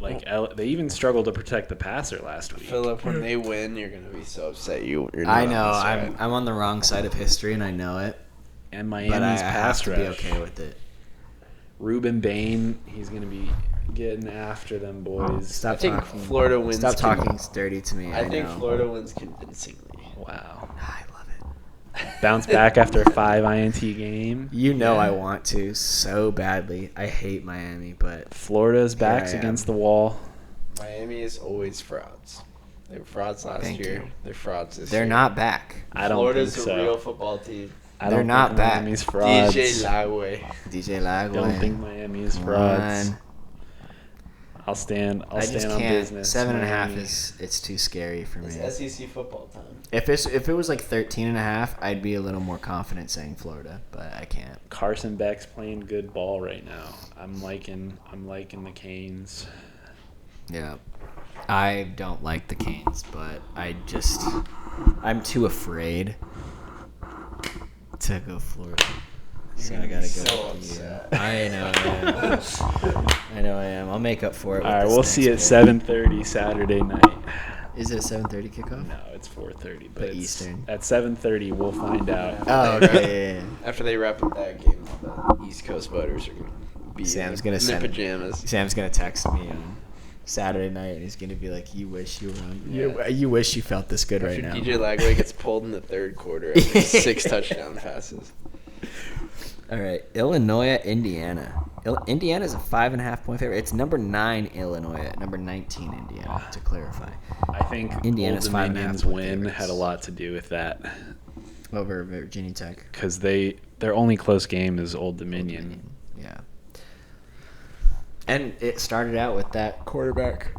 They even struggled to protect the passer last week. Philip, when they win, you're gonna be so upset. You're not I on know. this side. I'm on the wrong side of history, and I know it. And But Miami's I have pass to rush. be okay with it. Ruben Bain, he's going to be getting after them boys. Stop I think talking. Florida wins. Stop talking dirty to me. I think know. Florida wins convincingly. Wow. I love it. Bounce back after a 5 INT game. You know Yeah. I want to so badly. I hate Miami, but Florida's Here backs I am. against the wall. Miami is always frauds. They were frauds last Thank year. you. They're frauds this they're year. not back. I don't Florida's think a so. real football team. I They're don't not think back. Miami's frauds. DJ Lagway. DJ Lagway. Don't think Miami's frauds. One. I'll stand I just on can't. business. 7.5 Miami. it's too scary for me. It's SEC football time. If it was like 13.5, I'd be a little more confident saying Florida, but I can't. Carson Beck's playing good ball right now. I'm liking the Canes. Yeah. I don't like the Canes, but I'm too afraid to go Florida. So I gotta go. So with the, upset. I know I am. I know I am. I'll make up for it. All with right, this we'll next see at pick. 7:30 Saturday night. Is it a 7:30 kickoff? No, it's 4:30, but But it's Eastern. at 7:30 we'll find out. Oh, okay. Yeah. After they wrap up that game, all the East Coast voters are gonna be Sam's in gonna their send pajamas. Sam's gonna text me on Saturday night, and he's gonna be like, "You wish you were on. Yeah. You wish you felt this good right After now." DJ Lagway gets pulled in the third quarter after 6 touchdown passes. All right, Illinois at Indiana. Indiana is a 5.5-point favorite. It's number 9 Illinois at number 19 Indiana. To clarify, I think Indiana's Old 5.5 Dominion's point win favorites. had a lot to do with that over Virginia Tech. because their only close game is Old Dominion. Yeah. And it started out with that quarterback.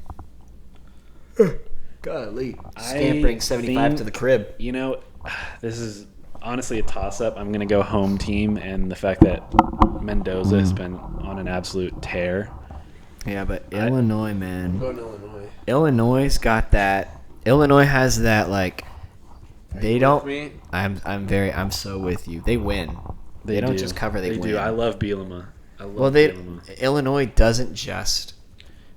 Golly. Scampering 75 to the crib. You know, this is honestly a toss-up. I'm going to go home team, and the fact that Mendoza has been on an absolute tear. Yeah, but Illinois, man. Going to Illinois. Illinois got that. Illinois has that, like, they you don't. with me? I'm so with you. They win. They don't do. just cover, they win. do. I love Bielema. Bielema. Illinois doesn't just,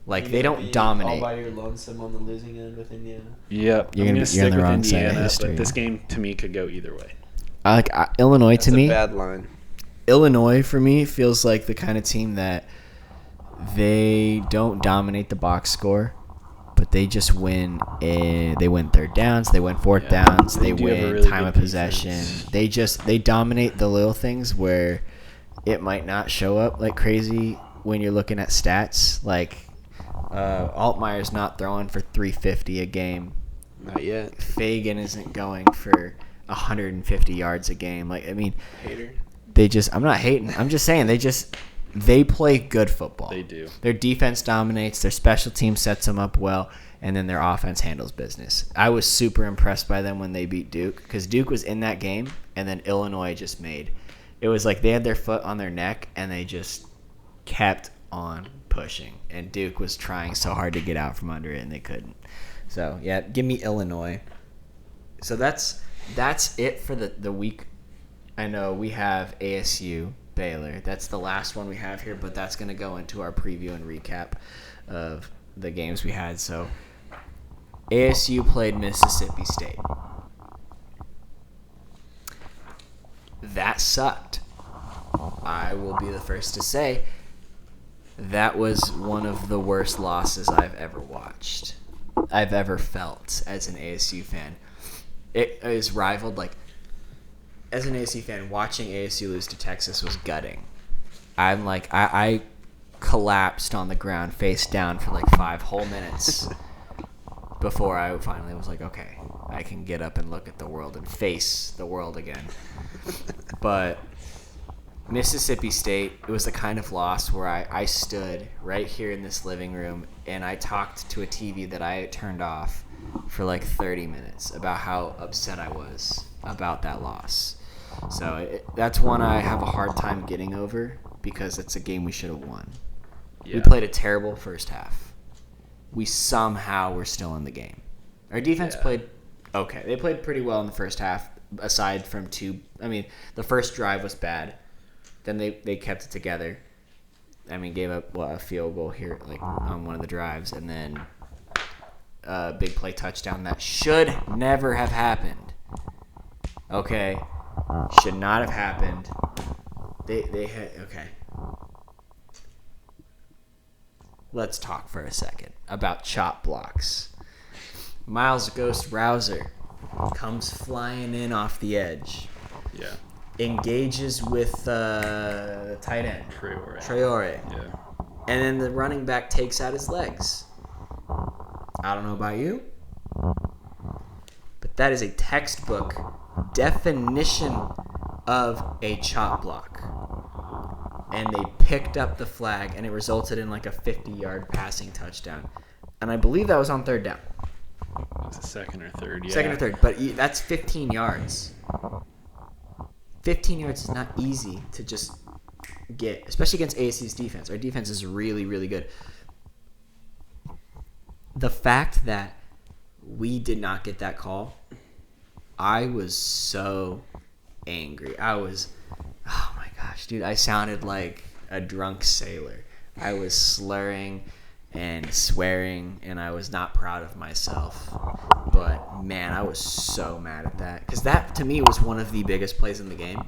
like, they don't dominate. All by your lonesome on the losing end with Indiana. Yep. You're I'm gonna gonna be- you're on stick the with wrong side of Indiana, history. but this game to me could go either way. Illinois That's to a me. bad line. Illinois for me feels like the kind of team that they don't dominate the box score, but they just win. They win third downs. They win fourth Yeah, downs. they They do have a win really time good of possession. defense. They dominate the little things where it might not show up like crazy when you're looking at stats. Like Altmaier's not throwing for 350 a game. Not yet. Fagan isn't going for 150 yards a game. Like, I mean, Hater. I'm not hating. I'm just saying they play good football. They do. Their defense dominates, their special team sets them up well, and then their offense handles business. I was super impressed by them when they beat Duke because Duke was in that game, and then Illinois just made. It was like they had their foot on their neck, and they just kept on pushing. And Duke was trying so hard to get out from under it, and they couldn't. So, yeah, give me Illinois. So that's it for the week. I know we have ASU Baylor. That's the last one we have here, but that's going to go into our preview and recap of the games we had. So ASU played Mississippi State. That sucked. I will be the first to say that was one of the worst losses I've ever watched. I've ever felt as an ASU fan. It is rivaled, like, as an ASU fan, watching ASU lose to Texas was gutting. I'm like, I collapsed on the ground face down for like 5 whole minutes before I finally was like, okay, I can get up and look at the world and face the world again. But Mississippi State, it was the kind of loss where I stood right here in this living room and I talked to a TV that I turned off for like 30 minutes about how upset I was about that loss. So that's one I have a hard time getting over because it's a game we should have won. Yeah. We played a terrible first half. We somehow were still in the game. Our defense played okay. They played pretty well in the first half, aside from the first drive was bad. Then they kept it together. Gave up a field goal here, like on one of the drives, and then a big play touchdown that should never have happened. Okay, should not have happened. They had okay. Let's talk for a second about chop blocks. Miles Ghost Rouser comes flying in off the edge. Yeah. Engages with the tight end. Traore. Yeah. And then the running back takes out his legs. I don't know about you, but that is a textbook definition of a chop block. And they picked up the flag, and it resulted in like a 50-yard passing touchdown. And I believe that was on third down. It was a second or third, yeah. Second or third, but that's 15 yards. 15 yards is not easy to just get, especially against ASU's defense. Our defense is really, really good. The fact that we did not get that call, I was so angry. Oh my gosh, dude, I sounded like a drunk sailor. I was slurring and swearing, and I was not proud of myself. But, man, I was so mad at that. Because that, to me, was one of the biggest plays in the game.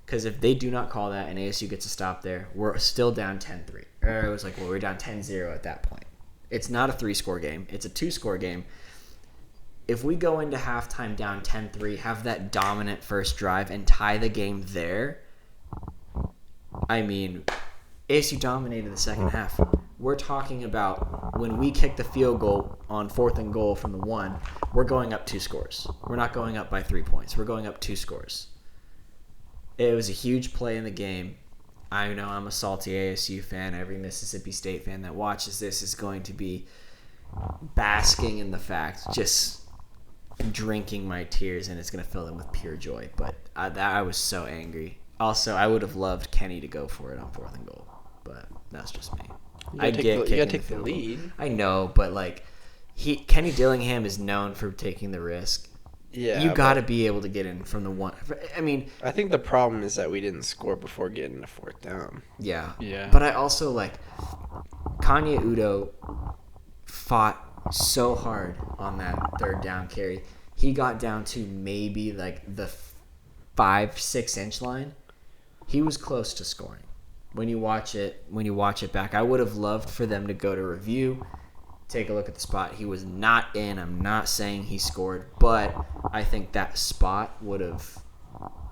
Because if they do not call that and ASU gets a stop there, we're still down 10-3. Or it was like, we're down 10-0 at that point. It's not a 3-score game. It's a 2-score game. If we go into halftime down 10-3, have that dominant first drive, and tie the game there, ASU dominated the second half. We're talking about when we kick the field goal on 4th and goal from the 1, we're going up 2 scores. We're not going up by 3 points. We're going up 2 scores. It was a huge play in the game. I know I'm a salty ASU fan. Every Mississippi State fan that watches this is going to be basking in the fact, just drinking my tears, and it's going to fill them with pure joy. But I was so angry. Also, I would have loved Kenny to go for it on 4th and goal, but that's just me. You gotta take the lead. I know, but Kenny Dillingham is known for taking the risk. Yeah, you got to be able to get in from the 1. I think the problem is that we didn't score before getting to 4th down. Yeah. Yeah. But I also Kanye Udo fought so hard on that 3rd down carry. He got down to maybe the 5-6 inch line. He was close to scoring. When you watch it back, I would have loved for them to go to review, take a look at the spot. He was not in. I'm not saying he scored, but I think that spot would have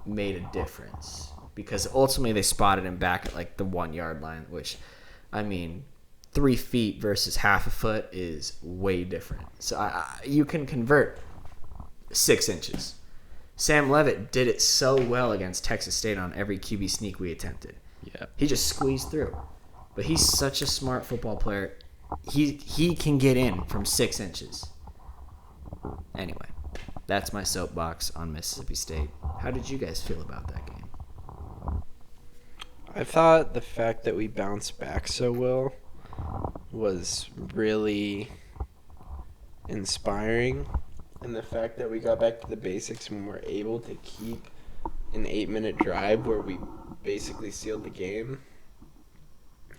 made a difference because ultimately they spotted him back at the 1 yard line, which, 3 feet versus half a foot is way different. So you can convert 6 inches. Sam Levitt did it so well against Texas State on every QB sneak we attempted. Yeah. He just squeezed through. But he's such a smart football player. He can get in from 6 inches. Anyway, that's my soapbox on Mississippi State. How did you guys feel about that game? I thought the fact that we bounced back so well was really inspiring. And the fact that we got back to the basics and were able to keep an 8-minute drive where we basically sealed the game.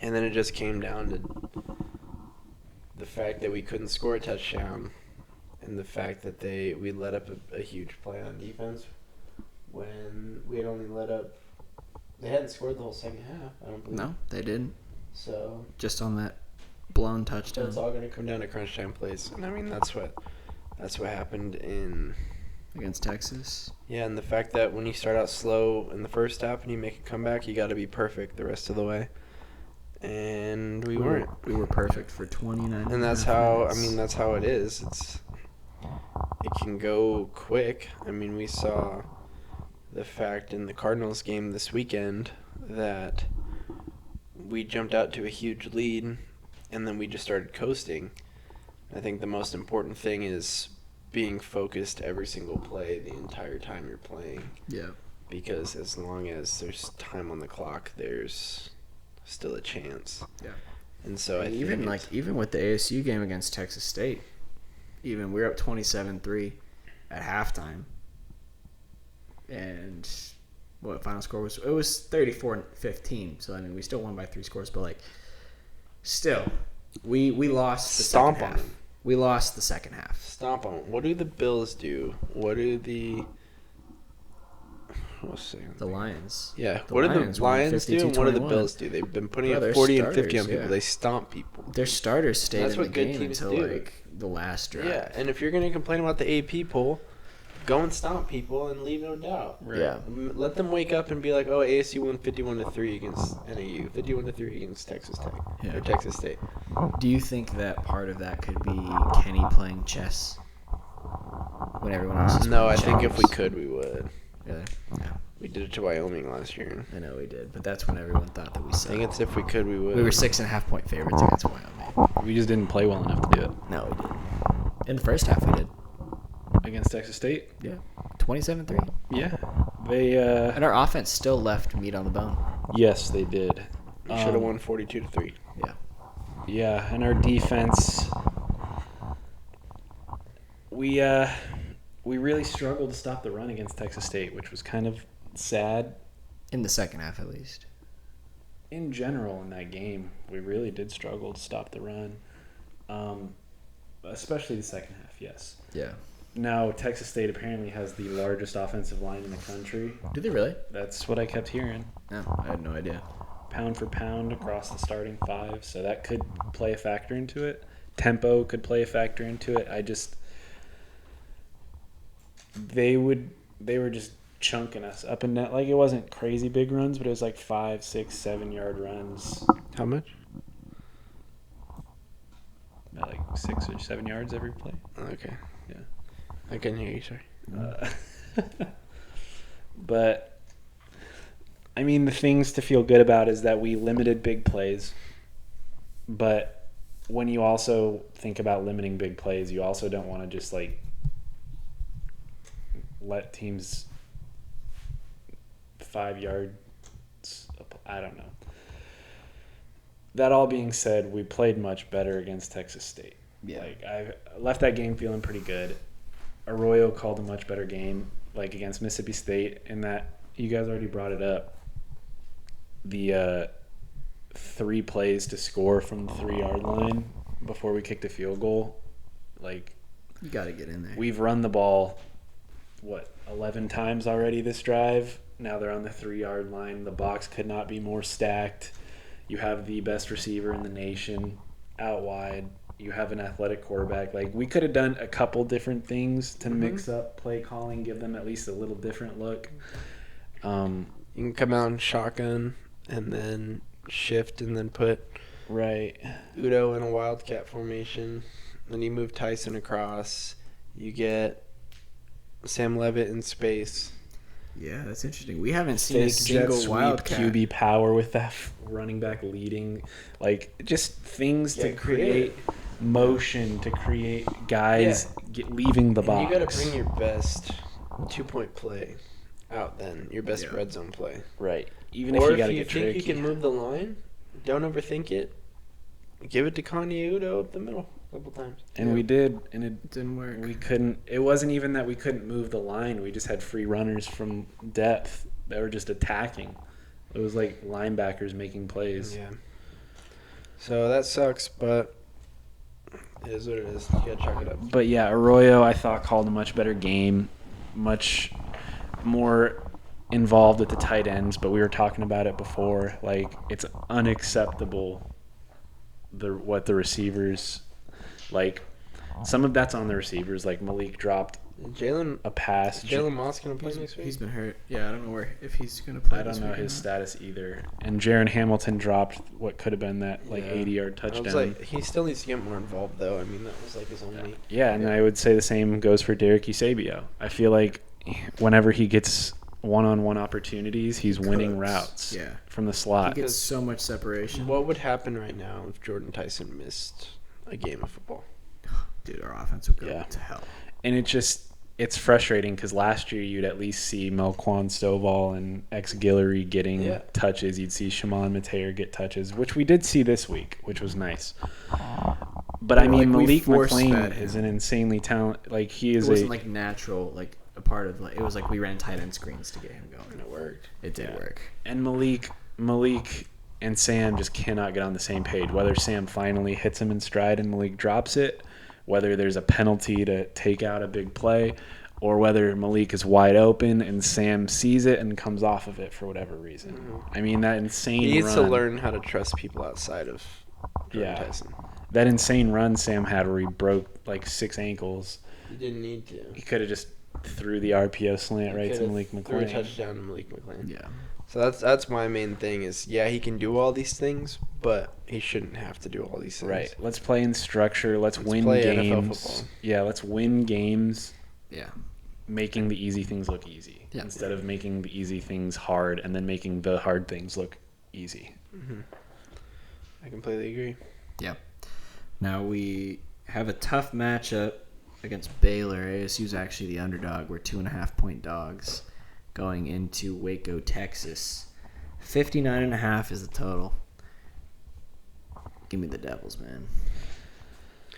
And then it just came down to the fact that we couldn't score a touchdown and the fact that we let up a huge play on defense when we had only let up. They hadn't scored the whole second half, I don't believe. No, they didn't. So just on that blown touchdown. it's all going to come down to crunch time plays. And I mean, that's what happened against Texas. Yeah, and the fact that when you start out slow in the first half and you make a comeback, you got to be perfect the rest of the way. And we weren't. We were perfect for 29. And that's how that's how it is. It can go quick. I mean, we saw the fact in the Cardinals game this weekend that we jumped out to a huge lead and then we just started coasting. I think the most important thing is being focused every single play the entire time you're playing. Yeah. Because as long as there's time on the clock, there's still a chance. Yeah. And so even with the ASU game against Texas State, even we were up 27-3 at halftime. And what final score was? It was 34-15. So I mean, we still won by 3 scores, but like still we lost the second half. We lost the second half. Stomp on. What do the Bills do? What do the Lions? Yeah. What do the Lions do and what do the Bills do? They've been putting up 40 and 50 on people. Yeah. They stomp people. Their starters stayed That's in the game until like the last drive. Yeah, and if you're going to complain about the AP poll, go and stomp people and leave no doubt. Right. Yeah. Let them wake up and be like, oh, ASU won 51-3 against NAU, 51-3 against Texas Tech or Texas State. Do you think that part of that could be Kenny playing chess when everyone else is? No, I think if we could, we would. Really? Yeah. We did it to Wyoming last year. I know we did, but that's when everyone thought that we sucked. I think it's if we could, we would. We were 6.5 point favorites against Wyoming. We just didn't play well enough to do it. No, we didn't. In the first half, we did. Against Texas State? Yeah. 27-3. Yeah. They and our offense still left meat on the bone. Yes, they did. We should have won 42-3. Yeah. Yeah, and our defense, we really struggled to stop the run against Texas State, which was kind of sad. In the second half, at least. In general, in that game, we really did struggle to stop the run, especially the second half. Yes. Yeah. Now, Texas State apparently has the largest offensive line in the country. Do they really? That's what I kept hearing. No, I had no idea. Pound for pound across the starting 5, so that could play a factor into it. Tempo could play a factor into it. They were just chunking us up and down. Like, it wasn't crazy big runs, but it was like 5, 6, 7 yard runs. How much? Like 6 or 7 yards every play. Okay. Yeah. I couldn't hear you, sorry. But, I mean, the things to feel good about is that we limited big plays. But when you also think about limiting big plays, you also don't want to just, like, let teams 5 yards. I don't know. That all being said, we played much better against Texas State. Yeah. Like, I left that game feeling pretty good. Arroyo called a much better game, like against Mississippi State, in that you guys already brought it up. The 3 plays to score from the 3-yard line before we kicked a field goal, like, you got to get in there. We've run the ball 11 times already this drive. Now they're on the 3-yard line. The box could not be more stacked. You have the best receiver in the nation out wide. You have an athletic quarterback. Like, we could have done a couple different things to mix up play calling, give them at least a little different look. You can come out in shotgun and then shift and then put Udo in a wildcat formation. Then you move Tyson across. You get Sam Levitt in space. Yeah, that's interesting. We haven't seen a single wildcat. QB power with that running back leading. Like, just things to create motion, to create guys leaving the box. You got to bring your best 2-point play out then, your best red zone play. Right. Even if you got to get tricky. If you think you can move the line, don't overthink it. Give it to Kanye Udo up the middle. a couple times. And we did, and it Didn't work. We couldn't. It wasn't even that we couldn't move the line. We just had free runners from depth that were just attacking. It was like linebackers making plays. Yeah. So that sucks, but it is what it is. You gotta chalk it up. But yeah, Arroyo, I thought, called a much better game, much more involved at the tight ends. But we were talking about it before. Like, it's unacceptable what the receivers, like, some of that's on the receivers. Like, Malik dropped Jalen a pass. Moss gonna play next week? He's been hurt. Yeah, I don't know if he's gonna play. I don't this know week or his not. status either. And Jaron Hamilton dropped what could have been that 80-yard I touchdown. was like, he still needs to get more involved, though. I mean, that was like his only. Yeah, and I would say the same goes for Derek Eusebio. I feel like whenever he gets one-on-one opportunities, he's winning Cooks. routes Yeah. from the slot. He gets so much separation. What would happen right now if Jordan Tyson missed a game of football? Dude, our offense would go Yeah. to hell. And it's frustrating because last year you'd at least see Melquan Stovall and Guillory getting touches. You'd see Shimon Mateer get touches, which we did see this week, which was nice. But I mean, Like, we Malik force-fed McLean him. is an insanely talented. Like, he is It wasn't like natural, like a part of like it was like we ran tight end screens to get him going. And it worked. It did work. And Malik and Sam just cannot get on the same page. Whether Sam finally hits him in stride and Malik drops it, whether there's a penalty to take out a big play, or whether Malik is wide open and Sam sees it and comes off of it for whatever reason. Mm-hmm. I mean, that insane He needs run. to learn how to trust people outside of Jordan Tyson. That insane run Sam had where he broke like 6 ankles. He didn't need to. He could have just threw the RPO slant right to Malik Threw a McLean. touchdown to Malik McLean. Yeah. So that's my main thing is, he can do all these things, but he shouldn't have to do all these things. Right. Let's play in structure. Let's win play games. NFL football. Yeah, let's win games. Yeah. Making the easy things look easy instead of making the easy things hard and then making the hard things look easy. Mm-hmm. I completely agree. Yep. Now we have a tough matchup against Baylor. ASU's actually the underdog. We're 2.5-point dogs going into Waco, Texas. 59.5 is the total. Give me the Devils, man.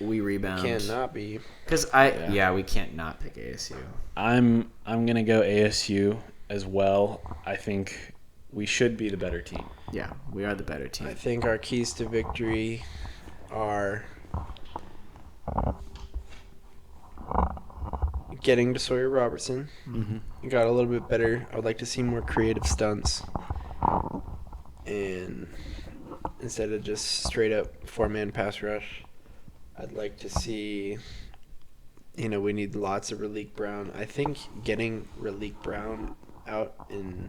We rebound. Cannot be. Because we can't not pick ASU. I'm gonna go ASU as well. I think we should be the better team. Yeah, we are the better team. I think our keys to victory are getting to Sawyer Robertson. Mm-hmm. Got a little bit better. I would like to see more creative stunts. And instead of just straight up 4-man pass rush, I'd like to see, we need lots of Raleek Brown. I think getting Raleek Brown out in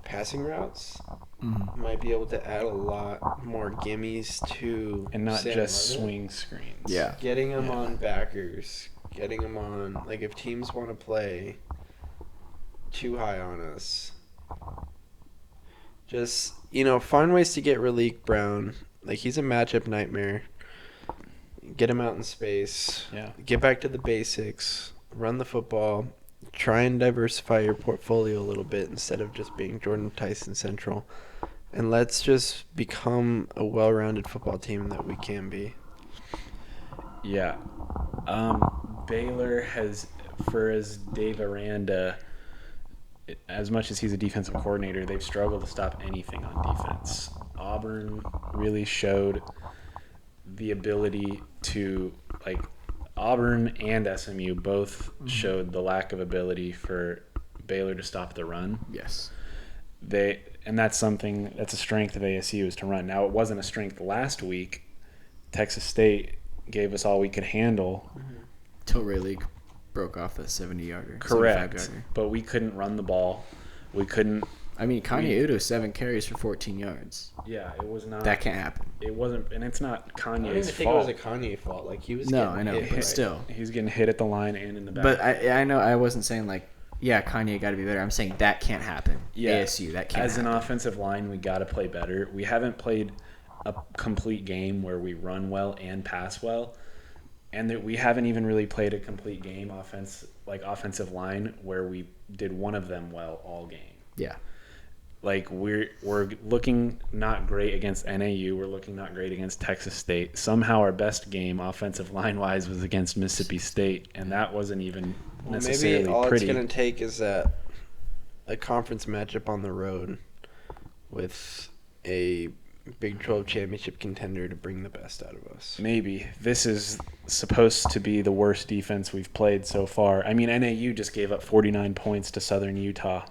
passing routes might be able to add a lot more gimmies to And not Sam just Levitt. swing screens. Yeah. Getting them on backers, getting them on, like if teams want to play too high on us, just, find ways to get Raleek Brown. Like, he's a matchup nightmare. Get him out in space. Yeah. Get back to the basics. Run the football. Try and diversify your portfolio a little bit instead of just being Jordan Tyson central. And let's just become a well-rounded football team that we can be. Yeah. Baylor has, for as Dave Aranda, as much as he's a defensive coordinator, they've struggled to stop anything on defense. Auburn really showed the ability to, like, Auburn and SMU both showed the lack of ability for Baylor to stop the run. Yes. And that's a strength of ASU is to run. Now, it wasn't a strength last week. Texas State gave us all we could handle. Till Raleek broke off the 70-yarder. Correct. 75-yarder. But we couldn't run the ball. We couldn't. I mean, Kanye Udo, 7 carries for 14 yards. Yeah, it was not. That can't happen. It wasn't, and it's not I don't even Kanye's think fault. it was a Kanye fault. Like, he was No, getting I know, hit, but right? still. He's getting hit at the line and in the back. But I know I wasn't saying, like, yeah, Kanye got to be better. I'm saying that can't happen. Yeah. ASU, that can't As happen. an offensive line, we got to play better. We haven't played a complete game where we run well and pass well, and that we haven't even really played a complete game offensive line where we did one of them well all game. Yeah. Like we're looking not great against NAU. We're looking not great against Texas State. Somehow our best game, offensive line wise, was against Mississippi State, and that wasn't even necessarily maybe all pretty. it's going to take is a conference matchup on the road with a Big 12 championship contender to bring the best out of us. Maybe. This is supposed to be the worst defense we've played so far. I mean, NAU just gave up 49 points to Southern Utah.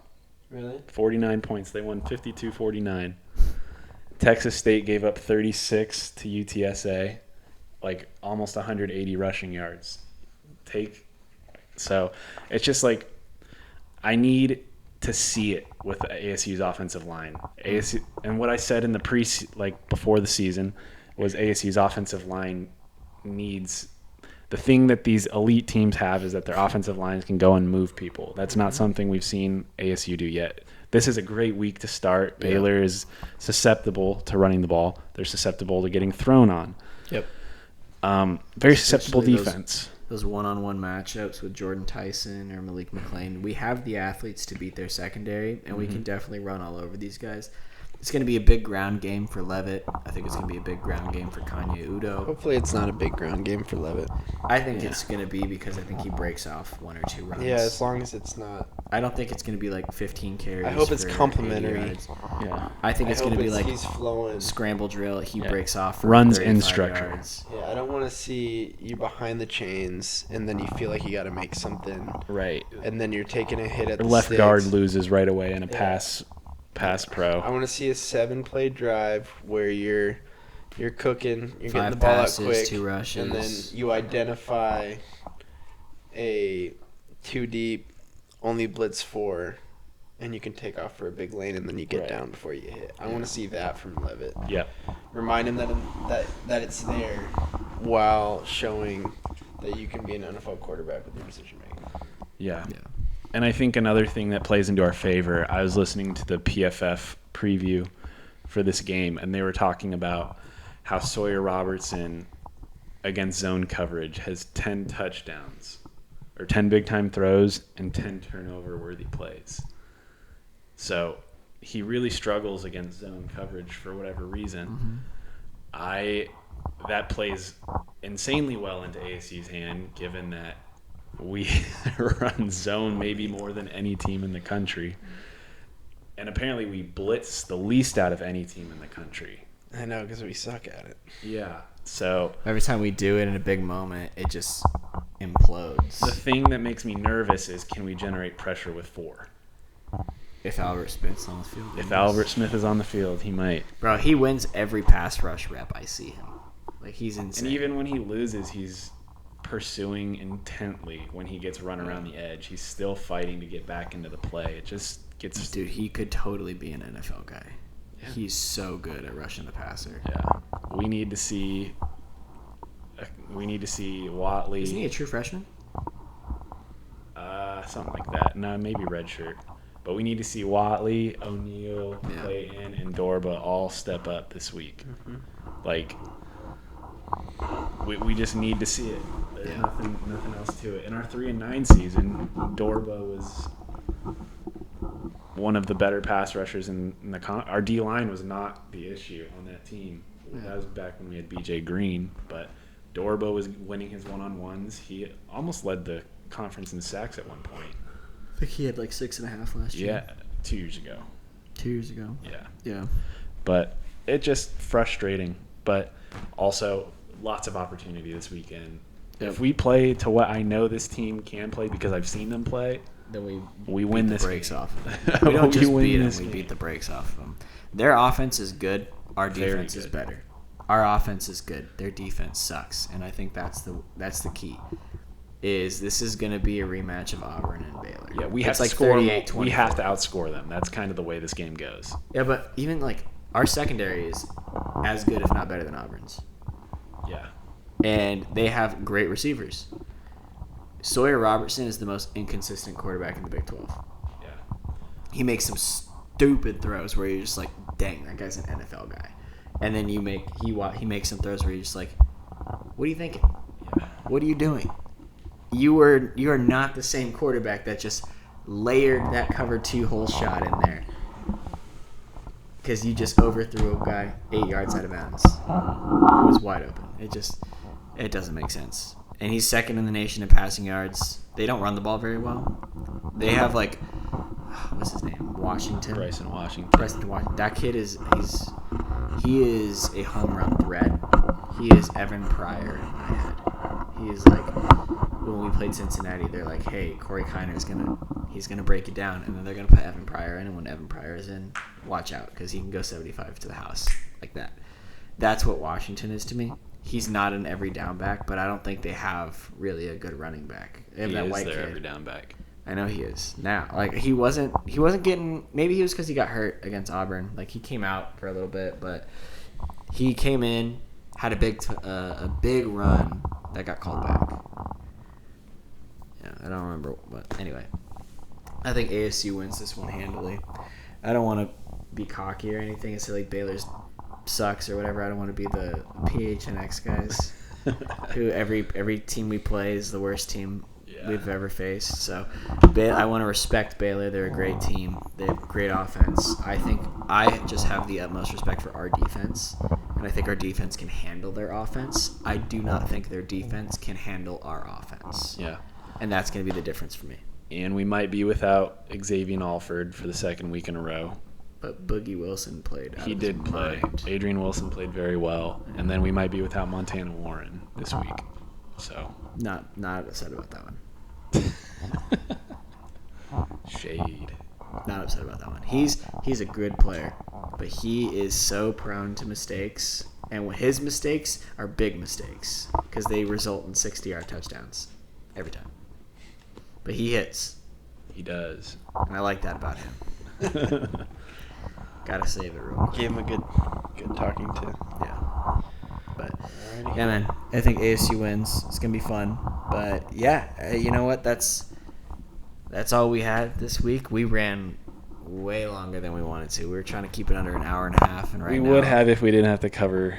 Really? 49 points. They won 52-49. Texas State gave up 36 to UTSA, like almost 180 rushing yards. So it's just like I need to see it with ASU's offensive line. ASU, and what I said in the before the season was ASU's offensive line needs the thing that these elite teams have is that their offensive lines can go and move people. That's not something we've seen ASU do yet. This is a great week to start. Yeah. Baylor is susceptible to running the ball. They're susceptible to getting thrown on. Yep. Very susceptible Especially defense. Those one-on-one matchups with Jordan Tyson or Malik McClain, we have the athletes to beat their secondary, and we can definitely run all over these guys. It's going to be a big ground game for Levitt. I think it's going to be a big ground game for Kanye Udo. Hopefully it's not a big ground game for Levitt. I think it's going to be because I think he breaks off one or two runs. Yeah, as long as it's not. I don't think it's going to be like 15 carries. I hope it's for 80 complimentary. yards. Yeah. I think it's going to be like he's flowing. scramble drill. He Yeah. breaks off for Runs 35 in structure. yards. Yeah, I don't want to see you behind the chains and then you feel like you got to make something, Right. and then you're taking a hit at the Left sticks. guard loses right away in a Yeah. pass pro. I want to see a 7-play drive where you're cooking, you're 5 getting the ball passes, out quick, 2 rushes. and then you identify a 2 deep, only blitz 4, and you can take off for a big lane, and then you get Right. down before you hit. I want to see that from Levitt. Yeah. Remind him that it's there while showing that you can be an NFL quarterback with your decision making. Yeah. Yeah. And I think another thing that plays into our favor, I was listening to the PFF preview for this game, and they were talking about how Sawyer Robertson against zone coverage has 10 touchdowns or 10 big-time throws and 10 turnover-worthy plays. So he really struggles against zone coverage for whatever reason. That plays insanely well into ASU's hand, given that we run zone maybe more than any team in the country. And apparently we blitz the least out of any team in the country. I know, because we suck at it. Yeah. So Every time we do it in a big moment, it just implodes. the thing that makes me nervous is, can we generate pressure with 4? If Albert Smith's on the field. If Albert Smith is on the field, he might. Bro, he wins every pass rush rep I see him. Like, he's insane. And even when he loses, he's pursuing intently. When he gets run around the edge, he's still fighting to get back into the play. It just gets... Dude, he could totally be an NFL guy. Yeah. He's so good at rushing the passer. Yeah. We need to see Watley. Isn't he a true freshman? Something like that. No, maybe redshirt. But we need to see Watley, O'Neal, Yeah. Clayton, and Dorba all step up this week. Like, we just need to see it. There's nothing else to it. In our 3-9 season, Dorba was one of the better pass rushers in the our D line was not the issue on that team. That was back when we had BJ Green, but Dorba was winning his one-on-ones. He almost led the conference in sacks at one point. I think he had like 6.5 last year. Yeah, 2 years ago. 2 years ago. Yeah. Yeah. But it's just frustrating. But also lots of opportunity this weekend. Yep. If we play to what I know this team can play because I've seen them play, Then we win this breaks game. off of them. We don't just win beat them, this we game. beat the brakes off of them. Their offense is good. Our Very defense is good. better. Our offense is good. Their defense sucks. And I think that's the key. This is going to be a rematch of Auburn and Baylor. Yeah, we have It's to like score them. 38-24. We have to outscore them. That's kind of the way this game goes. Yeah, but even like our secondary is as good, if not better, than Auburn's. Yeah. And they have great receivers. Sawyer Robertson is the most inconsistent quarterback in the Big 12. Yeah. He makes some stupid throws where you're just like, dang, that guy's an NFL guy. And then he makes some throws where you're just like, what are you thinking? Yeah. What are you doing? You are not the same quarterback that just layered that cover 2 hole shot in there. because you just overthrew a guy 8 yards out of bounds. He was wide open. It doesn't make sense. And he's second in the nation in passing yards. They don't run the ball very well. They have like, what's his name? Washington. Bryson Washington. That kid he is a home run threat. He is Evan Pryor in my head. He is like, when we played Cincinnati, they're like, hey, Corey Kiner's he's gonna break it down, and then they're gonna put Evan Pryor in, and when Evan Pryor is in, watch out, because he can go 75 to the house like that. That's what Washington is to me. He's not an every down back, but I don't think they have really a good running back. They have He that is white their kid. every down back. I know he is now. Like he wasn't getting. Maybe he was because he got hurt against Auburn. Like he came out for a little bit, but he came in, had a big run that got called back. Yeah, I don't remember, but anyway, I think ASU wins this one handily. I don't want to be cocky or anything and say like Baylor's sucks or whatever. I don't want to be the PHNX guys who every team we play is the worst team we've ever faced. So I want to respect Baylor. They're a great team. They have great offense. I just have the utmost respect for our defense, and I think our defense can handle their offense. I do not think their defense can handle our offense. Yeah. And that's going to be the difference for me. And we might be without Xavier Alford for the second week in a row. But Boogie Wilson played. He did play. Adrian Wilson played very well. And then we might be without Montana Warren this week. So Not upset about that one. Shade. Not upset about that one. He's a good player, but he is so prone to mistakes, and his mistakes are big mistakes because they result in 60-yard touchdowns every time. But he hits. He does. And I like that about him. Gotta save it real quick. Gave him a good talking to. Yeah. But Alrighty. yeah, man. I think ASU wins. It's gonna be fun. But yeah, you know what? That's all we had this week. We ran way longer than we wanted to. We were trying to keep it under an hour and a half, and We would have if we didn't have to cover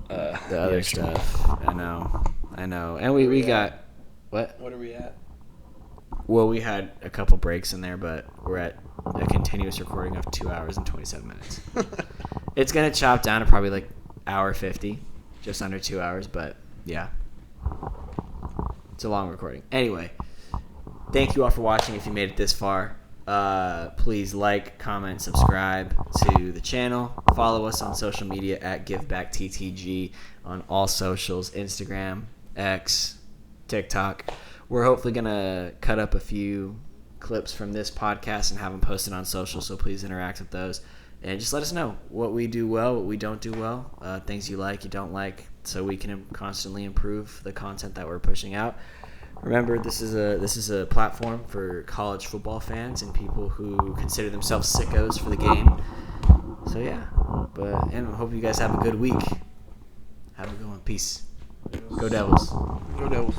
the other stuff. I know. And we got what? What are we at? Well, we had a couple breaks in there, but we're at a continuous recording of 2 hours and 27 minutes. It's gonna chop down to probably like hour 50, just under 2 hours, but yeah, it's a long recording. Anyway, thank you all for watching. If you made it this far, please like, comment, subscribe to the channel. Follow us on social media at GiveBackTTG on all socials: Instagram, X, TikTok. We're hopefully gonna cut up a few clips from this podcast and have them posted on social, so please interact with those. And just let us know what we do well, what we don't do well, things you like, you don't like, so we can constantly improve the content that we're pushing out. Remember, this is a platform for college football fans and people who consider themselves sickos for the game. So yeah, and I hope you guys have a good week. Have a good one. Peace. Go Devils. Go Devils.